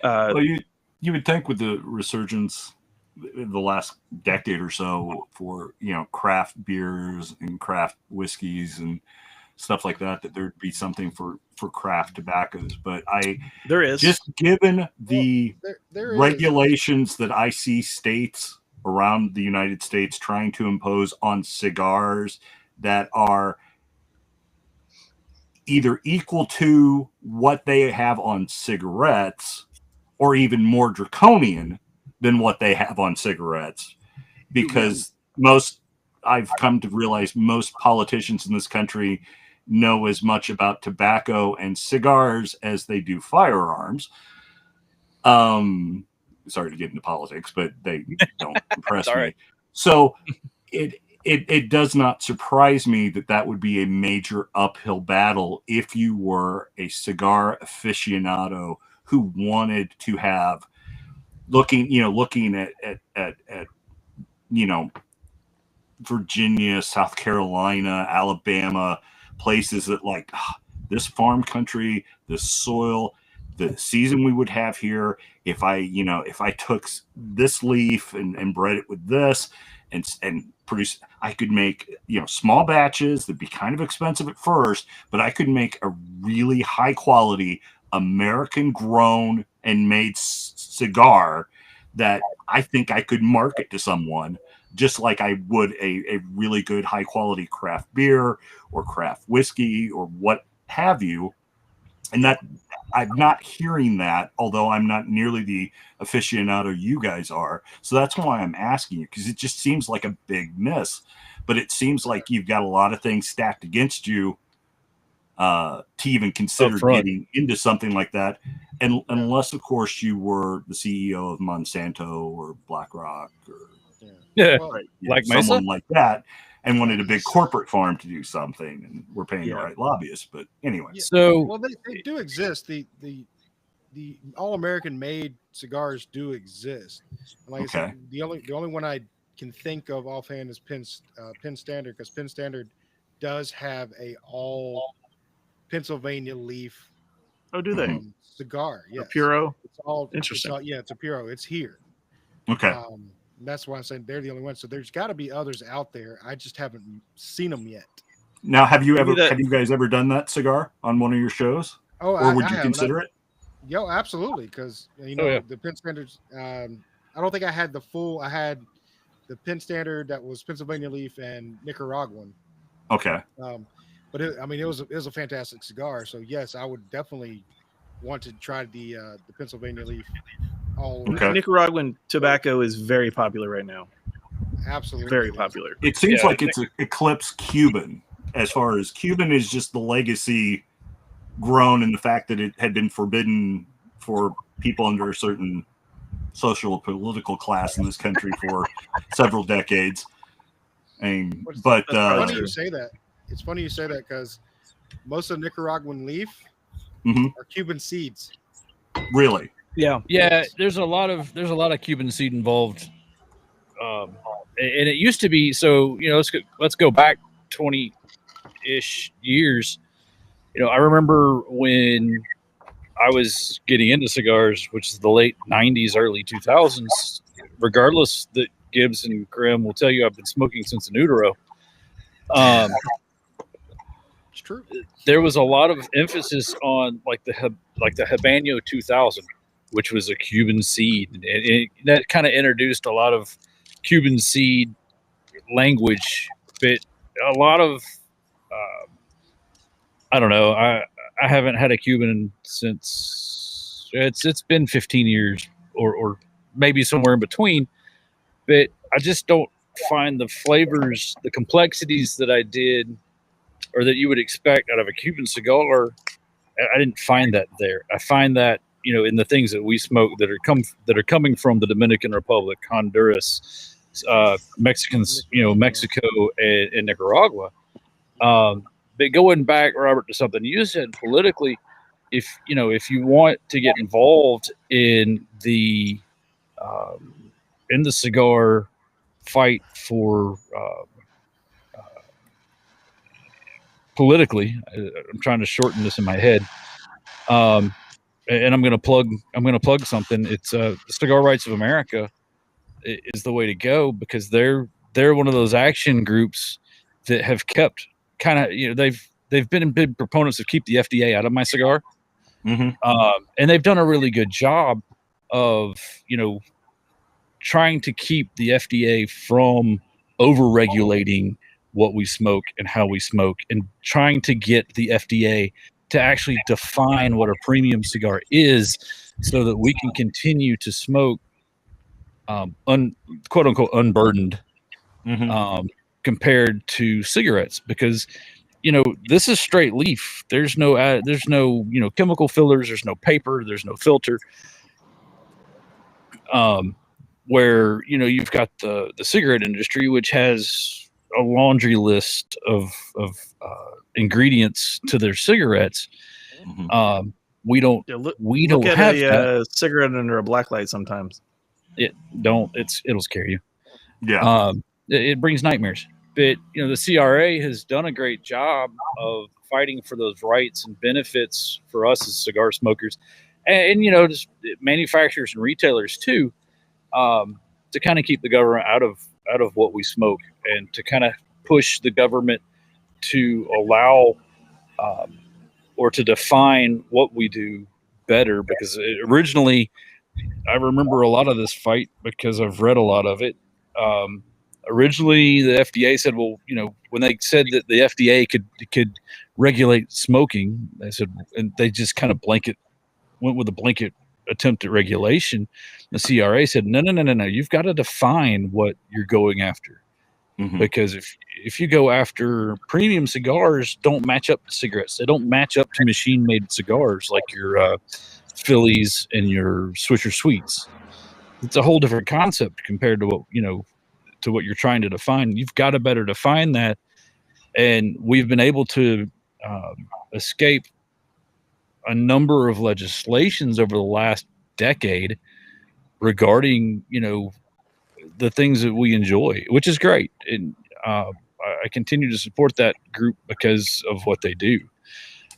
Well, you would think with the resurgence in the last decade or so for craft beers and craft whiskeys and stuff like that there'd be something for craft tobaccos, but there is, just given the there regulations that I see states around the United States trying to impose on cigars that are either equal to what they have on cigarettes or even more draconian than what they have on cigarettes, because I've come to realize most politicians in this country know as much about tobacco and cigars as they do firearms. Sorry to get into politics, but they don't impress me. Right. So it does not surprise me that would be a major uphill battle if you were a cigar aficionado who wanted to have looking at Virginia, South Carolina, Alabama, places that like this farm country, this soil, the season we would have here. If I took this leaf and bred it with this and produce, I could make small batches that'd be kind of expensive at first, but I could make a really high quality American grown and made cigar that I think I could market to someone just like I would a really good high quality craft beer or craft whiskey or what have you. And that I'm not hearing that, although I'm not nearly the aficionado you guys are. So that's why I'm asking you, because it just seems like a big miss. But it seems like you've got a lot of things stacked against you to even consider getting into something like that. And unless, of course, you were the CEO of Monsanto or BlackRock or like someone like that, and wanted a big corporate farm to do something, and we're paying the right lobbyists. But anyway, so they do exist. The all American made cigars do exist. Like I said, the only one I can think of offhand is Penn Standard, because Penn Standard does have a all Pennsylvania leaf. Oh, do they? Cigar, yes. A Puro. It's all interesting. It's a Puro. It's here. Okay. That's why I'm saying they're the only ones. So there's got to be others out there. I just haven't seen them yet. Now, have you guys ever done that cigar on one of your shows? Oh, or would you consider it? Yo, absolutely, because the Penn Standards. I don't think I had the full. I had the Penn Standard that was Pennsylvania leaf and Nicaraguan. Okay. But it was a fantastic cigar. So yes, I would definitely want to try the Pennsylvania leaf all Okay. Nicaraguan tobacco is very popular right now. absolutely Very is. popular. It seems Yeah. like it's eclipsed Cuban, as far as Cuban is just the legacy grown in the fact that it had been forbidden for people under a certain social political class in this country for several decades. And but It's funny you say that. It's funny you say that because most of Nicaraguan leaf Mhm. are Cuban seeds. Really, Yeah. Yeah, there's a lot of Cuban seed involved, and it used to be. So let's go back 20-ish years. I remember when I was getting into cigars, which is the late '90s, early 2000s. Regardless, that Gibbs and Grimm will tell you I've been smoking since in utero. It's true. There was a lot of emphasis on like the Habanero 2000, which was a Cuban seed, and that kind of introduced a lot of Cuban seed language. But a lot of I don't know. I haven't had a Cuban since it's been 15 years or maybe somewhere in between. But I just don't find the flavors, the complexities that I did or that you would expect out of a Cuban cigar. I didn't find that there. I find that in the things that we smoke that are coming from the Dominican Republic, Honduras, Mexicans, Mexico and Nicaragua. But going back, Robert, to something you said politically, if you want to get involved in the cigar fight for politically, I'm trying to shorten this in my head. And I'm going to plug something. It's the Cigar Rights of America is the way to go, because they're one of those action groups that have kept kind of, they've been big proponents of keep the FDA out of my cigar. Mhm. And they've done a really good job of, trying to keep the FDA from over regulating what we smoke and how we smoke, and trying to get the FDA to actually define what a premium cigar is so that we can continue to smoke quote unquote unburdened Mhm. compared to cigarettes, because this is straight leaf. There's no chemical fillers, there's no paper, there's no filter. Where you've got the cigarette industry, which has a laundry list of ingredients to their cigarettes. Mhm. We don't Yeah, look don't at have a that. cigarette under a black light sometimes. It'll scare you. Yeah. It brings nightmares. But the CRA has done a great job of fighting for those rights and benefits for us as cigar smokers, and just manufacturers and retailers too, to kind of keep the government out of what we smoke, and to kind of push the government to allow or to define what we do better. Because originally, I remember a lot of this fight because I've read a lot of it. Originally, the FDA said, well, when they said that the FDA could regulate smoking, they said, and they just kind of went with a blanket attempt at regulation. The CRA said, no, you've got to define what you're going after. Mhm. Because if you go after premium cigars, don't match up to cigarettes. They don't match up to machine made cigars like your Phillies and your Swisher Sweets. It's a whole different concept compared to what you're trying to define. You've got to better define that, and we've been able to escape a number of legislations over the last decade regarding the things that we enjoy, which is great. And I continue to support that group because of what they do.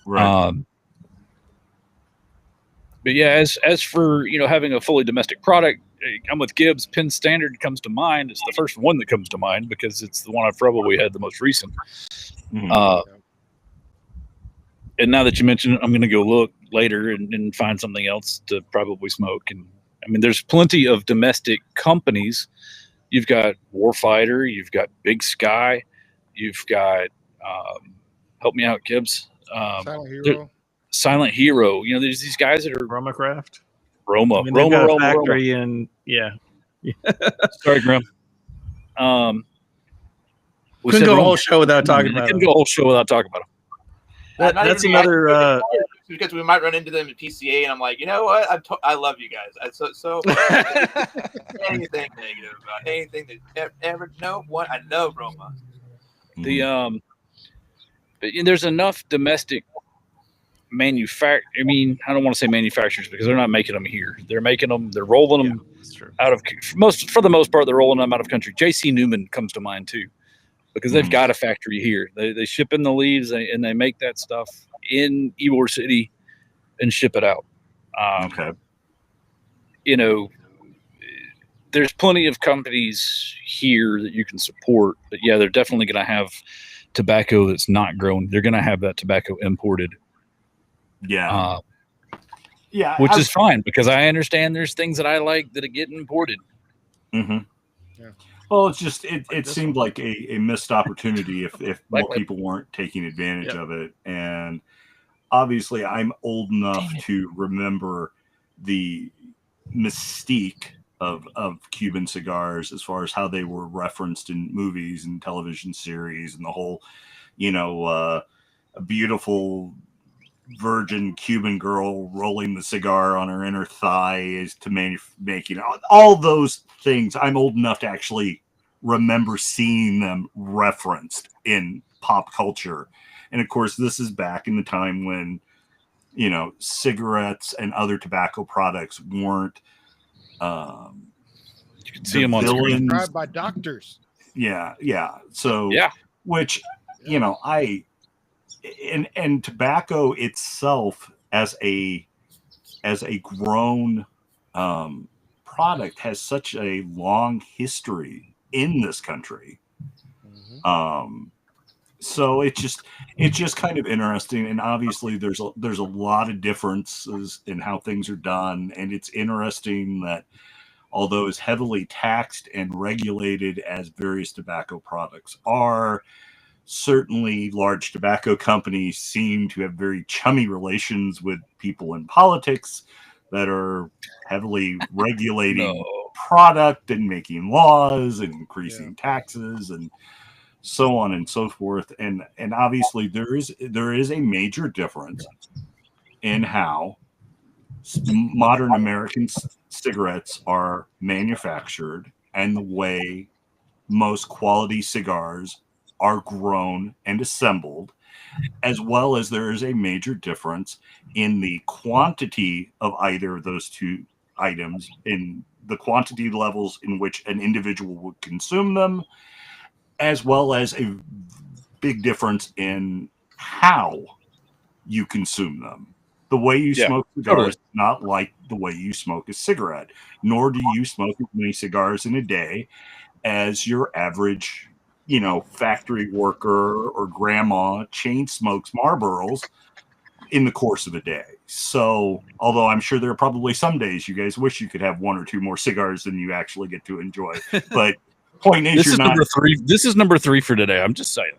Right. But yeah, as for having a fully domestic product, I'm with Gibbs. Penn Standard comes to mind. It's the first one that comes to mind because it's the one I've probably had the most recent. Mhm. And now that you mention it, I'm going to go look later and find something else to probably smoke. And I mean, there's plenty of domestic companies. You've got Warfighter, you've got Big Sky, you've got help me out, Gibbs. Silent Hero. Silent Hero. There's these guys that are Chromacraft. Roma. I mean, they've Roma, got a Roma, Roma. factory in Sorry, Grim. We couldn't said go a Roma. whole show without talking about Couldn't them. go a whole show without talking about them. That's another. Because we might run into them at PCA, and I'm like, you know what? I love you guys. So anything negative about anything that ever no one. I know Roma. The but there's enough domestic I mean, I don't want to say manufacturers because they're not making them here. They're making them. They're rolling them out of for the most part. They're rolling them out of country. JC Newman comes to mind too, because they've got a factory here. They ship in the leaves and they make that stuff in Ybor City and ship it out. Okay. You know, there's plenty of companies here that you can support, but yeah, they're definitely going to have tobacco that's not grown. They're going to have that tobacco imported. Yeah. Which is fine because I understand there's things that I like that get imported. Mm-hmm. Yeah. Well, it's just it seemed like a missed opportunity if more people weren't taking advantage of it. And obviously, I'm old enough to remember the mystique of Cuban cigars as far as how they were referenced in movies and television series and the whole, a beautiful virgin Cuban girl rolling the cigar on her inner thigh is to making all those things. I'm old enough to actually remember seeing them referenced in pop culture. And of course, this is back in the time when, cigarettes and other tobacco products weren't, you can see them on screen. Prescribed by doctors. Yeah. So, which, and tobacco itself as a grown product has such a long history in this country. So it's just kind of interesting, and obviously there's a lot of differences in how things are done, and it's interesting that although as heavily taxed and regulated as various tobacco products are, certainly large tobacco companies seem to have very chummy relations with people in politics that are heavily regulating product and making laws and increasing taxes and so on and so forth. And obviously there is a major difference in how modern American cigarettes are manufactured and the way most quality cigars are grown and assembled, as well as there is a major difference in the quantity of either of those two items, in the quantity levels in which an individual would consume them, as well as a big difference in how you consume them. The way you smoke cigars is not like the way you smoke a cigarette, nor do you smoke as many cigars in a day as your average, factory worker or grandma chain smokes Marlboros in the course of a day. So, although I'm sure there are probably some days you guys wish you could have one or two more cigars than you actually get to enjoy. But point is, number 3. This is number 3 for today. I'm just saying.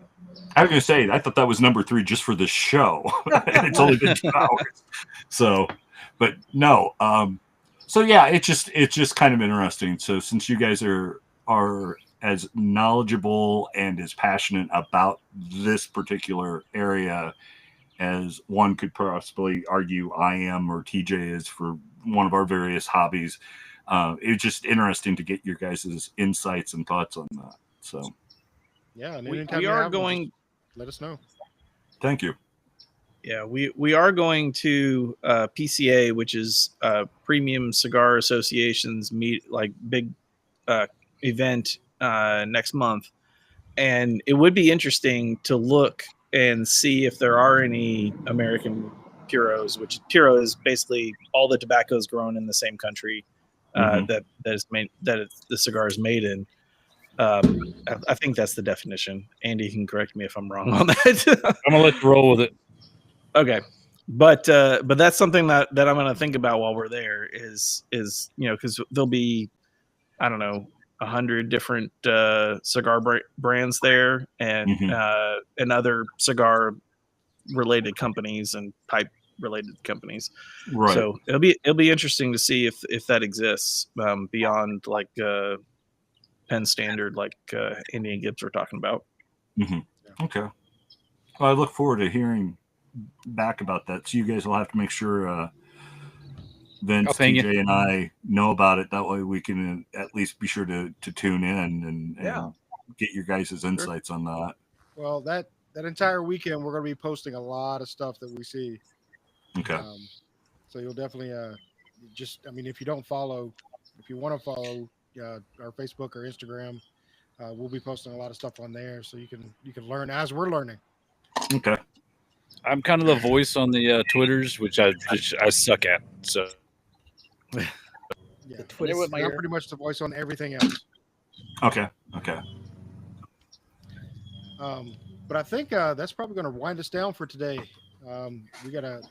I was going to say, I thought that was number 3 just for this show. And it's only been 2 hours. So, but no. So yeah, it's just kind of interesting. So since you guys are as knowledgeable and as passionate about this particular area as one could possibly argue I am or TJ is for one of our various hobbies, it's just interesting to get your guys' insights and thoughts on that. So yeah, and we are going. Let us know. Thank you. Yeah, we are going to PCA, which is Premium Cigar Association's big event next month, and it would be interesting to look and see if there are any American puros, which puro is basically all the tobacco is grown in the same country that is made, the cigar is made in. I think that's the definition. Andy can correct me if I'm wrong on that. I'm gonna let you roll with it. Okay. But that's something that I'm going to think about while we're there is because there'll be, I don't know, 100 different cigar brands there and other cigar related companies and pipe related companies. Right. So it'll be interesting to see if that exists beyond like pen standard, like Indian Gibbs we're talking about. Mm-hmm. Okay. Well, I look forward to hearing back about that. So you guys will have to make sure Vince, TJ, and I know about it. That way we can at least be sure to tune in and get your guys' insights on that. Well, that entire weekend we're going to be posting a lot of stuff that we see. Okay. So you'll definitely if you don't follow, if you want to follow our Facebook or Instagram, we'll be posting a lot of stuff on there, so you can learn as we're learning. Okay. I'm kind of the voice on the Twitters, which I suck at. So Yeah, Twitter I'm pretty much the voice on everything else. Okay. But I think that's probably going to wind us down for today. I gotta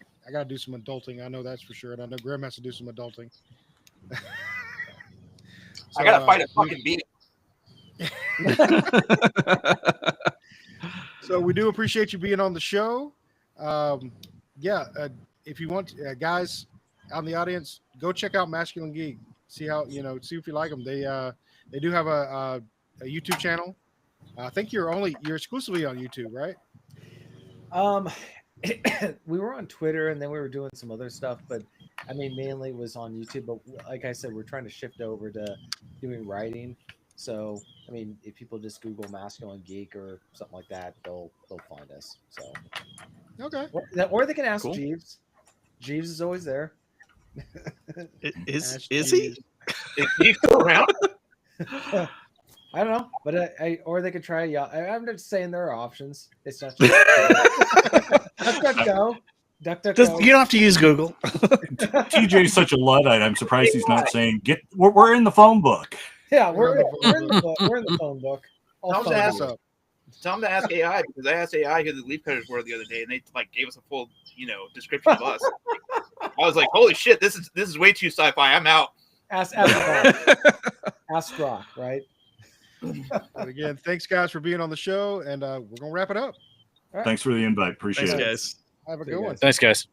do some adulting. I know that's for sure, and I know Grim has to do some adulting. I gotta fight a fucking beat. So we do appreciate you being on the show. If you want, guys out in the audience, go check out Masculine Geek. See if you like them. They do have a YouTube channel. I think you're exclusively on YouTube, right? We were on Twitter and then we were doing some other stuff, but I mean, mainly was on YouTube. But like I said, we're trying to shift over to doing writing. So, I mean, if people just Google Masculine Geek or something like that, they'll find us. So, okay. Or they can ask Cool. Jeeves. Jeeves is always there. Is he? Is he still around? I don't know, but or they could try. Yeah, I'm just saying there are options. It's not. DuckDuckGo. DuckDuckGo. You don't have to use Google. TJ's such a Luddite. I'm surprised he's not saying we're in the phone book. Yeah, we're in the book. We're in the phone book. Tell them to ask AI, because I asked AI who the leaf cutters were the other day, and they gave us a full description of us. I was like, holy shit, this is way too sci-fi. I'm out. Ask Rock. Ask Rock, right? But again, thanks guys for being on the show, and we're gonna wrap it up. Right. Thanks for the invite. Appreciate it. Guys. Have a good one. Thanks, guys.